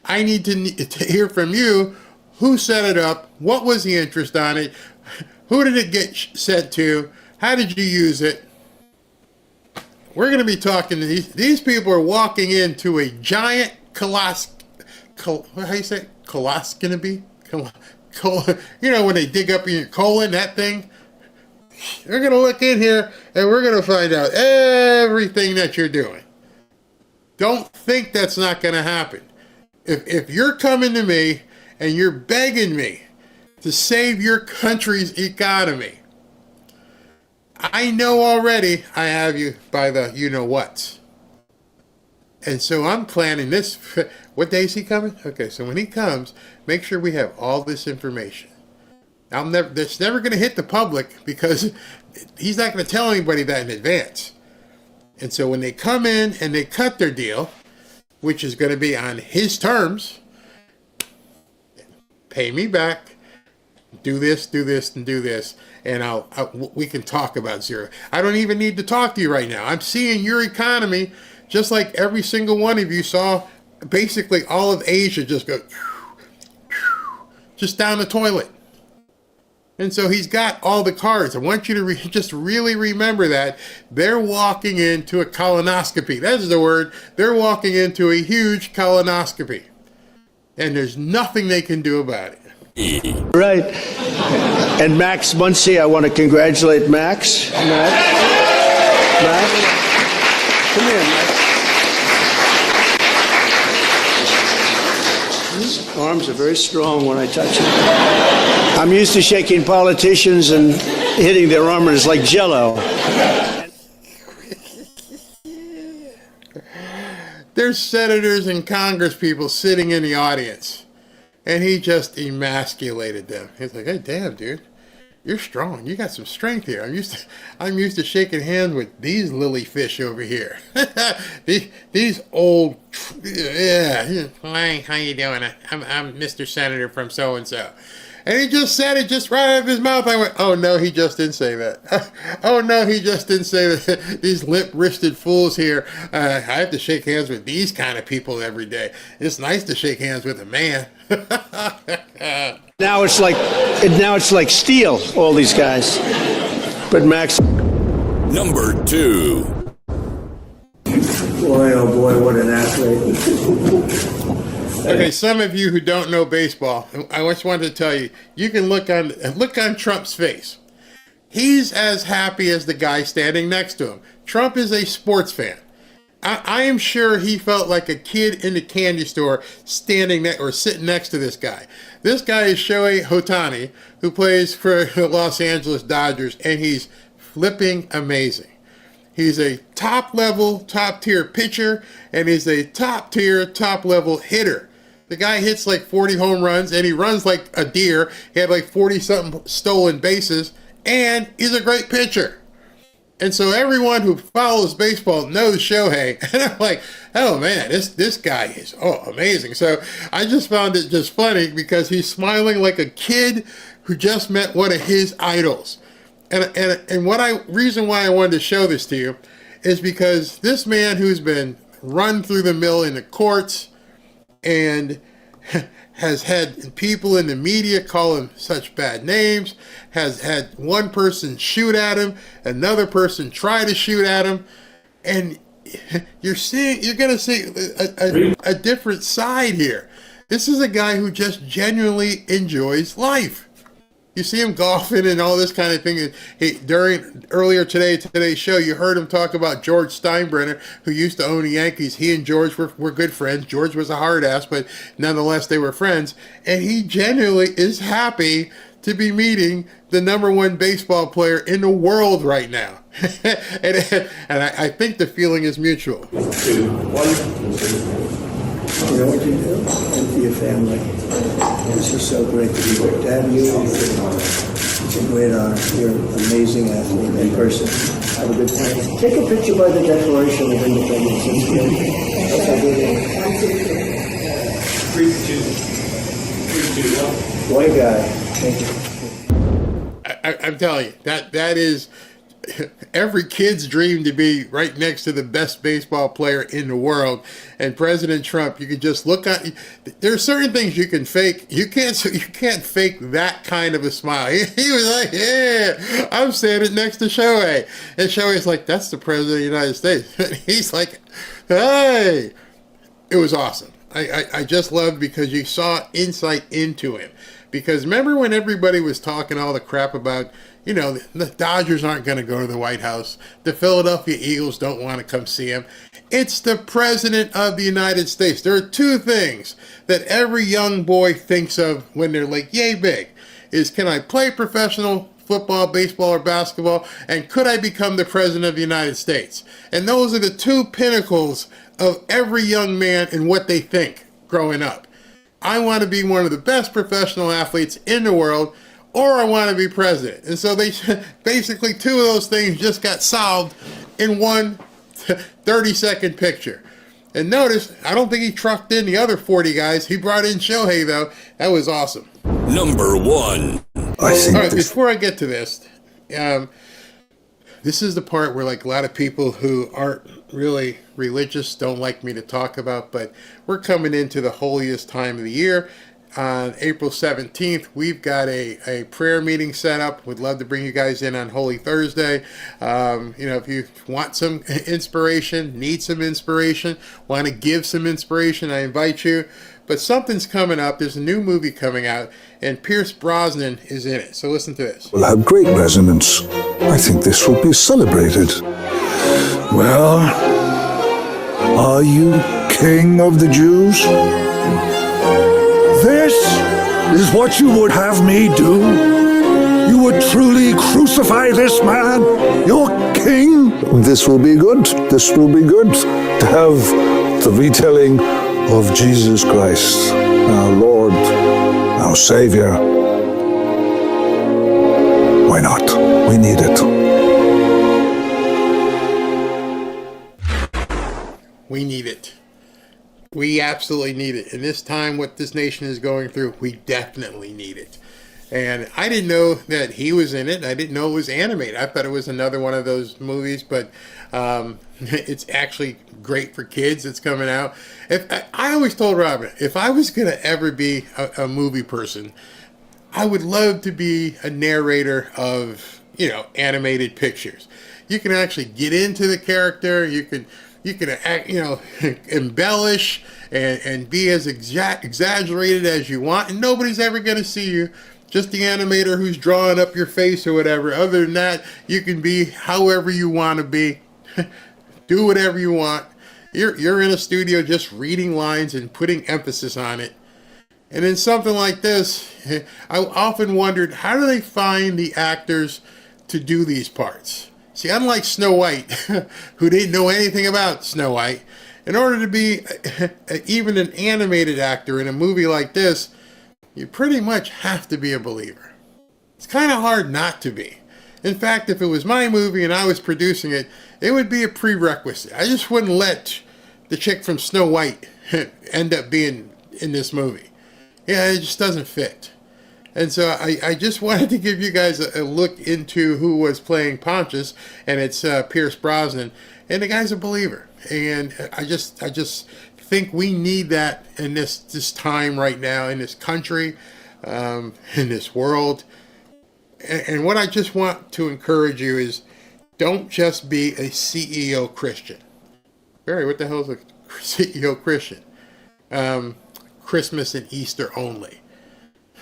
S5: I need to hear from you who set it up, what was the interest on it, who did it get sent to, how did you use it. We're going to be talking to these people are walking into a giant coloscopy? You know, when they dig up in your colon, that thing? They're going to look in here and we're going to find out everything that you're doing. Don't think that's not going to happen. If you're coming to me and you're begging me to save your country's economy. I know already I have you by the you-know-whats. And so I'm planning this. What day is he coming? Okay, so when he comes, make sure we have all this information. It's never going to hit the public because he's not going to tell anybody that in advance. And so when they come in and they cut their deal, which is going to be on his terms, pay me back, do this, and do this, and we can talk about zero. I don't even need to talk to you right now. I'm seeing your economy, just like every single one of you saw, basically all of Asia just go, just down the toilet. And so he's got all the cards. I want you to just really remember that. They're walking into a colonoscopy. That's the word. They're walking into a huge colonoscopy. And there's nothing they can do about it.
S14: Right. And Max Muncy, I want to congratulate Max. Max. Come here, Max. His arms are very strong when I touch them. I'm used to shaking politicians and hitting their armors like Jell-O.
S5: There's senators and Congress people sitting in the audience, and he just emasculated them. He's like, "Hey, damn, dude, you're strong. You got some strength here. I'm used to shaking hands with these lily fish over here. these old, yeah. Hi, how you doing? I'm Mr. Senator from so and so." And he just said it just right out of his mouth. I went, "Oh no, he just didn't say that. Oh no, he just didn't say that. These limp-wristed fools here. I have to shake hands with these kind of people every day. It's nice to shake hands with a man."
S14: Now it's like steel, all these guys. But Max.
S20: Number 2.
S10: Boy, oh boy, what an athlete.
S5: Okay, some of you who don't know baseball, I just wanted to tell you, you can look on Trump's face. He's as happy as the guy standing next to him. Trump is a sports fan. I am sure he felt like a kid in the candy store sitting next to this guy. This guy is Shohei Ohtani, who plays for the Los Angeles Dodgers, and he's flipping amazing. He's a top-tier pitcher, and he's a top-tier, top-level hitter. The guy hits like 40 home runs, and he runs like a deer. He had like 40-something stolen bases, and he's a great pitcher. And so everyone who follows baseball knows Shohei. And I'm like, oh man, this guy is amazing. So I just found it just funny because he's smiling like a kid who just met one of his idols. And reason why I wanted to show this to you is because this man who's been run through the mill in the courts and has had people in the media call him such bad names, has had one person shoot at him, another person try to shoot at him, and you're going to see a different side here. This is a guy who just genuinely enjoys life. You see him golfing and all this kind of thing. Earlier today's show, you heard him talk about George Steinbrenner, who used to own the Yankees. He and George were good friends. George was a hard ass, but nonetheless, they were friends. And he genuinely is happy to be meeting the #1 baseball player in the world right now. and I think the feeling is mutual.
S10: You know what you do? And for your family. This is so great to be with Dad. It's a great honor. You're an amazing athlete in person. Have a good time. Take a picture by the Declaration of Independence. It's good. 3-2. What a guy. Thank you.
S5: I'm telling you, that is every kid's dream to be right next to the best baseball player in the world. And President Trump, you can just look at. There are certain things you can fake. You can't fake that kind of a smile. He was like, "Yeah, I'm standing next to Shohei," and Shohei's like, "That's the President of the United States." And he's like, "Hey," it was awesome. I just loved because you saw insight into him. Because remember when everybody was talking all the crap about, You know, the Dodgers aren't going to go to the White House. The Philadelphia Eagles don't want to come see him. It's the President of the United States. There are two things that every young boy thinks of when they're like, yay big, is can I play professional football, baseball, or basketball, and could I become the President of the United States? And those are the two pinnacles of every young man and what they think growing up. I want to be one of the best professional athletes in the world, or I want to be president. And so they basically two of those things just got solved in one 30-second picture. And notice, I don't think he trucked in the other 40 guys. He brought in Shohei, though. That was awesome.
S20: Number 1.
S5: All right, before I get to this, this is the part where like a lot of people who aren't really religious don't like me to talk about, but we're coming into the holiest time of the year. On April 17th, we've got a prayer meeting set up. We'd love to bring you guys in on Holy Thursday. If you want some inspiration, need some inspiration, want to give some inspiration, I invite you. But something's coming up. There's a new movie coming out, and Pierce Brosnan is in it. So listen to this.
S15: Will have great resonance. I think this will be celebrated. Well, are you King of the Jews? This is what you would have me do? You would truly crucify this man, your king? This will be good. This will be good to have the retelling of Jesus Christ, our Lord, our Savior. Why not? We need it.
S5: We need it. We absolutely need it. In this time, what this nation is going through, we definitely need it. And I didn't know that he was in it. I didn't know it was animated. I thought it was another one of those movies, but it's actually great for kids. It's coming out. I always told Robin, if I was going to ever be a movie person, I would love to be a narrator of, animated pictures. You can actually get into the character. You can act, embellish and be as exaggerated as you want, and nobody's ever going to see you. Just the animator who's drawing up your face or whatever. Other than that, you can be however you want to be. Do whatever you want. You're in a studio just reading lines and putting emphasis on it. And in something like this, I often wondered, how do they find the actors to do these parts? See, unlike Snow White, who didn't know anything about Snow White, in order to be even an animated actor in a movie like this, you pretty much have to be a believer. It's kind of hard not to be. In fact, if it was my movie and I was producing it, it would be a prerequisite. I just wouldn't let the chick from Snow White end up being in this movie. Yeah, it just doesn't fit. And so I just wanted to give you guys a look into who was playing Pontius, and it's Pierce Brosnan, and the guy's a believer. And I just think we need that in this time right now, in this country, in this world. And what I just want to encourage you is, don't just be a CEO Christian. Barry, what the hell is a CEO Christian? Christmas and Easter only.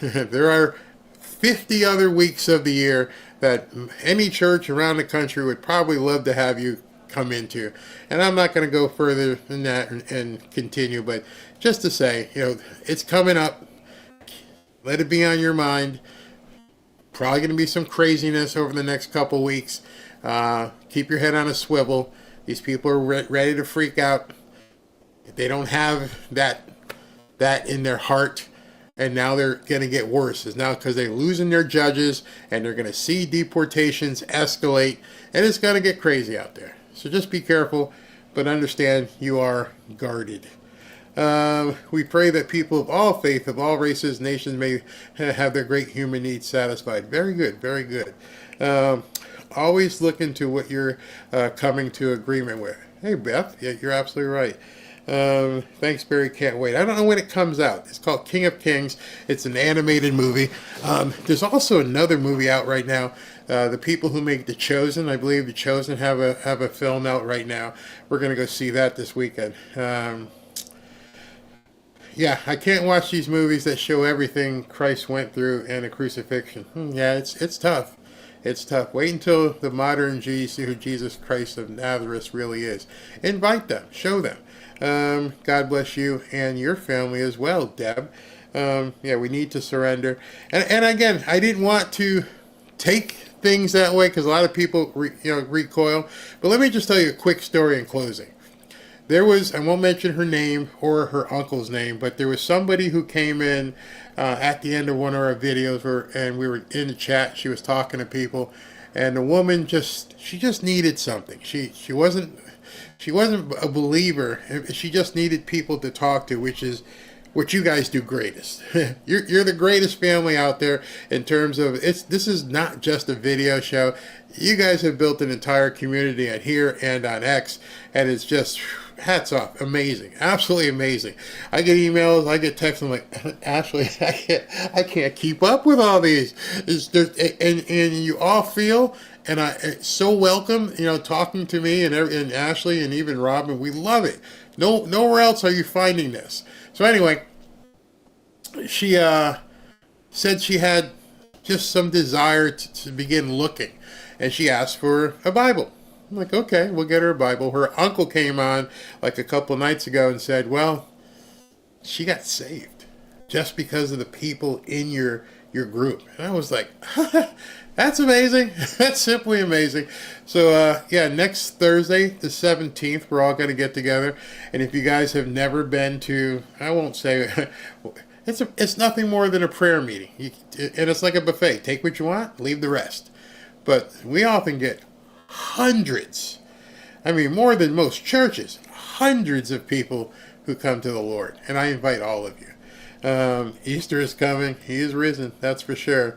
S5: There are 50 other weeks of the year that any church around the country would probably love to have you come into. And I'm not going to go further than that and continue, but just to say, it's coming up. Let it be on your mind. Probably going to be some craziness over the next couple weeks. Keep your head on a swivel. These people are ready to freak out. They don't have that in their heart. And now they're going to get worse. It's now because they're losing their judges, and they're going to see deportations escalate, and it's going to get crazy out there. So just be careful, but understand you are guarded. We pray that people of all faith, of all races, nations may have their great human needs satisfied. Very good, very good. Always look into what you're coming to agreement with. Hey, Beth, yeah, you're absolutely right. Thanks, Barry. Can't wait. I don't know when it comes out. It's called King of Kings. It's an animated movie. There's also another movie out right now. The people who make The Chosen, I believe The Chosen have a film out right now. We're going to go see that this weekend. Yeah, I can't watch these movies that show everything Christ went through and a crucifixion. Yeah, it's tough. It's tough. Wait until the modern G see who Jesus Christ of Nazareth really is. Invite them. Show them. God bless you and your family as well, Deb. Yeah, we need to surrender. And again, I didn't want to take things that way because a lot of people recoil. But let me just tell you a quick story in closing. There was, I won't mention her name or her uncle's name, but there was somebody who came in at the end of one of our videos and we were in the chat. She was talking to people, and the woman she just needed something. She wasn't a believer. She just needed people to talk to, which is what you guys do greatest. You're the greatest family out there in terms of this is not just a video show. You guys have built an entire community on here and on X, and it's just hats off. Amazing. Absolutely amazing. I get emails, I get texts, I'm like, Ashley, I can't keep up with all these. And you all feel, and it's so welcome, talking to me and Ashley and even Robin. We love it. Nowhere else are you finding this. So anyway, she said she had just some desire to begin looking, and she asked for a Bible. I'm like, okay, we'll get her a Bible. Her uncle came on like a couple nights ago and said, well, she got saved just because of the people in your group. And I was like, that's amazing. That's simply amazing. So, yeah, next Thursday, the 17th, we're all going to get together. And if you guys have never been to, I won't say, it's nothing more than a prayer meeting. And it's like a buffet. Take what you want, leave the rest. But we often get hundreds, I mean more than most churches, hundreds of people who come to the Lord, and I invite all of you. Easter is coming. He is risen, that's for sure.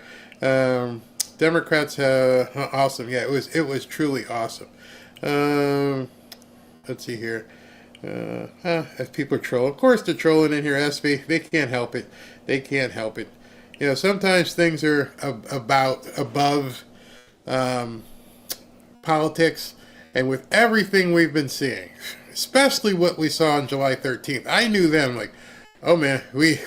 S5: Democrats, awesome. Yeah, it was truly awesome. Let's see here. If people are trolling, of course they're trolling in here, SB. They can't help it. They can't help it. Sometimes things are above politics, and with everything we've been seeing, especially what we saw on July 13th, I knew then, like, oh man, we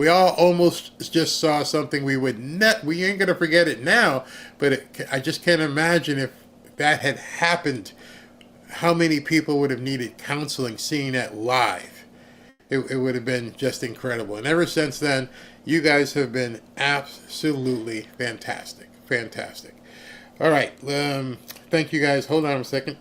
S5: all almost just saw something we ain't gonna forget it now, but I just can't imagine if that had happened, how many people would have needed counseling seeing that live. It would have been just incredible. And ever since then, you guys have been absolutely fantastic. All right, thank you guys. Hold on a second.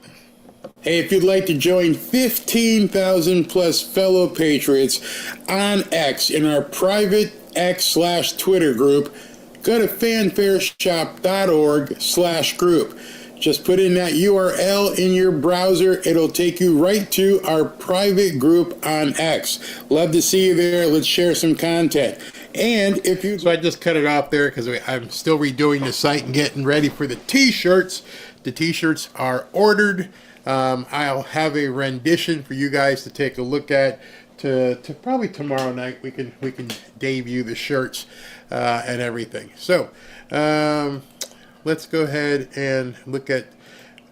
S5: Hey, if you'd like to join 15,000 plus fellow patriots on X in our private X/Twitter group, go to fanfareshop.org/group. Just put in that URL in your browser. It'll take you right to our private group on X. Love to see you there. Let's share some content. And so I just cut it off there because I'm still redoing the site and getting ready for the t-shirts. The t-shirts are ordered. I'll have a rendition for you guys to take a look at to probably tomorrow night. We can debut the shirts and everything. So let's go ahead and look at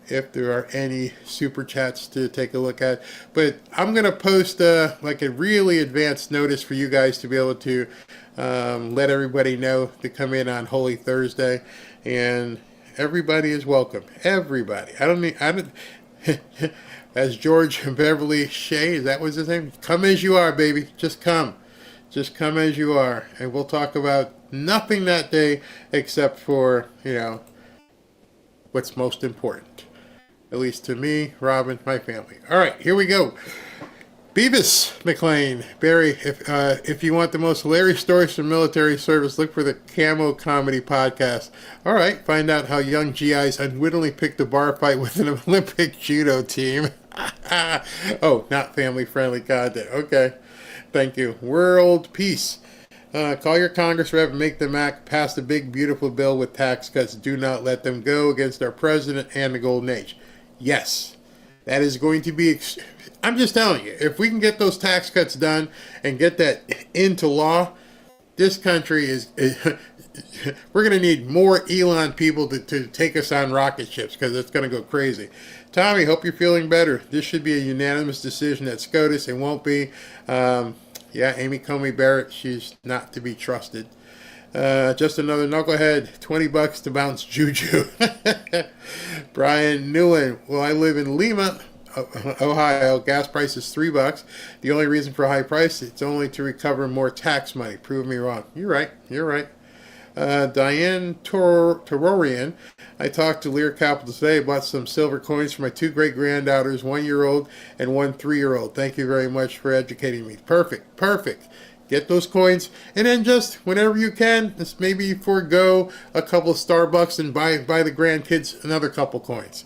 S5: if there are any super chats to take a look at. But I'm going to post like a really advanced notice for you guys to be able to let everybody know to come in on Holy Thursday, and everybody is welcome. Everybody. I don't as George Beverly Shea, is that was his name? Come as you are, baby. Just come as you are, and we'll talk about nothing that day except for what's most important, at least to me, Robin, my family. All right, here we go. Beavis McLean, Barry, if you want the most hilarious stories from military service, look for the Camo Comedy Podcast. All right, find out how young GIs unwittingly picked a bar fight with an Olympic judo team. Oh, not family-friendly content. Okay, thank you. World peace. Call your Congress rep and make them act, pass the big, beautiful bill with tax cuts. Do not let them go against our president and the golden age. Yes, that is going to be... I'm just telling you, if we can get those tax cuts done and get that into law, this country is... we're going to need more Elon people to take us on rocket ships because it's going to go crazy. Tommy, hope you're feeling better. This should be a unanimous decision at SCOTUS. It won't be. Yeah, Amy Comey Barrett, she's not to be trusted. Just another knucklehead, $20 to bounce juju. Brian Newland, well, I live in Lima, Ohio. Gas price is $3. The only reason for a high price, it's only to recover more tax money. Prove me wrong. You're right. You're right. Diane Tororian, I talked to Lear Capital today, bought some silver coins for my 2 great-granddaughters, 1-year-old and 1 3-year-old. Thank you very much for educating me. Perfect, perfect. Get those coins, and then just whenever you can, just maybe forego a couple of Starbucks and buy the grandkids another couple coins.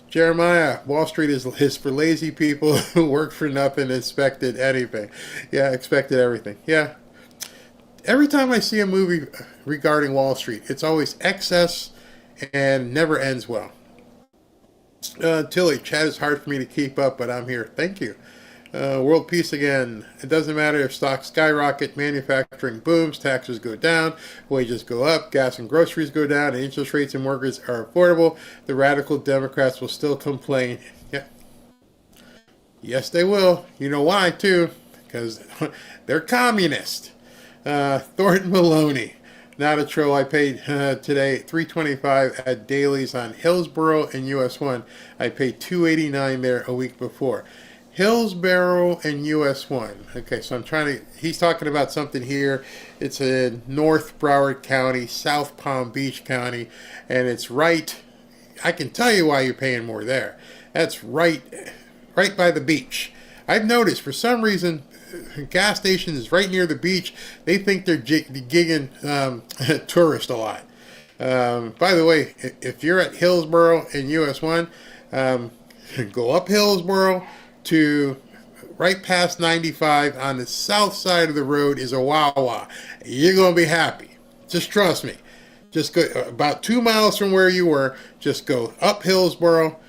S5: Jeremiah, Wall Street is for lazy people who work for nothing and expected anything. Yeah, expected everything. Yeah. Every time I see a movie regarding Wall Street, it's always excess and never ends well. Tilly, chat is hard for me to keep up, but I'm here. Thank you. World peace again. It doesn't matter if stocks skyrocket, manufacturing booms, taxes go down, wages go up, gas and groceries go down, and interest rates and mortgages are affordable. The radical Democrats will still complain. Yeah. Yes, they will. You know why, too? Because they're communist. Thornton Maloney. Not a troll. I paid today $3.25 at Dailies on Hillsborough and US 1. I paid $2.89 there a week before. Hillsborough and US 1. Okay, so he's talking about something here. It's in North Broward County, South Palm Beach County, and it's right, I can tell you why you're paying more there. That's right by the beach. I've noticed for some reason, gas stations right near the beach, they think they're gigging tourists a lot. By the way, if you're at Hillsborough and US 1, go up Hillsborough to right past 95 on the south side of the road is a Wawa. You're going to be happy. Just trust me. Just go about 2 miles from where you were. Just go up Hillsborough,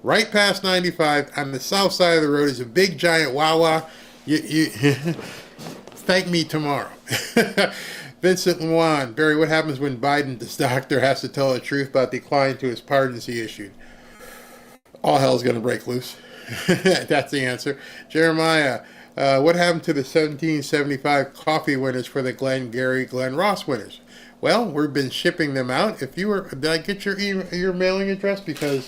S5: right past 95 on the south side of the road is a big giant Wawa. You thank me tomorrow. Vincent Luan, Barry, what happens when Biden, this doctor, has to tell the truth about decline to his pardons he issued? All hell's going to break loose. That's the answer. Jeremiah, what happened to the 1775 coffee winners for the Glenn Ross winners? Well, we've been shipping them out. Did I get your mailing address? Because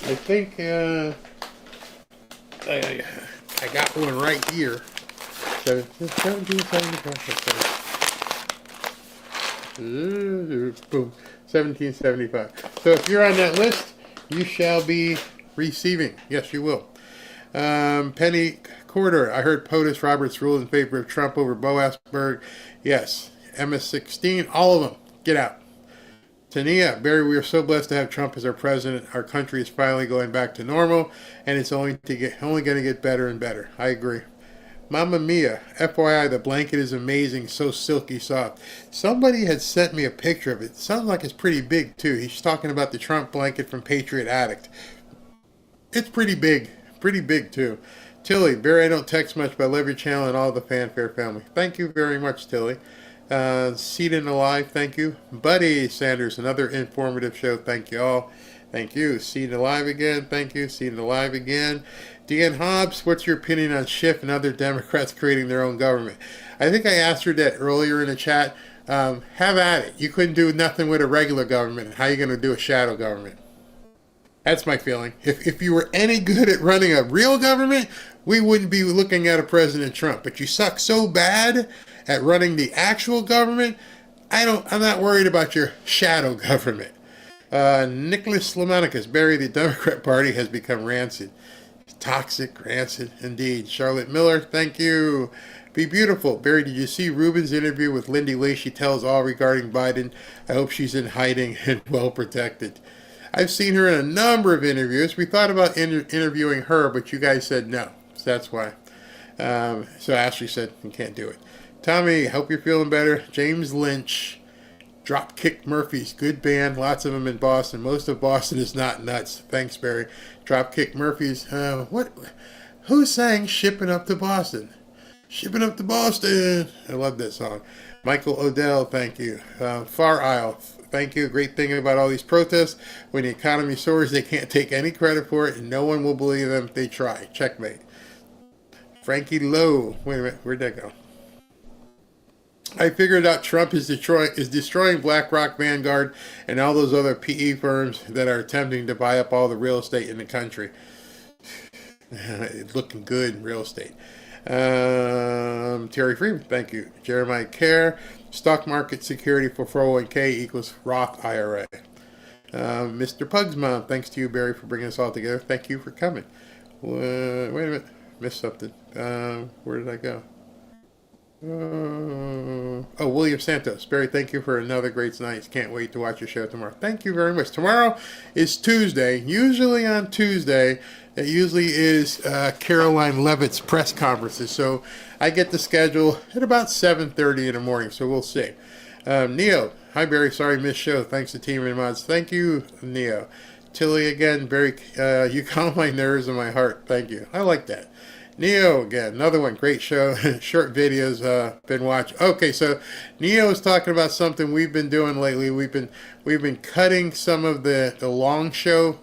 S5: I think I got one right here. 1775. Boom. 1775. So if you're on that list, you shall be receiving. Yes, you will. Penny Corder, I heard POTUS Roberts ruled in favor of Trump over Boasberg. Yes. MS-16, all of them. Get out. Tania, Barry, we are so blessed to have Trump as our president. Our country is finally going back to normal, and it's only going to get better and better. I agree. Mamma Mia, FYI, the blanket is amazing, so silky soft. Somebody had sent me a picture of it. It sounds like it's pretty big, too. He's talking about the Trump blanket from Patriot Addict. It's pretty big, too. Tilly, Barry, I don't text much, but I love your channel and all the Fanfare family. Thank you very much, Tilly. Seated and Alive, thank you. Buddy Sanders, another informative show. Thank you all. Thank you. Seated and Alive again. Thank you. Seated and Alive again. Deanne Hobbs, what's your opinion on Schiff and other Democrats creating their own government? I think I asked her that earlier in the chat. Have at it. You couldn't do nothing with a regular government. How are you going to do a shadow government? That's my feeling. If you were any good at running a real government, we wouldn't be looking at a President Trump. But you suck so bad at running the actual government, I'm not worried about your shadow government. Nicholas Slamanicus, Barry, the Democrat Party has become rancid. Toxic, rancid, indeed. Charlotte Miller, thank you. Be beautiful. Barry, did you see Rubin's interview with Lindy Lee? She tells all regarding Biden. I hope she's in hiding and well protected. I've seen her in a number of interviews. We thought about interviewing her, but you guys said no. So that's why. So Ashley said, you can't do it. Tommy, hope you're feeling better. James Lynch, Dropkick Murphys, good band. Lots of them in Boston. Most of Boston is not nuts. Thanks, Barry. Dropkick Murphys. Who sang Shipping Up to Boston? Shipping Up to Boston. I love that song. Michael Odell, thank you. Far Isle, thank you. Great thing about all these protests, when the economy soars, they can't take any credit for it, and no one will believe them if they try. Checkmate. Frankie Lowe. Wait a minute, where'd that go? I figured out Trump is destroying BlackRock, Vanguard, and all those other PE firms that are attempting to buy up all the real estate in the country. It's looking good in real estate. Terry Freeman, thank you. Jeremiah Kerr, stock market security for 401k equals Roth IRA. Mr. Pug's mom, thanks to you, Barry, for bringing us all together. Thank you for coming. Wait a minute, missed something. Where did I go? William Santos. Barry, thank you for another great night. Can't wait to watch your show tomorrow. Thank you very much. Tomorrow is Tuesday. Usually on Tuesday, it usually is Caroline Leavitt's press conferences. So I get the schedule at about 7:30 in the morning. So we'll see. Neo. Hi, Barry. Sorry, missed show. Thanks to Team and Mods. Thank you, Neo. Tilly again. Barry, you calm my nerves and my heart. Thank you. I like that. Neo again, another one, great show, short videos, been watching. Okay, so Neo is talking about something we've been doing lately. We've been cutting some of the long show.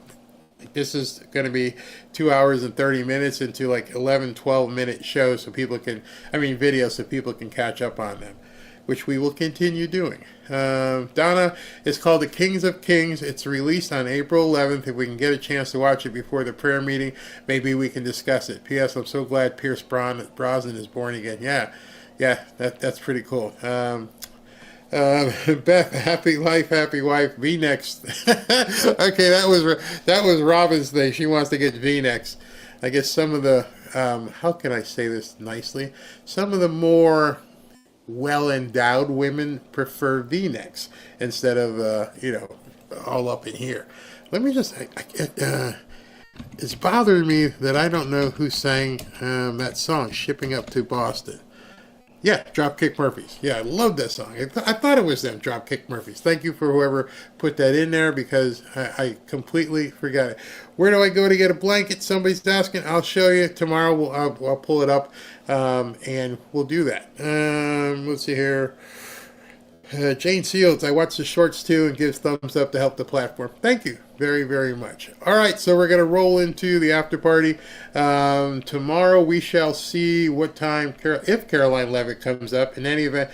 S5: This is going to be 2 hours and 30 minutes into like 11, 12-minute shows so people can, videos so people can catch up on them, which we will continue doing. Donna, it's called The Kings of Kings. It's released on April 11th. If we can get a chance to watch it before the prayer meeting, maybe we can discuss it. P.S. I'm so glad Pierce Brosnan is born again. Yeah, that's pretty cool. Beth, happy life, happy wife. V-necks. Okay, that was Robin's thing. She wants to get V-necks. I guess some of the how can I say this nicely? Some of the more well-endowed women prefer V-necks instead of all up in here. Let me just it's bothering me that I don't know who sang that song, Shipping Up to Boston. Yeah, Dropkick Murphys. Yeah, I love that song. I thought it was them, Dropkick Murphys. Thank you for whoever put that in there because I completely forgot it. Where do I go to get a blanket? Somebody's asking. I'll show you tomorrow. I'll pull it up and we'll do that. Let's see here. Jane Seals, I watch the shorts too and gives thumbs up to help the platform. Thank you very, very much. All right, so we're going to roll into the after party. Tomorrow we shall see what time, if Caroline Leavitt comes up. In any event,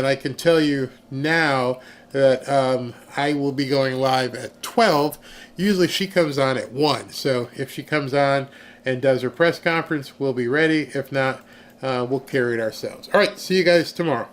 S5: I can tell you now that I will be going live at 12. Usually she comes on at 1. So if she comes on and does her press conference, we'll be ready. If not, we'll carry it ourselves. All right, see you guys tomorrow.